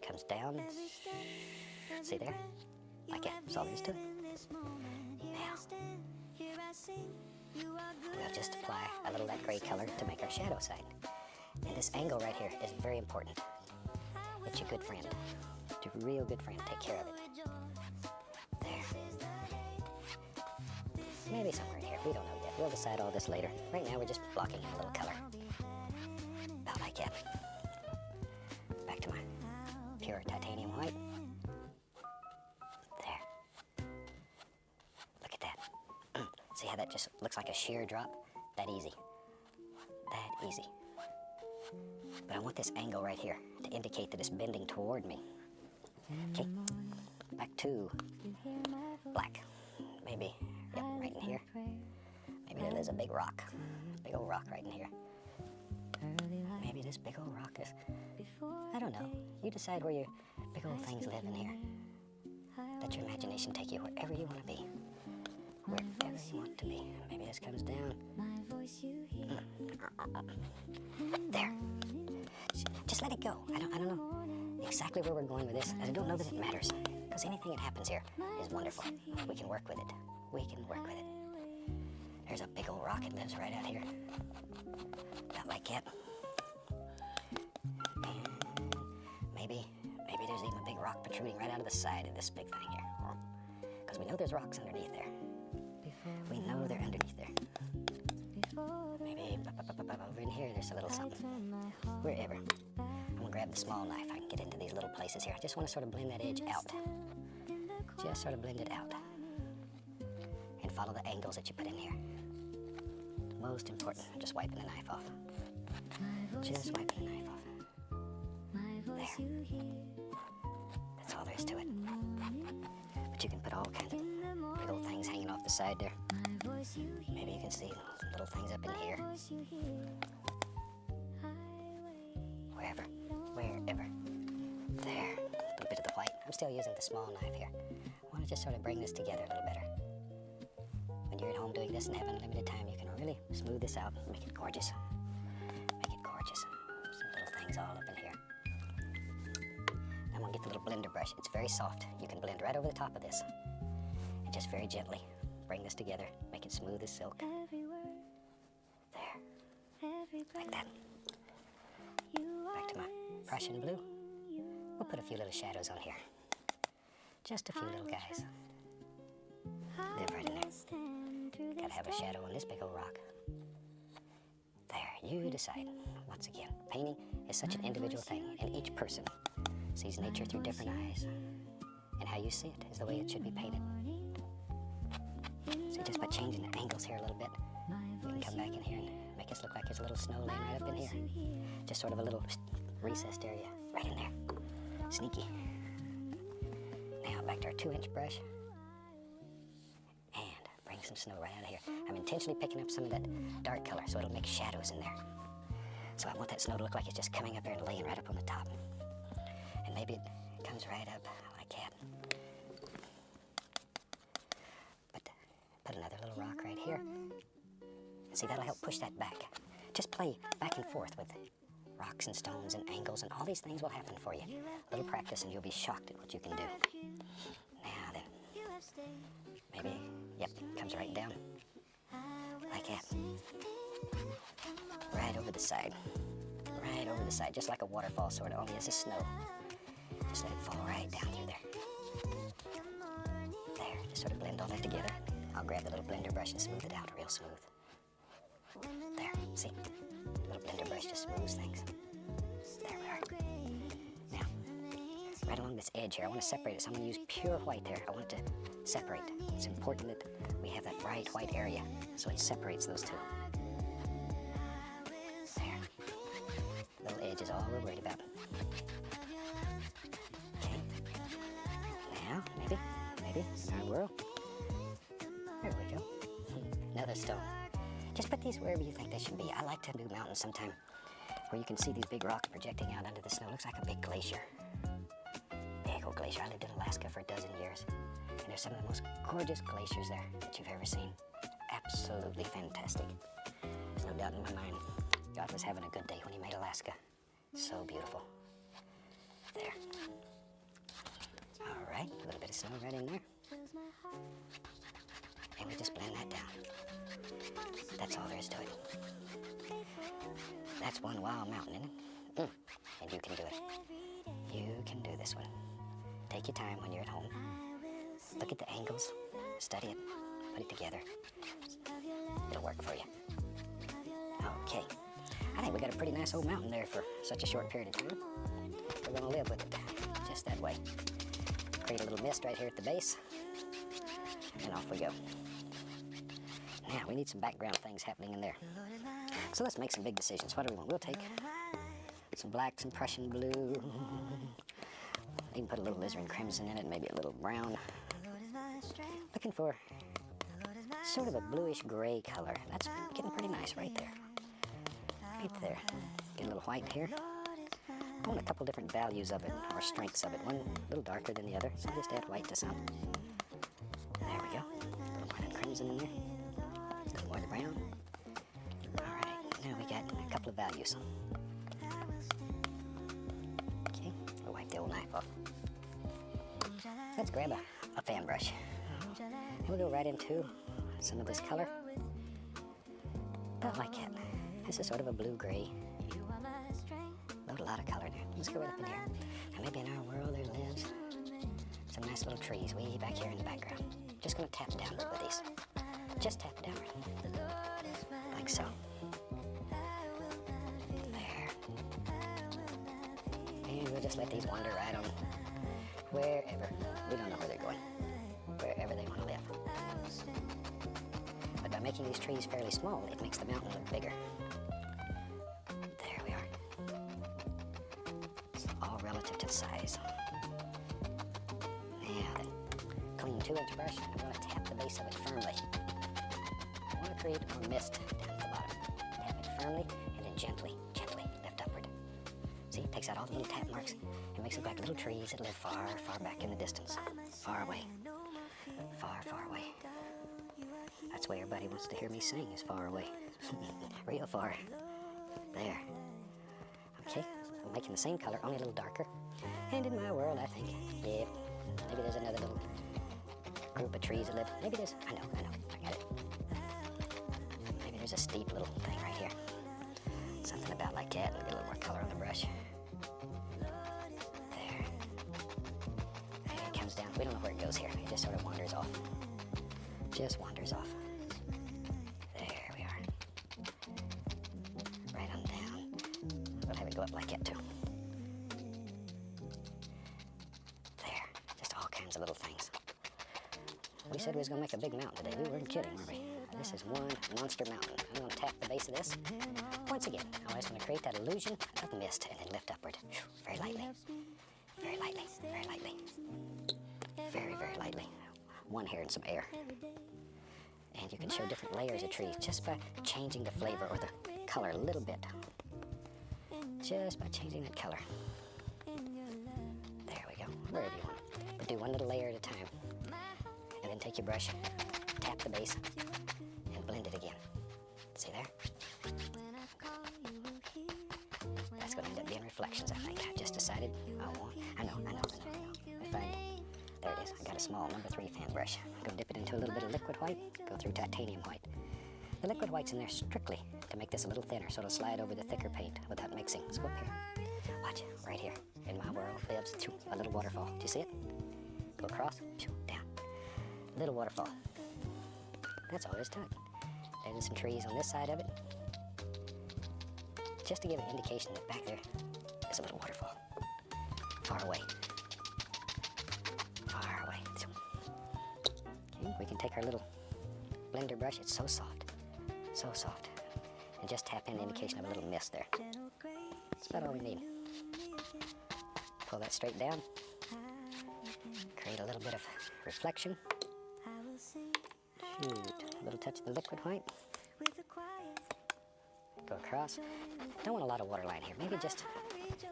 comes down, see there? Like that, that's all there is to it. Now, we'll just apply a little of that gray color to make our shadow side. And this angle right here is very important. It's your good friend. It's a real good friend. Take care of it. There. Maybe somewhere in here. We don't know yet. We'll decide all this later. Right now we're just blocking in a little color. About like that. Back to my pure titanium white. There. Look at that. See how that just looks like a sheer drop? That easy. That easy. But I want this angle right here to indicate that it's bending toward me. Okay, back to black. Maybe, yep, right in here. Maybe there's a big rock. Big old rock right in here. Maybe this big old rock is, I don't know. You decide where your big old things live in here. Let your imagination take you wherever you want to be. Wherever you want to be. Maybe this comes down. There. Just let it go. I don't know exactly where we're going with this. I don't know that it matters. Because anything that happens here is wonderful. We can work with it. We can work with it. There's a big old rock that lives right out here. About like that. And maybe there's even a big rock protruding right out of the side of this big thing here. Because we know there's rocks underneath there. We know they're underneath there. Maybe over in here there's a little something. Wherever. I'm gonna grab the small knife. I can get into these little places here. I just want to sort of blend that edge out. Just sort of blend it out. And follow the angles that you put in here. Most important, just wiping the knife off. Just wiping the knife off. There. That's all there is to it. But you can put all kinds of big old things hanging off the side there. Maybe you can see little things up in here. Wherever. There. A little bit of the white. I'm still using the small knife here. I want to just sort of bring this together a little better. When you're at home doing this and have unlimited time, you can really smooth this out and make it gorgeous. Make it gorgeous. Some little things all up in here. I'm going to get the little blender brush. It's very soft. You can blend right over the top of this. And just very gently bring this together. Make it smooth as silk. There. Like that. Back to my Prussian blue. We'll put a few little shadows on here. Just a few little guys. Live right in there. Gotta have a shadow on this big old rock. There, you decide. Once again, painting is such an individual thing, and each person sees nature through different eyes. And how you see it is the way it should be painted. See, just by changing the angles here a little bit, we can come back in here and make this look like there's a little snow laying right up in here. Just sort of a little recessed area right in there. Sneaky. Now back to our 2-inch brush. And bring some snow right out of here. I'm intentionally picking up some of that dark color so it'll make shadows in there. So I want that snow to look like it's just coming up there and laying right up on the top. And maybe it comes right up like that. But put another little rock right here. And see, that'll help push that back. Just play back and forth with rocks and stones and angles, and all these things will happen for you. A little practice and you'll be shocked at what you can do. Now then, maybe, yep, comes right down. Like that. Right over the side. Right over the side, just like a waterfall sort of, only this is snow. Just let it fall right down through there. There, just sort of blend all that together. I'll grab the little blender brush and smooth it out real smooth. There, see? The little blender brush just smooths things. There we are. Now, right along this edge here, I want to separate it, so I'm going to use pure white there. I want it to separate. It's important that we have that bright white area, so it separates those two. There. Little edge is all we're worried about. Okay. Now, maybe maybe, in our world. There we go. Another stone. Just put these wherever you think they should be. I like to do mountains sometime where you can see these big rocks projecting out under the snow. Looks like a big glacier. Big old glacier. I lived in Alaska for 12 years, and there's some of the most gorgeous glaciers there that you've ever seen. Absolutely fantastic. There's no doubt in my mind God was having a good day when he made Alaska. So beautiful. There. All right, a little bit of snow right in there. And we just blend that down. That's all there is to it. That's one wild mountain, isn't it? And you can do it. You can do this one. Take your time when you're at home. Look at the angles, study it, put it together. It'll work for you. Okay. I think we got a pretty nice old mountain there for such a short period of time. We're gonna live with it just that way. Create a little mist right here at the base, and off we go. Now, we need some background things happening in there. So let's make some big decisions. What do we want? We'll take some black, some Prussian blue. Even put a little alizarin crimson in it, maybe a little brown. Looking for sort of a bluish gray color. That's getting pretty nice right there. Right there. Get a little white here. I want a couple different values of it, or strengths of it. One a little darker than the other, so just add white to some. There we go. A little white and crimson in there. A little more of the brown. All right, now we got a couple of values. Okay, we'll wipe the old knife off. Let's grab a fan brush. And we'll go right into some of this color. About like that. This is sort of a blue-gray. Load a lot of color there. Let's go right up in here. Now maybe in our world there lives some nice little trees way back here in the background. Just gonna tap downward with these. Just tap downward. Like so. There. And we'll just let these wander right on wherever. We don't know where they're going. Wherever they want to live. But by making these trees fairly small, it makes the mountain look bigger. There we are. It's all relative to the size. Now then, clean 2-inch brush, and I'm going to tap the base of it firmly. I want to create a mist down at the bottom. Tap it firmly, and then gently, gently lift upward. See, it takes out all the little tap marks and makes it look like little trees that live far, far back in the distance. Far away. Far, far away. That's why everybody wants to hear me sing, is far away. Real far. There. Okay, I'm making the same color, only a little darker. And in my world, I think, yeah, maybe there's another little group of trees that live. Maybe there's, I know, I got it. Maybe there's a steep little thing right here. Something about like that, maybe a little more color on the brush. There. And it comes down, we don't know where it goes here. It just sort of wanders off. Just wanders off. There we are. Right on down. We'll have it go up like that too. There. Just all kinds of little things. We said we was gonna make a big mountain today. We weren't kidding, were we? This is one monster mountain. I'm gonna tap the base of this. Once again, I just want to create that illusion of mist and then lift upward. Very lightly. Very lightly. Very lightly. Very, very lightly. One hair and some air. And you can show different layers of trees just by changing the flavor or the color a little bit. Just by changing that color. There we go. Wherever you want it. But do one little layer at a time. And then take your brush, tap the base, and blend it again. See there? That's going to end up being reflections, I think. I just decided I know. If there it is. I got a small number 3 fan brush. I'm going to dip it into a little bit of liquid white, go through titanium white. The liquid white's in there strictly to make this a little thinner, so it'll slide over the thicker paint without mixing. Let's go up here. Watch, right here. In my world lives a little waterfall. Do you see it? Go across, down. Little waterfall. That's all there is to it. There's some trees on this side of it. Just to give an indication that back there is a little waterfall. Far away. Far away. Okay, we can take our little blender brush. It's so soft. So soft. And just tap in the indication of a little mist there. That's about all we need. Pull that straight down. Create a little little bit of reflection. Shoot, a little touch of the liquid white. Go across. Don't want a lot of waterline here. Maybe just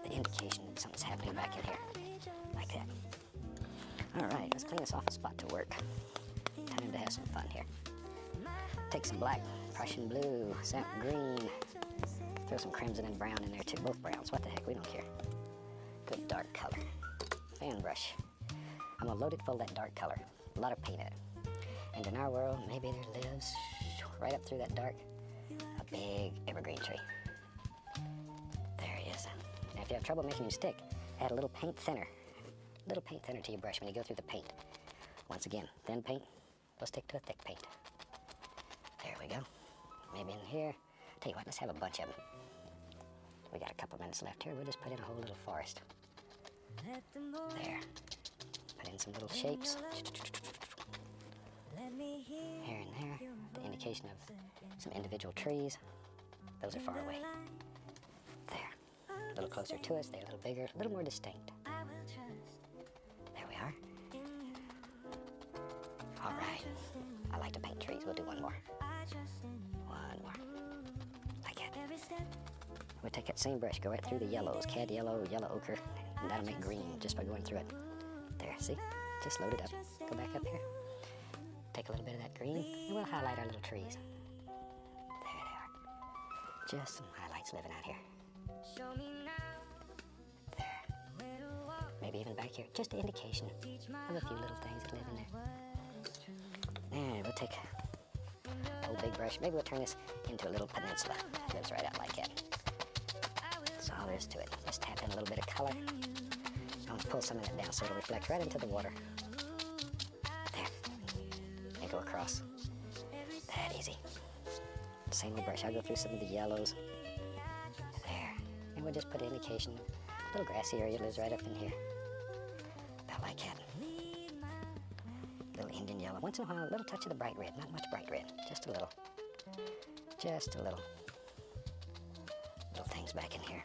the indication that something's happening back in here. Like that. All right, let's clean this off a spot to work. Time to have some fun here. Take some black, Prussian blue, sap green. Throw some crimson and brown in there too. Both browns. What the heck? We don't care. Good dark color. Fan brush. I'm gonna load it full of that dark color. A lot of paint in it. And in our world, maybe there lives right up through that dark a big evergreen tree. There he is. Now, if you have trouble making him stick, add a little paint thinner. Little paint thinner to your brush when you go through the paint. Once again, thin paint will stick to a thick paint. There we go. Maybe in here. Tell you what, let's have a bunch of them. We got a couple minutes left here. We'll just put in a whole little forest. There. Put in some little shapes. Here and there. The indication of some individual trees. Those are far away. There. A little closer to us. They're a little bigger, a little more distinct. There we are. All right. I like to paint trees. We'll do one more. One more. Like that. We'll take that same brush, go right through the yellows. Cad yellow, yellow ochre, and that'll make green just by going through it. There, see? Just load it up. Go back up here. Take a little bit of that green, and we'll highlight our little trees. There they are. Just some highlights living out here. There. Maybe even back here. Just an indication of a few little things that live in there. And we'll take an old big brush. Maybe we'll turn this into a little peninsula. It lives right out like that. That's all there is to it. Just tap in a little bit of color. I'm going to pull some of that down so it'll reflect right into the water. There. And go across. That easy. Same old brush. I'll go through some of the yellows. There. And we'll just put an indication. A little grassy area lives right up in here. About like that. Little Indian yellow. Once in a while, a little touch of the bright red. Not much bright red. Just a little. Just a little. Little things back in here.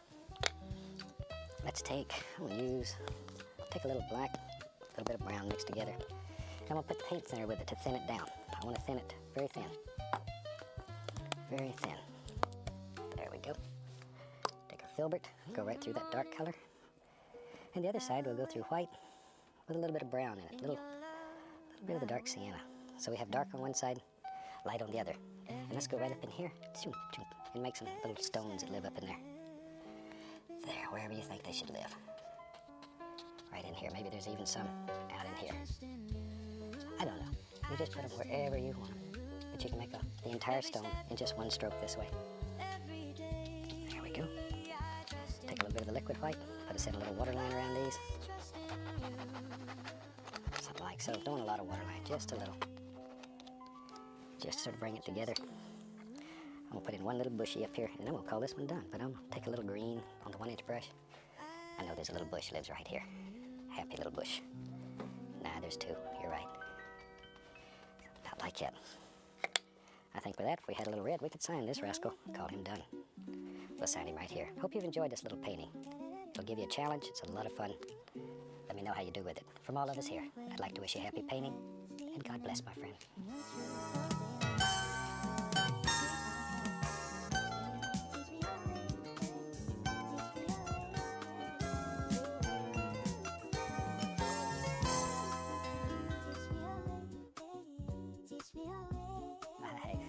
Let's take, I'll take a little black, a little bit of brown mixed together. And I'm going to put paint thinner with it to thin it down. I want to thin it very thin. Very thin. There we go. Take our filbert, go right through that dark color. And the other side we'll go through white with a little bit of brown in it. A little bit of the dark sienna. So we have dark on one side, light on the other. And let's go right up in here and make some little stones that live up in there. There, wherever you think they should live. Right in here. Maybe there's even some out in here. I don't know. You just put them wherever you want them. But you can make the entire stone in just one stroke this way. There we go. Take a little bit of the liquid white. Put us in a little waterline around these. Something like so. Don't want a lot of waterline. Just a little. Just sort of bring it together. I'm gonna put in one little bushy up here, and I'm gonna call this one done. But I'm gonna take a little green on the 1-inch brush. I know there's a little bush lives right here. Happy little bush. Nah, there's two. You're right. Not like that. I think with that, if we had a little red, we could sign this rascal. Call him done. We'll sign him right here. Hope you've enjoyed this little painting. It'll give you a challenge. It's a lot of fun. Let me know how you do with it. From all of us here, I'd like to wish you happy painting, and God bless, my friend.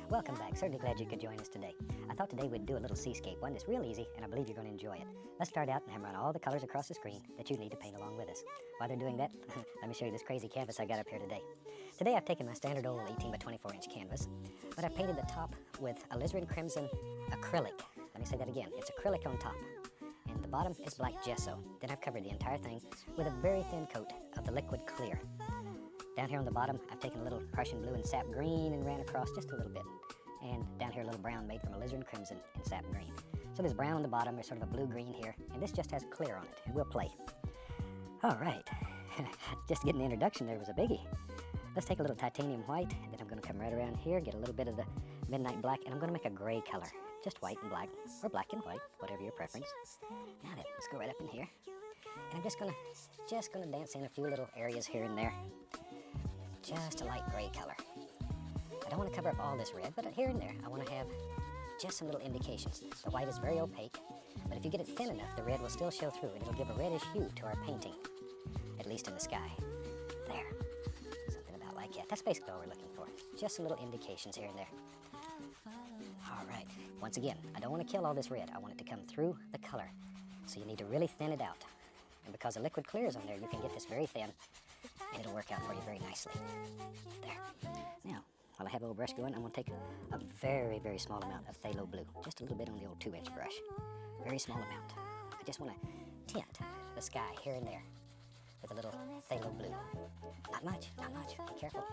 Welcome back. Certainly glad you could join us today. I thought today we'd do a little seascape one that's real easy, and I believe you're going to enjoy it. Let's start out and have run all the colors across the screen that you need to paint along with us. While they're doing that, let me show you this crazy canvas I got up here today. Today I've taken my standard old 18 by 24 inch canvas, but I painted the top with alizarin crimson acrylic. Let me say that again. It's acrylic on top, and the bottom is black gesso. Then I've covered the entire thing with a very thin coat of the liquid clear. Down here on the bottom, I've taken a little Prussian blue and sap green and ran across just a little bit. And down here, a little brown made from alizarin crimson and sap green. So there's brown on the bottom, there's sort of a blue-green here, and this just has clear on it, and we'll play. All right, just getting the introduction there was a biggie. Let's take a little titanium white, and then I'm gonna come right around here, get a little bit of the midnight black, and I'm gonna make a gray color. Just white and black, or black and white, whatever your preference. Now then, let's go right up in here. And I'm just gonna dance in a few little areas here and there. Just a light gray color. I don't want to cover up all this red, but here and there I want to have just some little indications. The white is very opaque, but if you get it thin enough, the red will still show through and it'll give a reddish hue to our painting, at least in the sky. There. Something about like that. That's basically all we're looking for. Just some little indications here and there. All right. Once again, I don't want to kill all this red. I want it to come through the color. So you need to really thin it out. And because the liquid clears on there, you can get this very thin and it'll work out for you very nicely. There. Now, while I have a little brush going, I'm going to take a very, very small amount of phthalo blue. Just a little bit on the old 2-inch brush. Very small amount. I just want to tint the sky here and there with a little phthalo blue. Not much, not much. Be careful.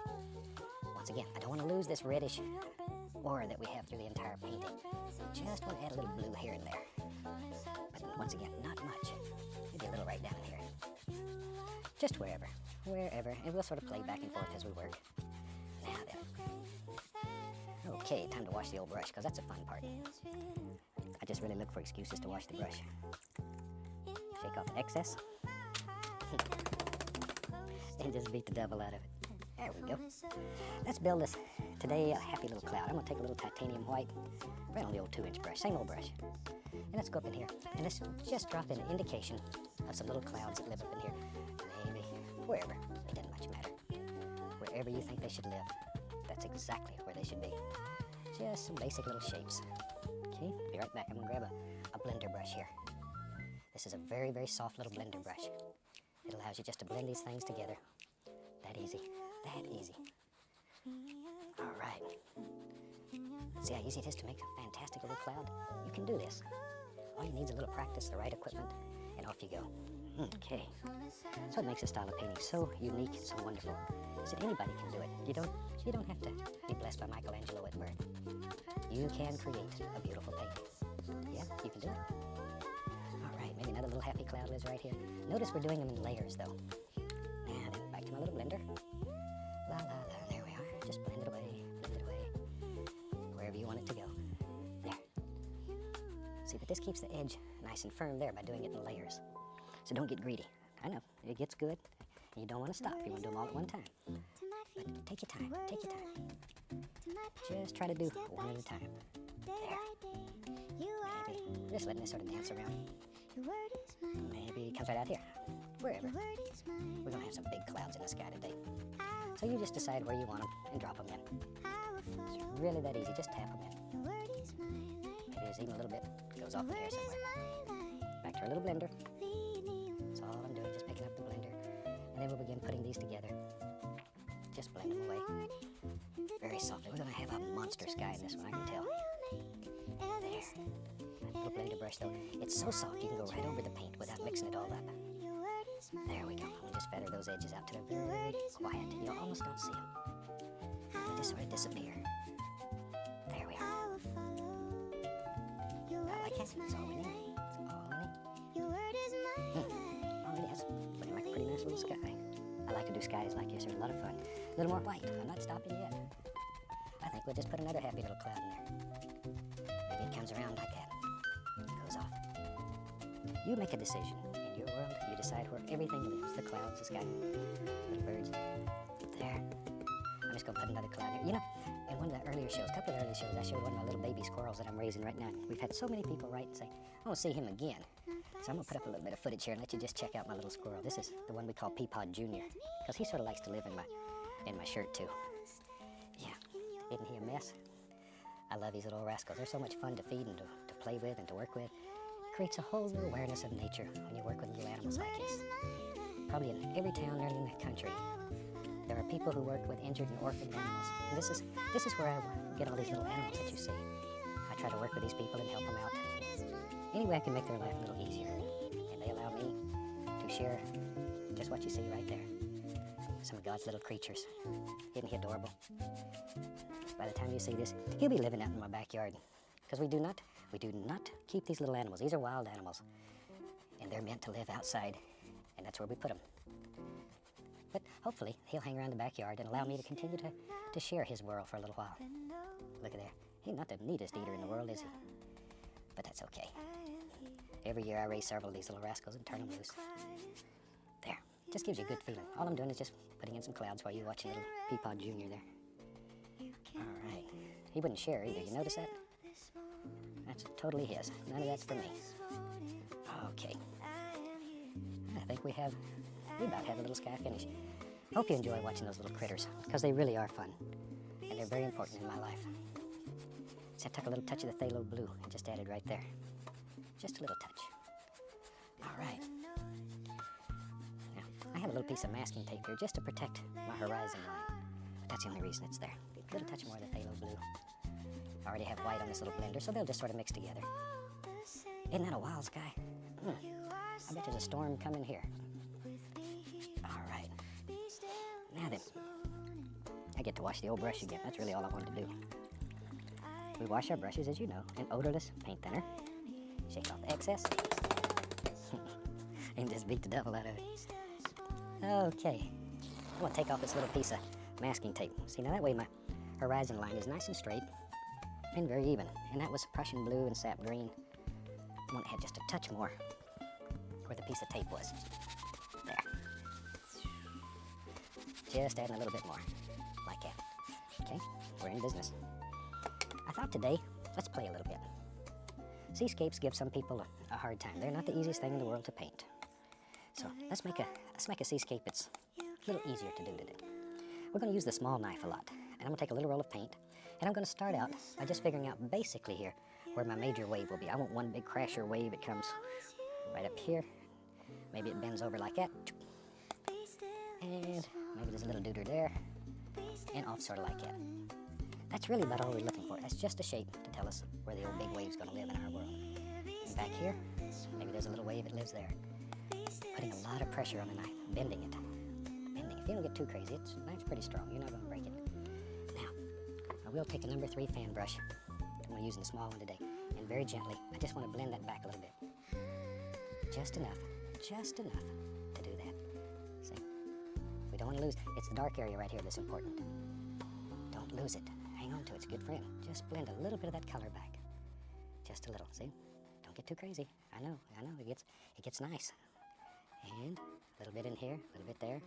Once again, I don't want to lose this reddish aura that we have through the entire painting. Just want to add a little blue here and there. But once again, not much. Maybe a little right down here. Just wherever. And we'll sort of play back and forth as we work. Now then. Okay, time to wash the old brush, because that's a fun part. I just really look for excuses to wash the brush. Shake off the excess. And just beat the devil out of it. There we go. Let's build this, today, a happy little cloud. I'm going to take a little titanium white, right on the old 2-inch brush, same old brush. And let's go up in here, and let's just drop in an indication of some little clouds that live up in here. Maybe, wherever, it doesn't much matter. Wherever you think they should live, that's exactly where they should be. Just some basic little shapes. Okay, be right back. I'm going to grab a blender brush here. This is a very, very soft little blender brush. It allows you just to blend these things together. That easy. That easy. All right. See how easy it is to make a fantastic little cloud? You can do this. All you need is a little practice, the right equipment, and off you go. Okay. So what makes this style of painting so unique and so wonderful is that anybody can do it. You don't have to be blessed by Michelangelo at birth. You can create a beautiful painting. Yeah, you can do it. All right, maybe another little happy cloud lives right here. Notice we're doing them in layers, though. Now then, back to my little blender. La la la, there we are. Just blend it away, wherever you want it to go. There. See, but this keeps the edge nice and firm there by doing it in layers. So don't get greedy. I know, it gets good. You don't want to stop. You want to do them all at one time. But take your time, take your time. Just try to do one at a time. There. Maybe just letting this sort of dance around. Maybe it comes right out here. Wherever. We're going to have some big clouds in the sky today. So you just decide where you want them and drop them in. It's really that easy. Just tap them in. Maybe there's even a little bit goes off in here somewhere. Back to our little blender. That's all I'm doing, just picking up the blender. And then we'll begin putting these together. Just blend them away. Very softly. We're going to have a monster sky in this one, I can tell. There. Little blender brush though. It's so soft you can go right over the paint without mixing it all up. There we go. I'm going to just feather those edges out till they're very quiet. You almost don't see them. They just sort of disappear. There we are. I like it. It's all we need. It's all we need. All it is. Looking like a pretty nice little sky. I like to do skies like this. They're a lot of fun. A little more white. I'm not stopping yet. I think we'll just put another happy little cloud in there. Maybe it comes around like that. It goes off. You make a decision. In your world, you decide where everything lives. The clouds, the sky, little birds. There. I'm just going to put another cloud here. You know, in one of the earlier shows, a couple of the earlier shows, I showed one of my little baby squirrels that I'm raising right now. We've had so many people write and say, I want to see him again. So I'm going to put up a little bit of footage here and let you just check out my little squirrel. This is the one we call Peapod Jr. because he sort of likes to live in my shirt too. Yeah, isn't he a mess? I love these little rascals. They're so much fun to feed and to play with and to work with. It creates a whole new awareness of nature when you work with little animals like this. Probably in every town in the country, there are people who work with injured and orphaned animals. And this is where I get all these little animals that you see. I try to work with these people and help them out. Any way I can make their life a little easier. And they allow me to share just what you see right there. Some of God's little creatures. Isn't he adorable? By the time you see this, he'll be living out in my backyard. Because we do not keep these little animals. These are wild animals. And they're meant to live outside. And that's where we put them. But hopefully, he'll hang around the backyard and allow me to continue to share his world for a little while. Look at there. He's not the neatest eater in the world, is he? But that's okay. Every year I raise several of these little rascals and turn them loose. There, just gives you a good feeling. All I'm doing is just putting in some clouds while you watch little Peapod Jr. there. All right, he wouldn't share either, you notice that? That's totally his, none of that's for me. Okay, I think we about have a little sky finish. Hope you enjoy watching those little critters, because they really are fun, and they're very important in my life. So I took a little touch of the phthalo blue and just added right there. Just a little touch. All right. Now, I have a little piece of masking tape here just to protect my horizon line. But that's the only reason it's there. A little touch more of the phthalo blue. I already have white on this little blender, so they'll just sort of mix together. Isn't that a wild sky? I bet there's a storm coming here. All right. Now then, I get to wash the old brush again. That's really all I wanted to do. We wash our brushes, as you know, in odorless paint thinner. Shake off the excess. And just beat the devil out of it. Okay. I'm going to take off this little piece of masking tape. See, now that way my horizon line is nice and straight and very even. And that was Prussian blue and sap green. I want to add just a touch more where the piece of tape was. There. Just adding a little bit more, like that. Okay, we're in business. I thought today, let's play a little bit. Seascapes give some people a hard time. They're not the easiest thing in the world to paint. So let's make a seascape that's a little easier to do today. We're going to use the small knife a lot, and I'm going to take a little roll of paint, and I'm going to start out by just figuring out basically here where my major wave will be. I want one big crasher wave. It comes right up here. Maybe it bends over like that. And maybe there's a little dooter there. And off sort of like that. That's really about all we're looking for. That's just a shape to tell us where the old big wave's going to live in our world. And back here, maybe there's a little wave that lives there. Putting a lot of pressure on the knife, bending it. Bending. If you don't get too crazy, the knife's pretty strong. You're not going to break it. Now, I will take a number 3 fan brush. I'm going to use the small one today. And very gently, I just want to blend that back a little bit. Just enough to do that. See? We don't want to lose. It's the dark area right here that's important. Don't lose it. Hang on to it. It's a good friend. Just blend a little bit of that color back. Just a little. See? Don't get too crazy. I know. It gets nice. And a little bit in here, a little bit there.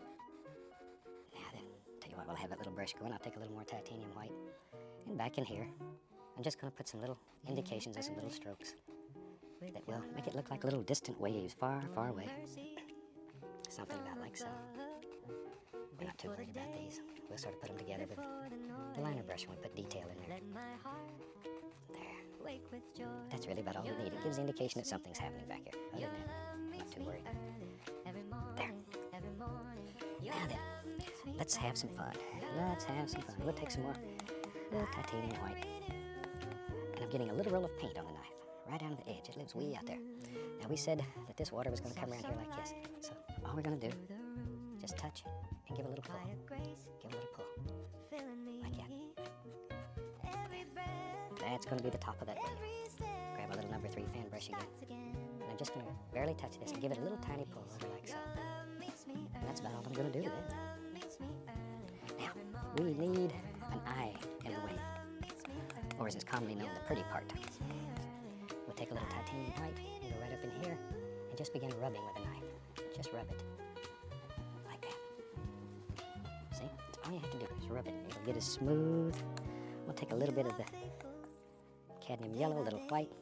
Now then, tell you what, while I have that little brush going, I'll take a little more titanium white. And back in here, I'm just going to put some little indications of some little strokes that will make it look like little distant waves far, far away. Something about like so. We're not too worried about these. We'll sort of put them together with the liner brush when we put detail in there. There. That's really about all we need. It gives the indication that something's happening back here. Other than that, I'm not too worried. There. Now then, let's have some fun. We'll take some more little titanium white. And I'm getting a little roll of paint on the knife, right down to the edge. It lives way out there. Now we said that this water was going to come around here like this. So all we're going to do, just touch and give a little pull. Give a little pull. Like that. That's going to be the top of that wave. Grab a little number 3 fan brush again. And I'm just going to barely touch this and give it a little tiny pull over like so. And that's about all I'm going to do with it. Now, we need an eye in the wave. Or as it's commonly known, the pretty part. We'll take a little titanium white and go right up in here and just begin rubbing with a knife. Just rub it. Like that. See? That's all you have to do is rub it. It'll get as smooth. We'll take a little bit of the cadmium yellow, a little white,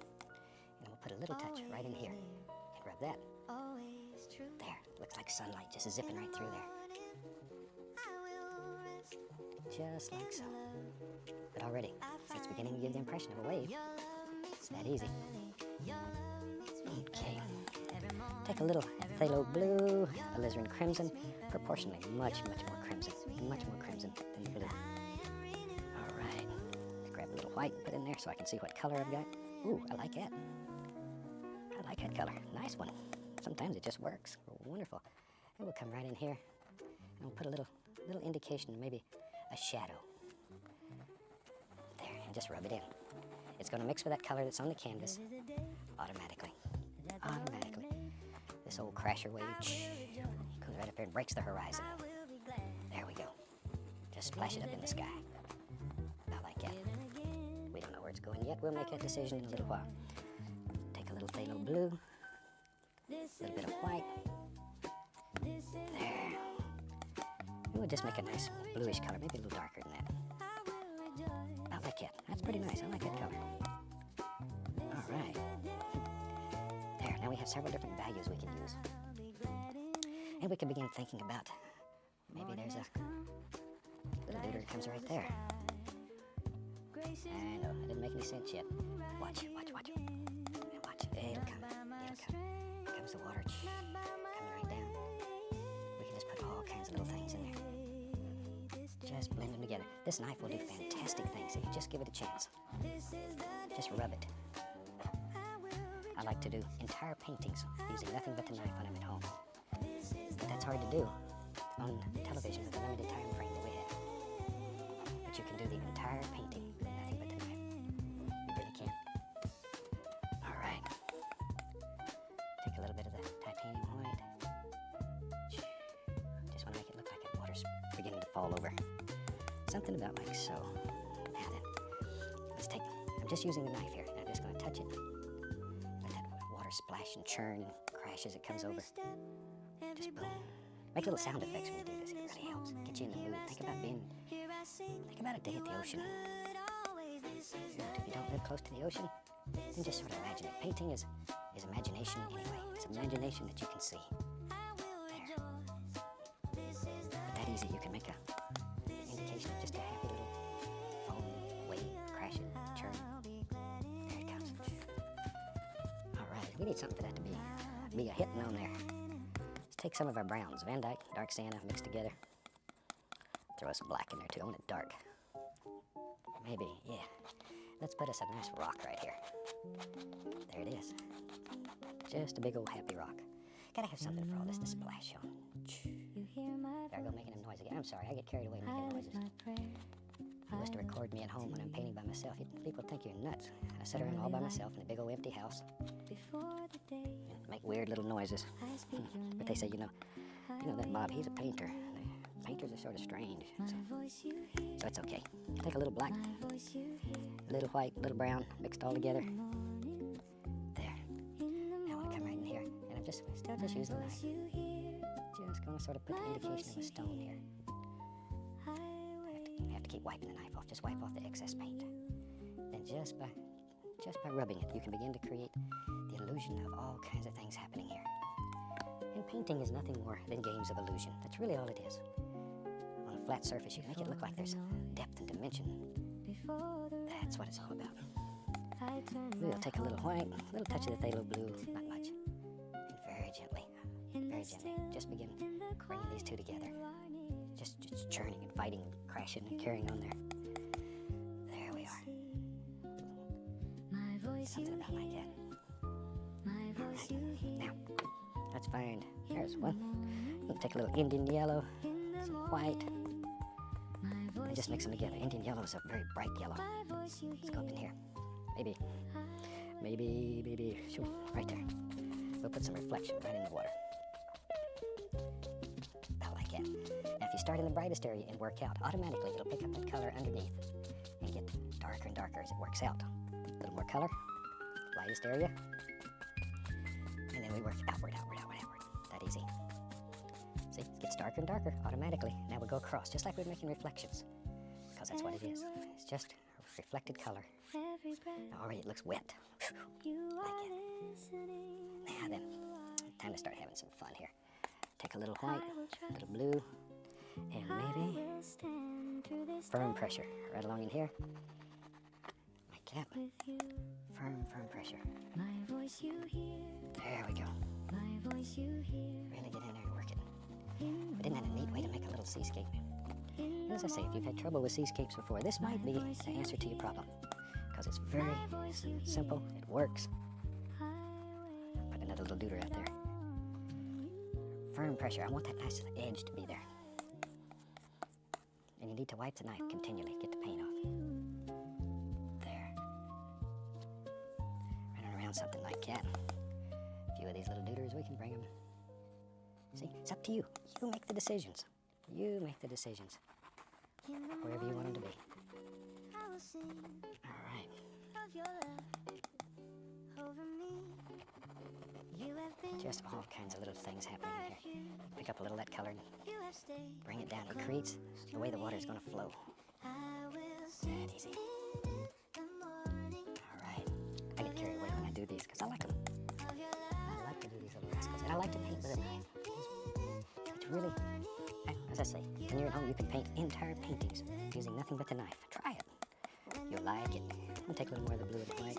and we'll put a little touch right in here and rub that. There. Looks like sunlight just zipping right through there. Just like so. But already, see, it's beginning to give the impression of a wave. It's that easy. Okay. Take a little phthalo blue, alizarin crimson, proportionally much more crimson than the blue. All right. Let's grab a little white and put in there so I can see what color I've got. Ooh, I like that. I like that color. Nice one. Sometimes it just works. Wonderful. And we'll come right in here and we'll put a little indication, maybe a shadow. There, and just rub it in. It's going to mix with that color that's on the canvas automatically. This old crasher wave goes right up there and breaks the horizon. There we go. Just splash it up in the sky. About like that. We don't know where it's going yet. We'll make that decision in a little while. Take a little phthalo blue, little bit of white. There. And we'll just make a nice bluish color, maybe a little darker than that. About like that. That's pretty nice. I like that color. All right. There. Now we have several different values we can use. And we can begin thinking about maybe there's a little neuter that comes right there. I know, it didn't make any sense yet. Watch, watch, watch. Watch. It'll come. It'll come. Here comes the water. Coming right down. We can just put all kinds of little things in there. Just blend them together. This knife will do fantastic things if you just give it a chance. Just rub it. I like to do entire paintings using nothing but the knife when I'm at home. But that's hard to do on television with the limited time frame that we have. But you can do the entire painting with nothing but the knife. You really can. All right. Take a little bit of the titanium white. Just want to make it look like the water's beginning to fall over. Something about like so. Now then, let's take, I'm just using the knife here, and I'm just going to touch it. Let that water splash and churn and crash as it comes over. Just boom. Make little sound effects when you do this. It really helps. Get you in the mood. Think about a day at the ocean. If you don't live close to the ocean, then just sort of imagine it. Painting is imagination anyway. It's imagination that you can see. There. But that easy. You can make a indication of just a happy little foam wave, crash it, churn. There it comes. All right. We need something for that to be a hitting on there. Take some of our browns, Van Dyke, Dark Sienna, mixed together. Throw some black in there too. I want it dark. Maybe, yeah. Let's put us a nice rock right here. There it is. Just a big old happy rock. Gotta have something for all this to splash on. There I go making a noise again. I'm sorry, I get carried away making noises. If you was to record me at home when I'm painting by myself, people think you're nuts. I sit around all by myself in a big old empty house. And make weird little noises. But they say, you know that Bob, he's a painter. Painters are sort of strange. So it's okay. Take a little black, a little white, a little brown, mixed all together. There. Now I want to come right in here. And I'm still just using the knife. Just going to sort of put the indication of a stone here. I have to keep wiping the knife off. Just wipe off the excess paint. Then just by rubbing it, you can begin to create the illusion of all kinds of things happening here. And painting is nothing more than games of illusion. That's really all it is. On a flat surface, you can make it look like there's depth and dimension. That's what it's all about. We'll take a little white, a little touch of the phthalo blue, not much. And very gently, just begin bringing these two together. Just churning and fighting, crashing and carrying on there. There we are. Something about like that. All right. Now, let's find, there's one. We'll take a little Indian yellow, some white, and just mix them together. Indian yellow is a very bright yellow. Let's go up in here. Maybe, shoot, right there. We'll put some reflection right in the water. About like that. Now, if you start in the brightest area and work out, automatically it'll pick up that color underneath and get darker and darker as it works out. A little more color, lightest area, and then we work outward. That easy. See, it gets darker and darker automatically. Now we'll go across, just like we're making reflections, because that's what it is. It's just a reflected color. Now already it looks wet. Like it. Now then, time to start having some fun here. Take a little white, a little blue, and maybe firm pressure right along in here. Like that. Firm pressure. There we go. Really get in there and work it. But isn't that a neat way to make a little seascape? And as I say, if you've had trouble with seascapes before, this might be the answer to your problem. Because it's very simple, it works. Put another little deuter out there. Firm pressure, I want that nice edge to be there. And you need to wipe the knife continually, get the paint off. There. Running around something like that. A few of these little deuters, we can bring them. See, it's up to you. You make the decisions. You make the decisions. Wherever you want them to be. All right. Just all kinds of little things happening in here. Pick up a little of that color and bring it down. It creates the way the water is going to flow. That easy. All right. I get carried away when I do these because I like them. I like to do these little rascals, and I like to paint with a knife. It's really, as I say, when you're at home, you can paint entire paintings using nothing but the knife. Try it. You'll like it. I'm gonna take a little more of the blue and the white.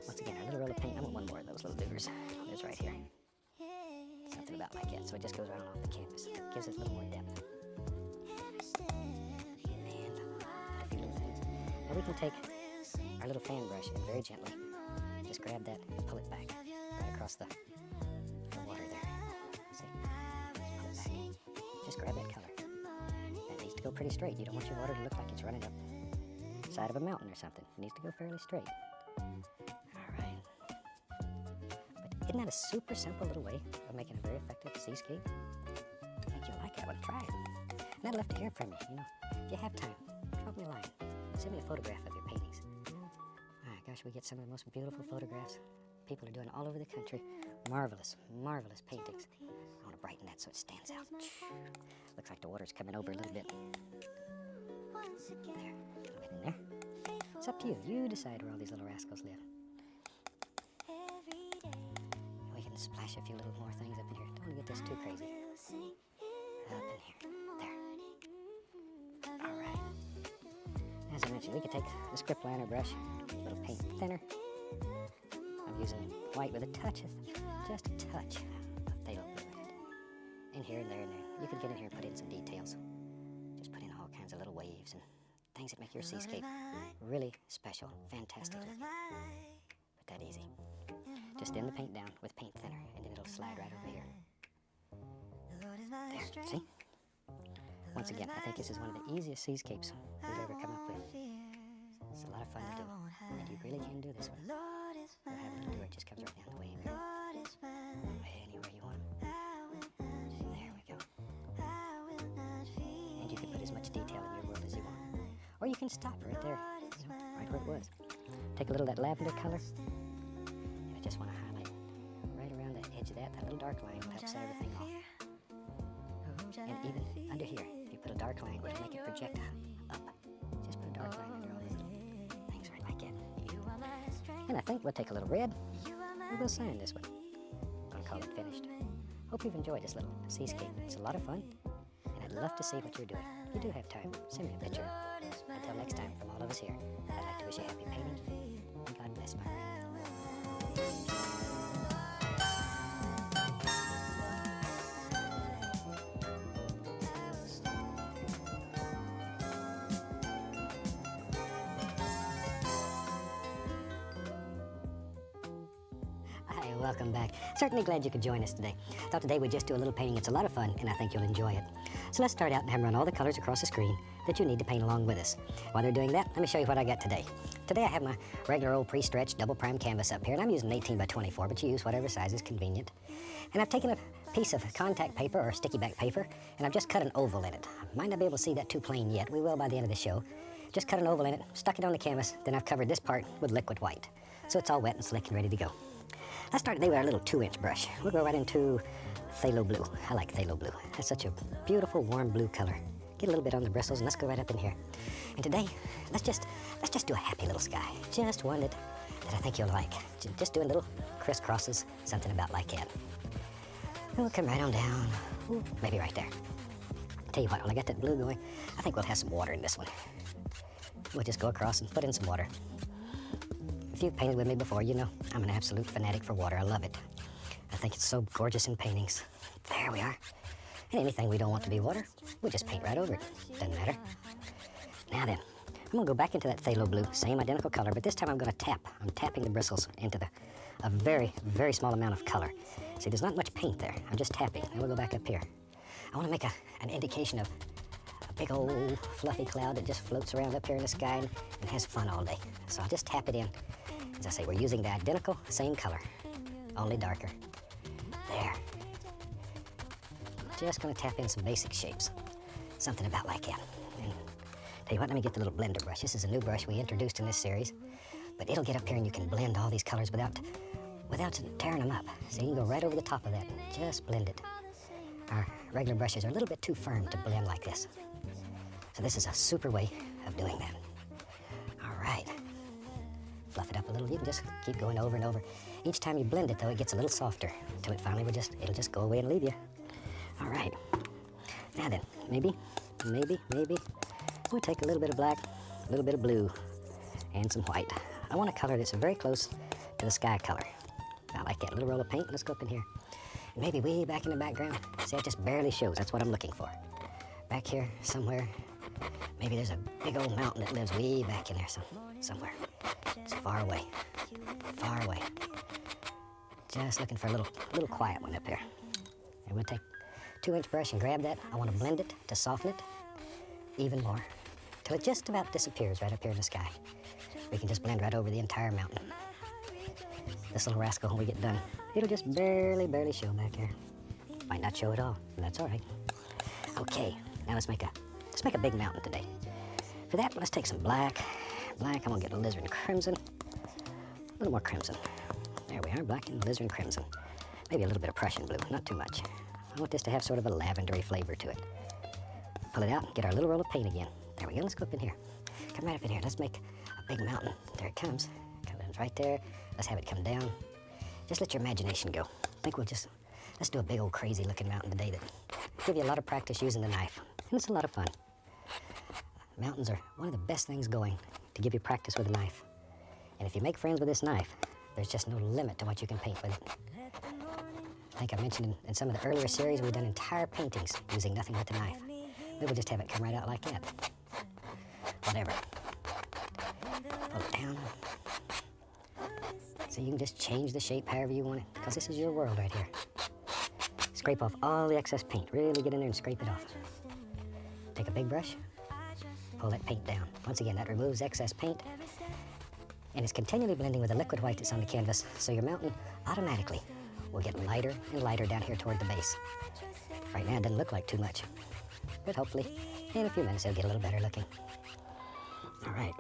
Once again, our little roll of paint. I want one more of those little doers. There's right here. Something about like that. So it just goes around off the canvas. Gives it a little more depth. And a few little things. Now we can take our little fan brush and very gently just grab that and pull it back right across the water there. See? Just pull it back. Just grab that color. That needs to go pretty straight. You don't want your water to look like it's running up the side of a mountain or something. It needs to go fairly straight. Isn't that a super simple little way of making a very effective seascape? I think you'll like that one. Try it. And I'd love to hear from you. You know, if you have time, drop me a line. Send me a photograph of your paintings. Ah, gosh, we get some of the most beautiful photographs. People are doing all over the country. Marvelous, marvelous paintings. I want to brighten that so it stands out. Looks like the water's coming over a little bit. There, a little bit in there. It's up to you. You decide where all these little rascals live. Splash a few little more things up in here. Don't want to get this too crazy. Up in here. There. All right. As I mentioned, we could take the script liner brush, a little paint thinner. I'm using white with a touch, just a touch of phthalo blue in it. In here and there and there. You could get in here and put in some details. Just put in all kinds of little waves and things that make your seascape really special, fantastic looking. But that easy. Just thin the paint down with paint thinner, and then it'll slide right over here. There, see? Once again, I think this is one of the easiest seascapes we've ever come up with. It's a lot of fun to do, and you really can do this one. You'll have it to do it, just comes right down the wave here. Anywhere you want them. There we go. And you can put as much detail in your world as you want. Or you can stop right there, you know, right where it was. Take a little of that lavender color. I just want to highlight right around the edge of that little dark line will help set everything off. And even under here, if you put a dark line, it'll make it project up. Just put a dark line under all these little things right like that. And I think we'll take a little red, and we'll sign this one. I'll call it finished. Hope you've enjoyed this little seascape. It's a lot of fun, and I'd love to see what you're doing. If you do have time, send me a picture. Until next time, from all of us here, I'd like to wish you happy painting, and God bless my friend. Hi, welcome back. Certainly glad you could join us today. Thought today we'd just do a little painting. It's a lot of fun, and I think you'll enjoy it. So let's start out and have run all the colors across the screen that you need to paint along with us. While they're doing that, let me show you what I got today. Today I have my regular old pre-stretched double prime canvas up here, and I'm using 18 by 24, but you use whatever size is convenient. And I've taken a piece of contact paper or sticky back paper, and I've just cut an oval in it. Might not be able to see that too plain yet. We will by the end of the show. Just cut an oval in it, stuck it on the canvas, then I've covered this part with liquid white. So it's all wet and slick and ready to go. Let's start today with our little 2-inch brush. We'll go right into phthalo blue. I like phthalo blue. That's such a beautiful, warm blue color. Get a little bit on the bristles, and let's go right up in here. And today, let's just do a happy little sky. Just one that I think you'll like. Just doing little crisscrosses, something about like that. And we'll come right on down. Ooh, maybe right there. Tell you what, when I got that blue going, I think we'll have some water in this one. We'll just go across and put in some water. If you've painted with me before, you know I'm an absolute fanatic for water. I love it. I think it's so gorgeous in paintings. There we are. And anything we don't want to be water, we'll just paint right over it. Doesn't matter. Now then, I'm gonna go back into that phthalo blue, same identical color, but this time I'm gonna tap. I'm tapping the bristles into a very, very small amount of color. See, there's not much paint there. I'm just tapping. Then we'll go back up here. I wanna make an indication of a big old fluffy cloud that just floats around up here in the sky and has fun all day. So I'll just tap it in. As I say, we're using the identical same color, only darker. There. Just gonna tap in some basic shapes. Something about like that. And tell you what, let me get the little blender brush. This is a new brush we introduced in this series, but it'll get up here and you can blend all these colors without without tearing them up. So you can go right over the top of that and just blend it. Our regular brushes are a little bit too firm to blend like this. So this is a super way of doing that. All right. Fluff it up a little. You can just keep going over and over. Each time you blend it, though, it gets a little softer until it finally it'll just go away and leave you. All right. Now then, maybe, we'll take a little bit of black, a little bit of blue, and some white. I want a color that's very close to the sky color. I like that little roll of paint. Let's go up in here. Maybe way back in the background. See, it just barely shows. That's what I'm looking for. Back here somewhere. Maybe there's a big old mountain that lives way back in there somewhere. It's far away. Far away. Just looking for a little quiet one up there. And we'll take a 2-inch brush and grab that. I want to blend it to soften it even more till it just about disappears right up here in the sky. We can just blend right over the entire mountain. This little rascal, when we get done, it'll just barely show back here. Might not show at all, and that's all right. Okay, now let's make a big mountain today. For that, let's take some black. I'm gonna get a alizarin crimson. A little more crimson. There we are, black and alizarin crimson. Maybe a little bit of Prussian blue, not too much. I want this to have sort of a lavendery flavor to it. Pull it out and get our little roll of paint again. There we go, let's go up in here. Come right up in here, let's make a big mountain. There it comes. Comes right there. Let's have it come down. Just let your imagination go. I think let's do a big old crazy looking mountain today that give you a lot of practice using the knife. And it's a lot of fun. Mountains are one of the best things going to give you practice with a knife. And if you make friends with this knife, there's just no limit to what you can paint with it. I think I mentioned in some of the earlier series, we've done entire paintings using nothing but the knife. Maybe we'll just have it come right out like that. Whatever. Pull it down. So you can just change the shape however you want it, because this is your world right here. Scrape off all the excess paint. Really get in there and scrape it off. Take a big brush, pull that paint down. Once again, that removes excess paint, and it's continually blending with the liquid white that's on the canvas, so your mountain automatically will get lighter and lighter down here toward the base. Right now it doesn't look like too much, but hopefully in a few minutes it'll get a little better looking. All right,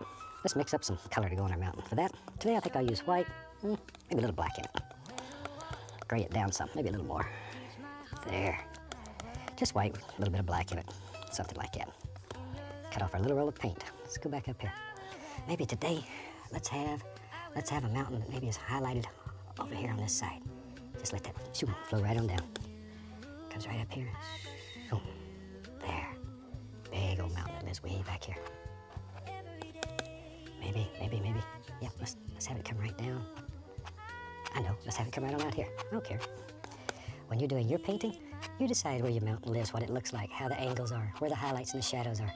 let's mix up some color to go on our mountain. For that, today I think I'll use white, maybe a little black in it. Gray it down some, maybe a little more. There. Just white with a little bit of black in it, something like that. Cut off our little roll of paint. Let's go back up here. Maybe today, let's have a mountain that maybe is highlighted over here on this side. Just let that flow right on down. Comes right up here. There. Big old mountain that lives way back here. Maybe. Yeah, let's have it come right down. I know, let's have it come right on out here. I don't care. When you're doing your painting, you decide where your mountain lives, what it looks like, how the angles are, where the highlights and the shadows are.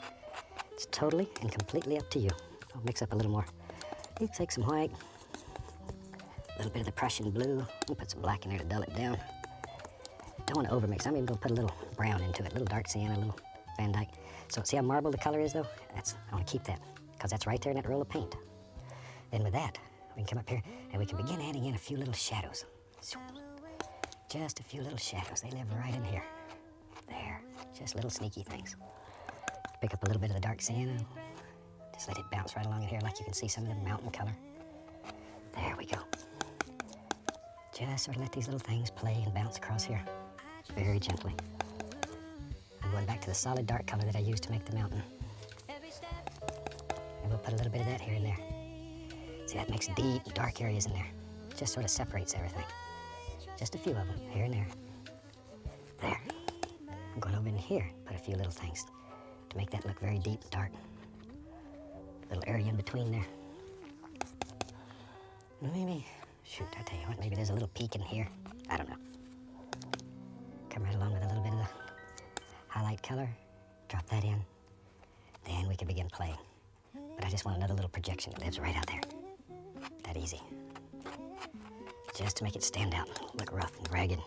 It's totally and completely up to you. I'll mix up a little more. You take some white, a little bit of the Prussian blue. We'll put some black in there to dull it down. Don't want to overmix. I'm even going to put a little brown into it, a little dark sienna, a little Van Dyke. So see how marbled the color is, though? I want to keep that, because that's right there in that roll of paint. Then with that, we can come up here and we can begin adding in a few little shadows. Just a few little shadows. They live right in here. There. Just little sneaky things. Pick up a little bit of the dark sienna. Just let it bounce right along in here like you can see some of the mountain color. There we go. Just sort of let these little things play and bounce across here. Very gently. I'm going back to the solid dark color that I used to make the mountain. And we'll put a little bit of that here and there. See, that makes deep, dark areas in there. Just sort of separates everything. Just a few of them, here and there. There. I'm going over in here, put a few little things to make that look very deep and dark. Little area in between there. Maybe, shoot, I tell you what, maybe there's a little peak in here. I don't know. Come right along with a little bit of the highlight color. Drop that in. Then we can begin playing. But I just want another little projection that lives right out there. That easy. Just to make it stand out, look rough and ragged.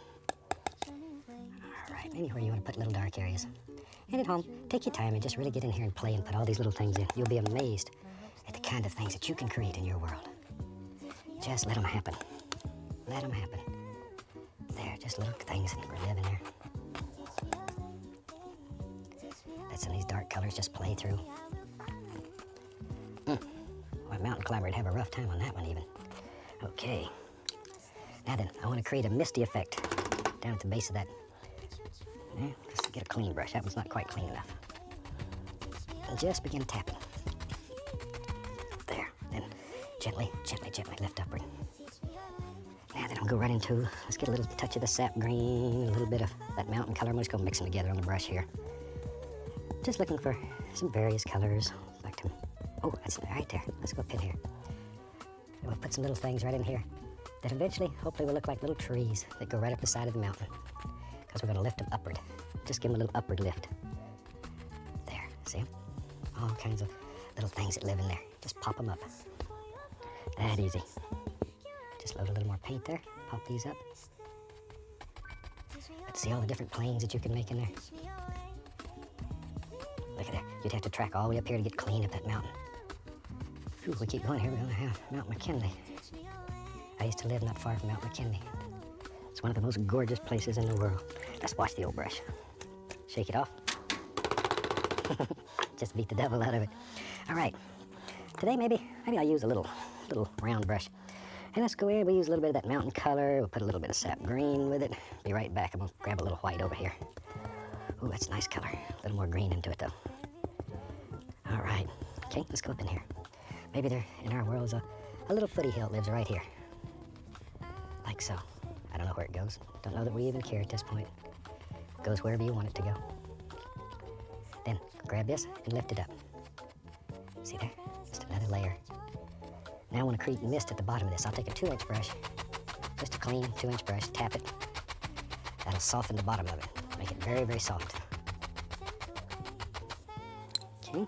All right, anywhere you want to put little dark areas. And at home, take your time and just really get in here and play and put all these little things in. You'll be amazed at the kind of things that you can create in your world. Just let them happen. Let them happen. There, just little things that live in there. Let some of these dark colors just play through. Well, a mountain climber would have a rough time on that one even. Okay. Now then, I want to create a misty effect down at the base of that. Yeah, just get a clean brush. That one's not quite clean enough. And just begin tapping. There. Then gently, gently, gently lift upward. Now then I'll go right into, let's get a little touch of the sap green, a little bit of that mountain color. I'm just going to mix them together on the brush here. Just looking for some various colors. Back to, oh, that's right there. Let's go up in here. And we'll put some little things right in here that eventually, hopefully, will look like little trees that go right up the side of the mountain. Because we're going to lift them upward. Just give them a little upward lift. There, see them? All kinds of little things that live in there. Just pop them up. That easy. Just load a little more paint there. Pop these up. Let's see all the different planes that you can make in there. Look at there. You'd have to track all the way up here to get clean up that mountain. Ooh, we keep going here. We're going to have Mount McKinley. I used to live not far from Mount McKinley. It's one of the most gorgeous places in the world. Let's wash the old brush. Shake it off. Just beat the devil out of it. All right. Today maybe I'll use a little round brush. And let's go in. We'll use a little bit of that mountain color. We'll put a little bit of sap green with it. Be right back. I'm gonna grab a little white over here. Ooh, that's a nice color. A little more green into it though. All right. Okay, let's go up in here. Maybe there in our world is a little footy hill that lives right here. Like so. I don't know where it goes. Don't know that we even care at this point. It goes wherever you want it to go. Then grab this and lift it up. See there? Just another layer. Now I want to create mist at the bottom of this. I'll take a 2-inch brush, just a clean 2-inch brush, tap it. That'll soften the bottom of it. Make it very, very soft. Okay.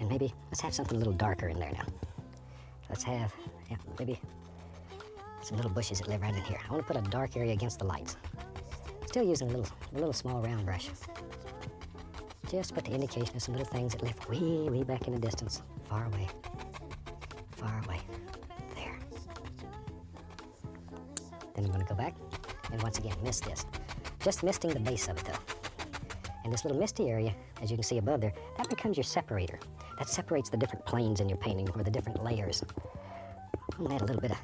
And maybe let's have something a little darker in there now. Let's have, maybe some little bushes that live right in here. I want to put a dark area against the lights. Still using a little small round brush. Just put the indication of some little things that live way, way back in the distance, far away. Far away. There. Then I'm going to go back and once again mist this. Just misting the base of it though. And this little misty area, as you can see above there, that becomes your separator. That separates the different planes in your painting, or the different layers. I'm going to add a little bit of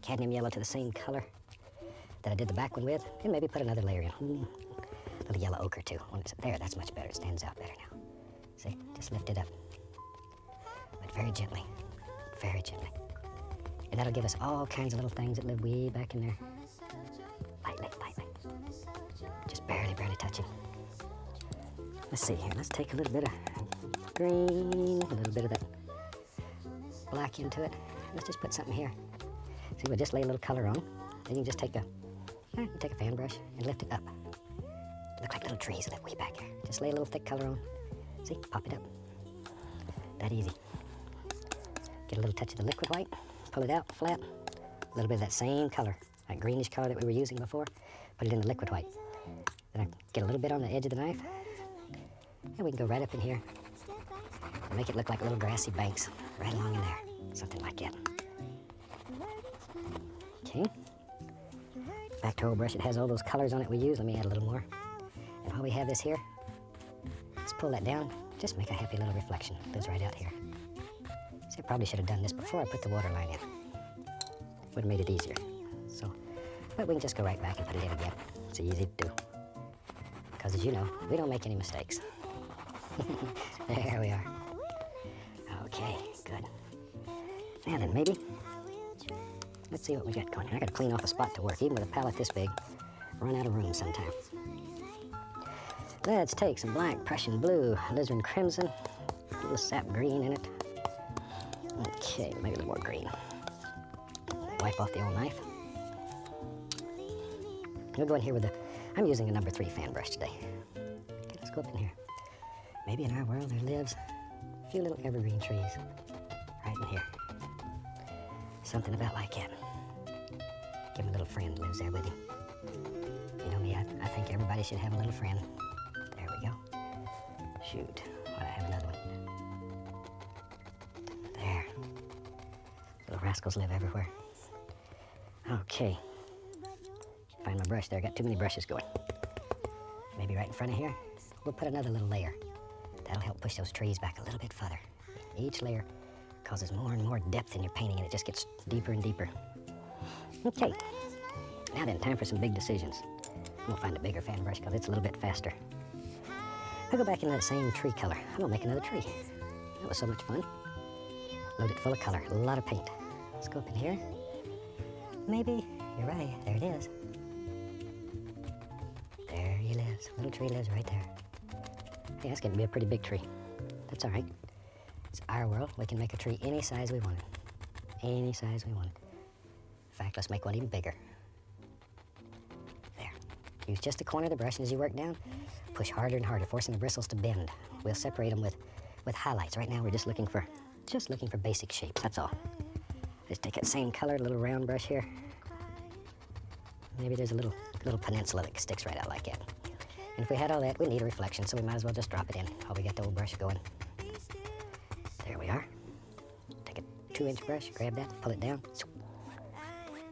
cadmium yellow to the same color that I did the back one with, and maybe put another layer in. A little yellow ochre too. There, that's much better. It stands out better now. See, just lift it up. But very gently. Very gently. And that'll give us all kinds of little things that live way back in there. Lightly, lightly. Just barely, barely touching. Let's see here. Let's take a little bit of green, a little bit of that black into it. Let's just put something here. See, we'll just lay a little color on. Then you just take a fan brush and lift it up. Look like little trees that live way back here. Just lay a little thick color on. See, pop it up. That easy. Get a little touch of the liquid white, pull it out flat. A little bit of that same color, that greenish color that we were using before, put it in the liquid white. Then I get a little bit on the edge of the knife, and we can go right up in here and make it look like little grassy banks right along in there. Something like that. Okay. Back to our brush, it has all those colors on it we use. Let me add a little more. And while we have this here, let's pull that down. Just make a happy little reflection. It goes right out here. See, I probably should have done this before I put the water line in. Would have made it easier. So, but we can just go right back and put it in again. It's easy to do. Because as you know, we don't make any mistakes. There we are. Okay, good. Now then, maybe, let's see what we got going here. I gotta clean off a spot to work. Even with a palette this big, run out of room sometime. Let's take some black Prussian blue, alizarin crimson, a little sap green in it. Okay, maybe a little more green. Wipe off the old knife. We'll go in here with I'm using a number 3 fan brush today. Okay, let's go up in here. Maybe in our world there lives a few little evergreen trees right in here. Something about like that. Give him a little friend lives there with him. You know me, I think everybody should have a little friend. There we go. Shoot, why do I have another one? There. Little rascals live everywhere. Okay. Find my brush there, got too many brushes going. Maybe right in front of here, we'll put another little layer. That'll help push those trees back a little bit further. Each layer causes more and more depth in your painting, and it just gets deeper and deeper. Okay, now then, time for some big decisions. I'm gonna find a bigger fan brush because it's a little bit faster. I'll go back into that same tree color. I'm gonna make another tree. That was so much fun. Load it full of color, a lot of paint. Let's go up in here. Maybe, you're right, there it is. There he lives, little tree lives right there. Hey, that's gonna be a pretty big tree. That's all right. It's our world, we can make a tree any size we want it. Any size we want it. In fact, let's make one even bigger. There. Use just the corner of the brush, and as you work down, push harder and harder, forcing the bristles to bend. We'll separate them with highlights. Right now, we're just looking for basic shapes, that's all. Just take that same color, little round brush here. Maybe there's a little peninsula that sticks right out like that. And if we had all that, we need a reflection, so we might as well just drop it in while we get the old brush going. There we are. Take a 2-inch brush, grab that, pull it down.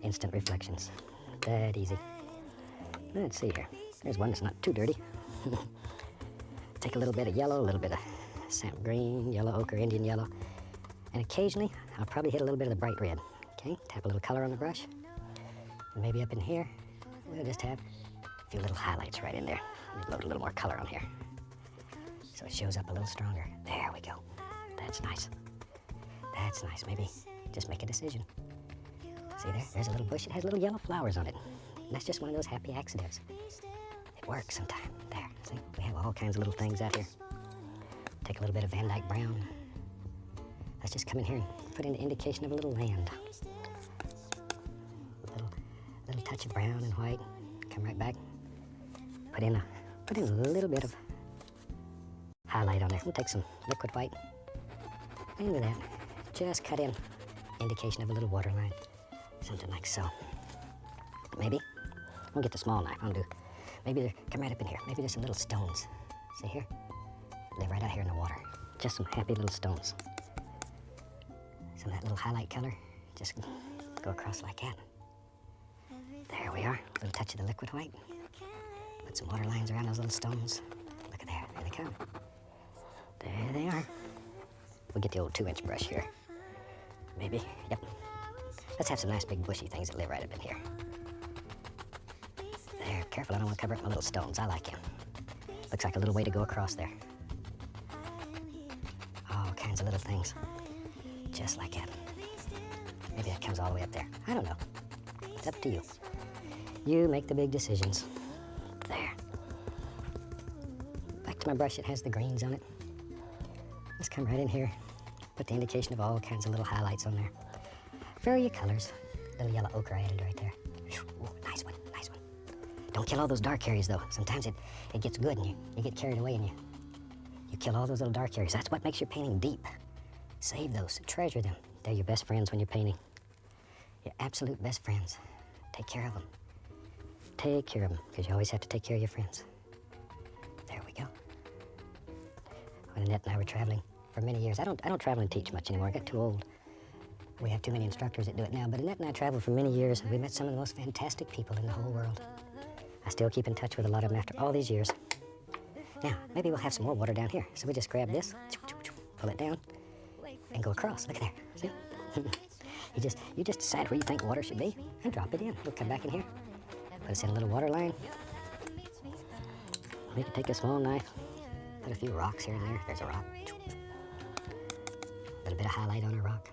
Instant reflections. That easy. Let's see here. There's one that's not too dirty. Take a little bit of yellow, a little bit of sap green, yellow ochre, Indian yellow. And occasionally, I'll probably hit a little bit of the bright red. Okay, tap a little color on the brush. And maybe up in here, we'll just have a few little highlights right in there. Let me load a little more color on here, so it shows up a little stronger. There we go. That's nice. That's nice. Maybe just make a decision. See there? There's a little bush. It has little yellow flowers on it. And that's just one of those happy accidents. It works sometimes. There. See? We have all kinds of little things out here. Take a little bit of Van Dyke brown. Let's just come in here and put in the indication of a little land. A little touch of brown and white. Come right back. Put in a little bit of highlight on there. We'll take some liquid white. And with that, just cut in indication of a little water line. Something like so. Maybe, we'll get the small knife. I'll do, maybe come right up in here. Maybe there's some little stones. See here? Live right out here in the water. Just some happy little stones. Some of that little highlight color, just go across like that. There we are. A little touch of the liquid white. Put some water lines around those little stones. Look at there. There they come. There they are. We'll get the old 2-inch brush here. Maybe. Yep. Let's have some nice big bushy things that live right up in here. There. Careful, I don't want to cover up my little stones. I like him. Looks like a little way to go across there. All kinds of little things. Just like that. Maybe that comes all the way up there. I don't know. It's up to you. You make the big decisions. There. Back to my brush, it has the greens on it. Let's come right in here. Put the indication of all kinds of little highlights on there. Vary your colors. Little yellow ochre I added right there. Ooh, nice one, nice one. Don't kill all those dark areas though. Sometimes it gets good and you get carried away and you kill all those little dark areas. That's what makes your painting deep. Save those, treasure them. They're your best friends when you're painting. Your absolute best friends. Take care of them. Take care of them, because you always have to take care of your friends. There we go. When Annette and I were traveling for many years, I don't travel and teach much anymore. I got too old. We have too many instructors that do it now, but Annette and I traveled for many years, and we met some of the most fantastic people in the whole world. I still keep in touch with a lot of them after all these years. Now, maybe we'll have some more water down here. So we just grab this, pull it down, and go across. Look at there. See? you just decide where you think water should be and drop it in. We'll come back in here, put us in a little water line. We can take a small knife, put a few rocks here and there. There's a rock. A little bit of highlight on a rock.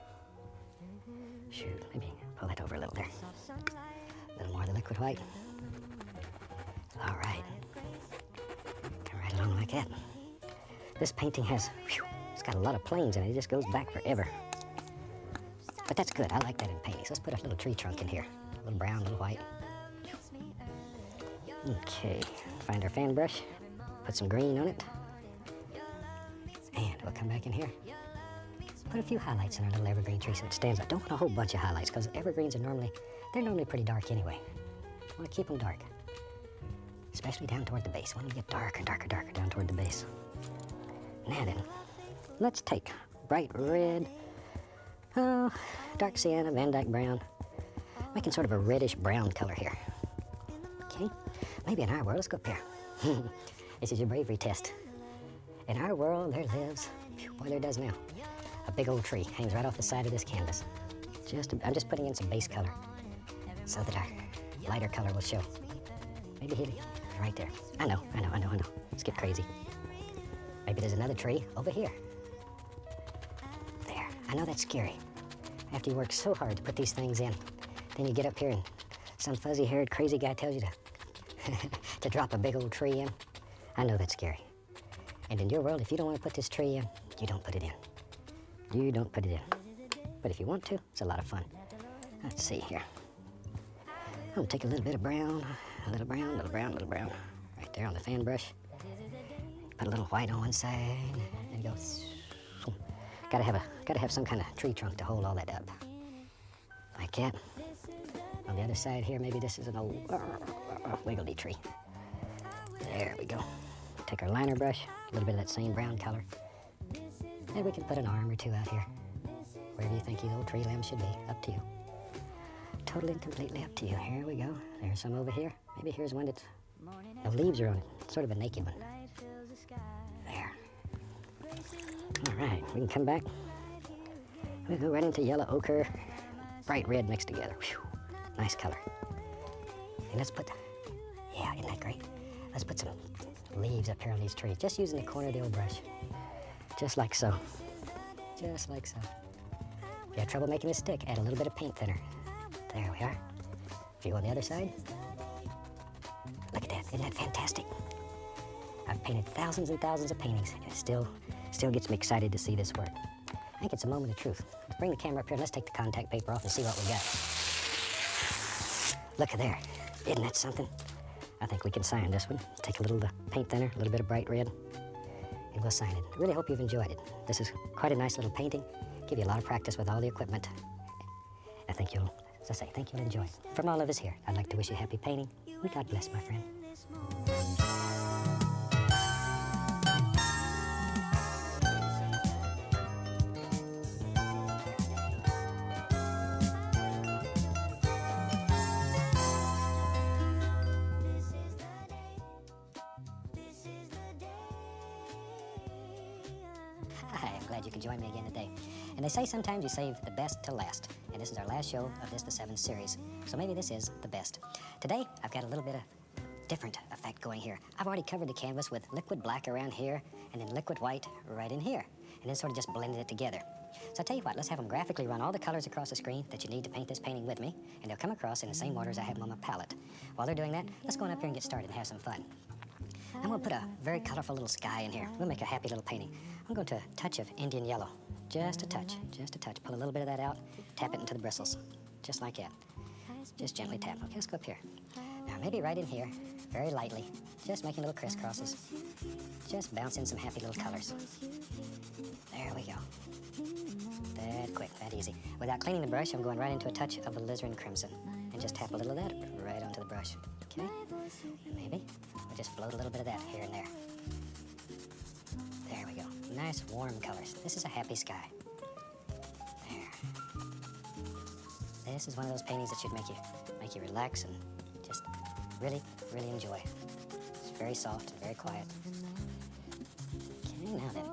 Shoot, maybe pull that over a little there. A little more of the liquid white. All right. Come right along like that. This painting has, it's got a lot of planes in it. It just goes back forever. But that's good. I like that in paintings. Let's put a little tree trunk in here. A little brown, a little white. Okay, find our fan brush. Put some green on it. And we'll come back in here. Put a few highlights in our little evergreen tree so it stands out. Don't want a whole bunch of highlights because evergreens are normally pretty dark anyway. Want to keep them dark. Especially down toward the base. Want them to get darker, darker, darker down toward the base. Now then, let's take bright red, dark sienna, Van Dyke brown, making sort of a reddish brown color here. Okay, maybe in our world, let's go up here. This is your bravery test. In our world, there lives, boy, there does now, a big old tree hangs right off the side of this canvas. I'm just putting in some base color. so that our lighter color will show. Maybe here, right there. I know. Let's get crazy. Maybe there's another tree over here. There, I know that's scary. After you work so hard to put these things in, then you get up here and some fuzzy-haired crazy guy tells you to drop a big old tree in. I know that's scary. And in your world, if you don't want to put this tree in, you don't put it in. You don't put it in. But if you want to, it's a lot of fun. Let's see here. I'm gonna take a little bit of brown, a little brown, little brown, little brown, right there on the fan brush. Put a little white on one side, and go. Gotta have some kind of tree trunk to hold all that up, like that. On the other side here, maybe this is an old wiggly tree. There we go. Take our liner brush, a little bit of that same brown color, and we can put an arm or two out here, wherever you think these old tree limbs should be. Up to you. Totally and completely up to you. Here we go. There's some over here. Maybe here's one that's, the leaves are on it. Sort of a naked one. There. All right, we can come back. We'll go right into yellow ochre, bright red mixed together. Whew. Nice color. And let's put, yeah, isn't that great? Let's put some leaves up here on these trees, just using the corner of the old brush. Just like so. Just like so. If you have trouble making this stick, add a little bit of paint thinner. There we are. If you go on the other side, look at that, isn't that fantastic? I've painted thousands and thousands of paintings, and it still gets me excited to see this work. I think it's a moment of truth. Let's bring the camera up here and let's take the contact paper off and see what we got. Look at there, isn't that something? I think we can sign this one. Take a little paint thinner, a little bit of bright red, and we'll sign it. I really hope you've enjoyed it. This is quite a nice little painting. Give you a lot of practice with all the equipment. I think you'll, as I say, think you'll enjoy it. From all of us here, I'd like to wish you happy painting, and God bless, my friend. Hi, I'm glad you could join me again today. And they say sometimes you save the best to last. And this is our last show of this, the 7th series. So maybe this is the best. Today, I've got a little bit of different effect going here. I've already covered the canvas with liquid black around here, and then liquid white right in here. And then sort of just blended it together. So I'll tell you what, let's have them graphically run all the colors across the screen that you need to paint this painting with me, and they'll come across in the same order as I have them on my palette. While they're doing that, let's go on up here and get started and have some fun. I'm gonna put a very colorful little sky in here. We'll make a happy little painting. I'm going to a touch of Indian yellow. Just a touch, just a touch. Pull a little bit of that out, tap it into the bristles. Just like that. Just gently tap. Okay, let's go up here. Now maybe right in here, very lightly, just making little crisscrosses. Just bounce in some happy little colors. There we go. That quick, that easy. Without cleaning the brush, I'm going right into a touch of alizarin crimson. And just tap a little of that right onto the brush. Okay? And maybe we'll just float a little bit of that here and there. There we go. Nice warm colors. This is a happy sky. There. This is one of those paintings that should make you relax and just really, really enjoy. It's very soft and very quiet. Okay, now then.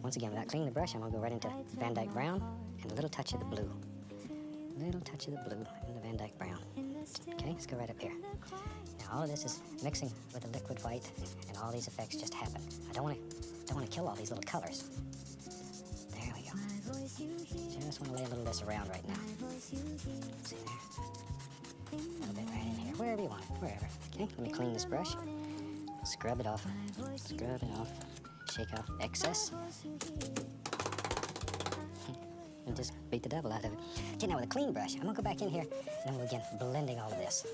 Once again, without cleaning the brush, I'm gonna go right into Van Dyke Brown and a little touch of the blue. Little touch of the blue in the Van Dyke Brown. Okay, let's go right up here. Now all of this is mixing with the liquid white, and all these effects just happen. I don't want to kill all these little colors. There we go. Just want to lay a little of this around right now. See there? A little bit right in here, wherever you want it, wherever. Okay, let me clean this brush. Scrub it off. Scrub it off. Shake off excess. And just beat the devil out of it. Okay, now with a clean brush, I'm gonna go back in here and we'll begin blending all of this.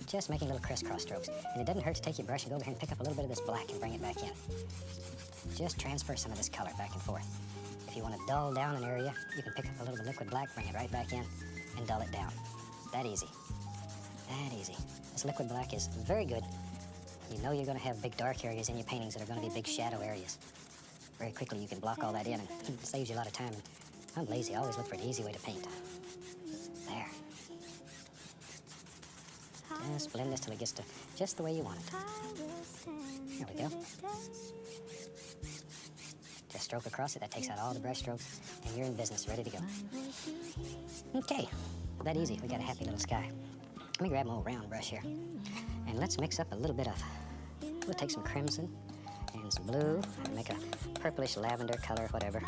Just making little crisscross strokes. And it doesn't hurt to take your brush and go over here and pick up a little bit of this black and bring it back in. Just transfer some of this color back and forth. If you want to dull down an area, you can pick up a little bit of liquid black, bring it right back in, and dull it down. That easy. That easy. This liquid black is very good. You know you're gonna have big dark areas in your paintings that are gonna be big shadow areas. Very quickly you can block all that in, and it saves you a lot of time. And I'm lazy, I always look for an easy way to paint. There. Just blend this till it gets to just the way you want it. There we go. Just stroke across it, that takes out all the brush strokes, and you're in business, ready to go. Okay, that easy. We got a happy little sky. Let me grab my old round brush here. And let's mix up a little bit of, we'll take some crimson and some blue and make a purplish lavender color, whatever.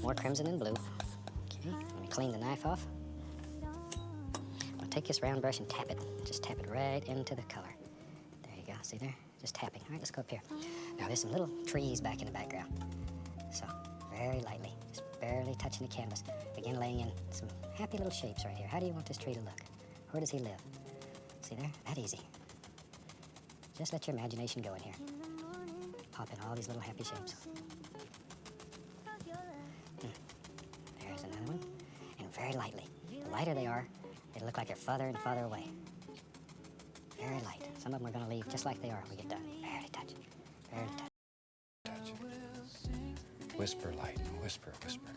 More crimson and blue. Okay, let me clean the knife off. I'll take this round brush and tap it. Just tap it right into the color. There you go, see there? Just tapping. All right, let's go up here. Now there's some little trees back in the background. So, very lightly, just barely touching the canvas. Again, laying in some happy little shapes right here. How do you want this tree to look? Where does he live? See there? That easy. Just let your imagination go in here. Pop in all these little happy shapes. There's another one. And very lightly. The lighter they are, they look like they're farther and farther away. Very light. Some of them are going to leave just like they are when we get done. Barely touch. Barely touch. Touch. Whisper light. Whisper, whisper.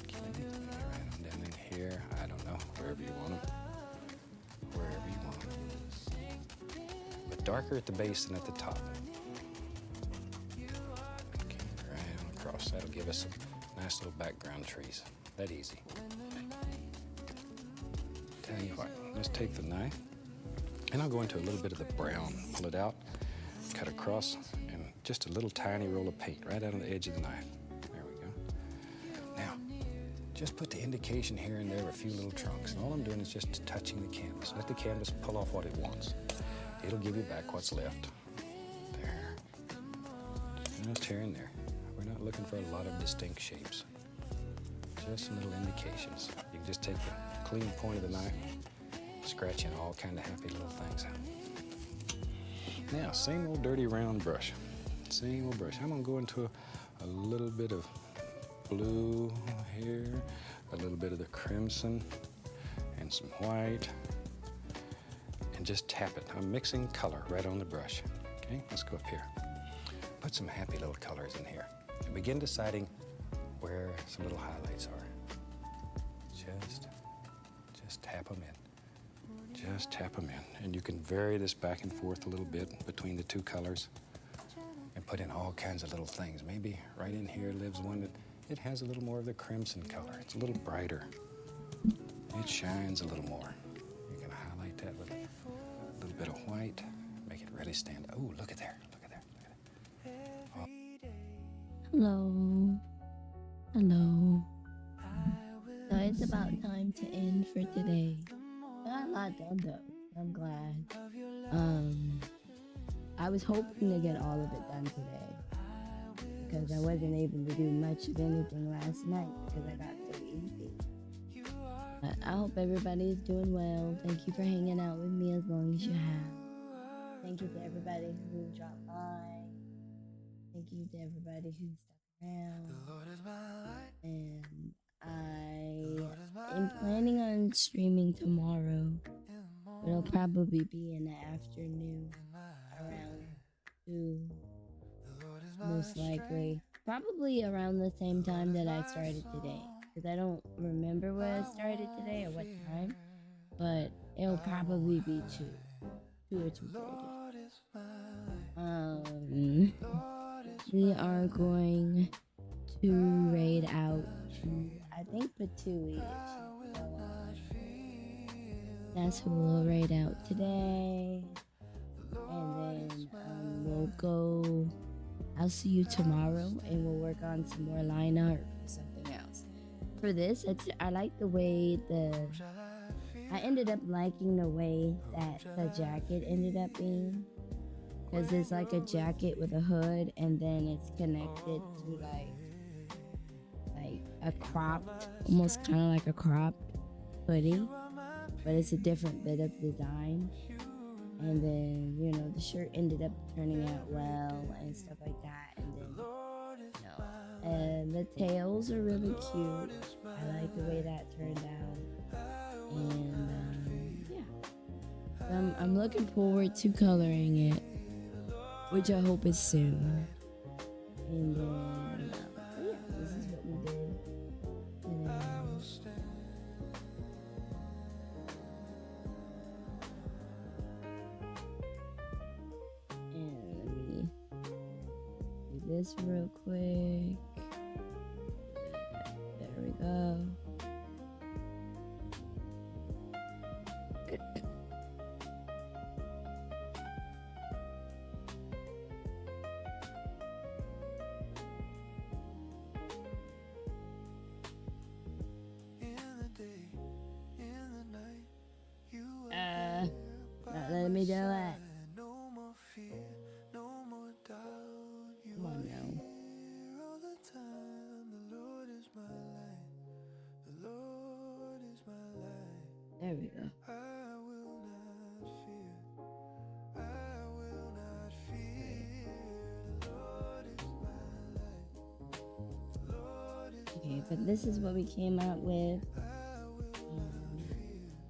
Okay, right on down in here. I don't know. Wherever you want them. Wherever you want them. But darker at the base than at the top. Okay, right on across. That'll give us some nice little background trees. That easy. Tell you what, let's take the knife and I'll go into a little bit of the brown, pull it out, cut across, and just a little tiny roll of paint right out on the edge of the knife. There we go. Now, just put the indication here and there of a few little trunks, and all I'm doing is just touching the canvas. Let the canvas pull off what it wants. It'll give you back what's left. There. Just here and there. We're not looking for a lot of distinct shapes. Just some little indications. You can just take the clean point of the knife, scratch in all kind of happy little things out. Now, same old dirty round brush. Same old brush. I'm gonna go into a little bit of blue here, a little bit of the crimson, and some white, and just tap it. I'm mixing color right on the brush. Okay, let's go up here. Put some happy little colors in here, and begin deciding where some little highlights are. Just tap them in. Just tap them in. And you can vary this back and forth a little bit between the two colors and put in all kinds of little things. Maybe right in here lives one that it has a little more of the crimson color. It's a little brighter. It shines a little more. You can highlight that with a little bit of white, make it really stand out. Oh, look at there, look at there, look at there. Hello. Hello. So it's about time to end for today. I got a lot done though. I'm glad. I was hoping to get all of it done today because I wasn't able to do much of anything last night because I got so easy. But I hope everybody is doing well. Thank you for hanging out with me as long as you have. Thank you to everybody who dropped by. Thank you to everybody who stuck around. And I am planning on streaming tomorrow. It'll probably be in the afternoon, around 2, most likely. Probably around the same time that I started today. Because I don't remember when I started today or what time. But it'll probably be 2 or 2:30. We are going to raid out, I think, Patui. That's who we'll raid out today. And then we'll go, I'll see you tomorrow and we'll work on some more line art or something else. For this, I like the way I ended up liking the way that the jacket ended up being. Because it's like a jacket with a hood and then it's connected to like a cropped, almost kind of like a cropped hoodie, but it's a different bit of design. And then, you know, the shirt ended up turning out well and stuff like that. And then, and the tails are really cute. I like the way that turned out. And yeah, so I'm looking forward to coloring it, which I hope is soon. And then, yeah, this is what we did. And let me do this real quick. There we go. do it. Come on now. There we go. Okay, but this is what we came out with.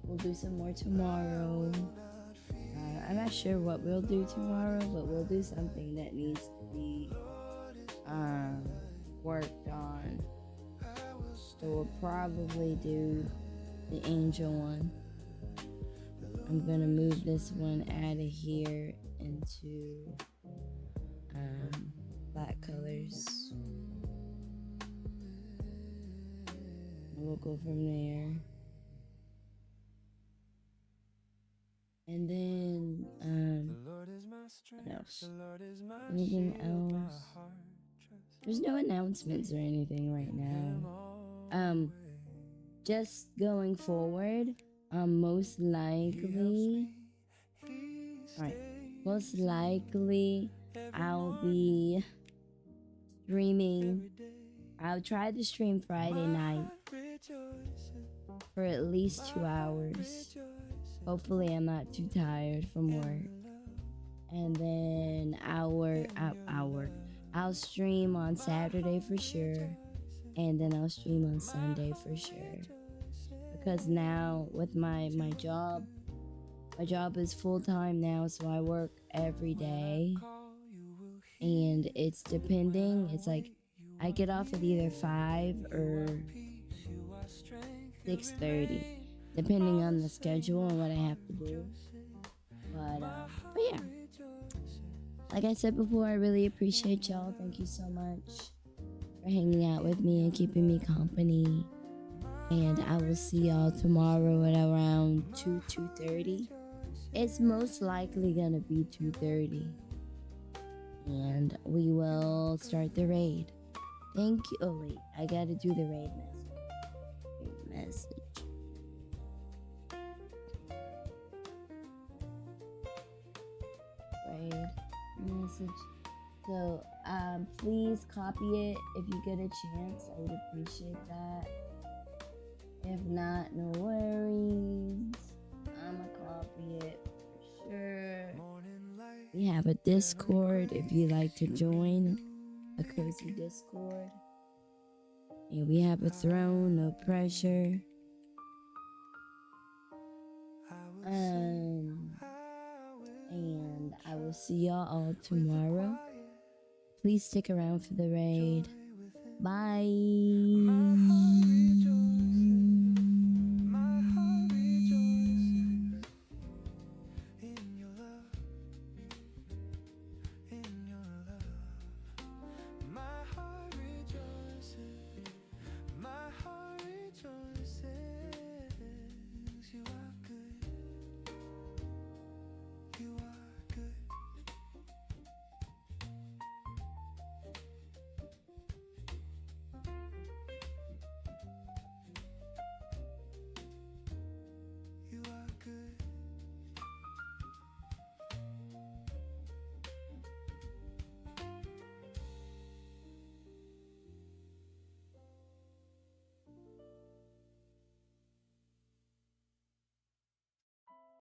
We'll do some more tomorrow. I'm not sure what we'll do tomorrow, but we'll do something that needs to be worked on. So we'll probably do the angel one. I'm gonna move this one out of here into black colors. We'll go from there. And then, what else? Anything else? There's no announcements or anything right now. Just going forward, most likely, I'll be streaming. I'll try to stream Friday night for at least 2 hours. Hopefully I'm not too tired from work. And then I'll stream on Saturday for sure. And then I'll stream on Sunday for sure. Because now with my job is full-time now, so I work every day. And it's depending. It's like I get off at either 5 or 6:30, depending on the schedule and what I have to do. But yeah, like I said before, I really appreciate y'all. Thank you so much for hanging out with me and keeping me company. And I will see y'all tomorrow at around 2:30. It's most likely gonna be 2:30, and we will start the raid. Thank you. Oh wait, I gotta do the raid message. Raid message. So please copy it if you get a chance. I would appreciate that. If not, no worries. I'ma copy it for sure. We have a Discord if you like to join. A cozy Discord. And we have a throne, no pressure. And I will see y'all all tomorrow. Please stick around for the raid. Bye.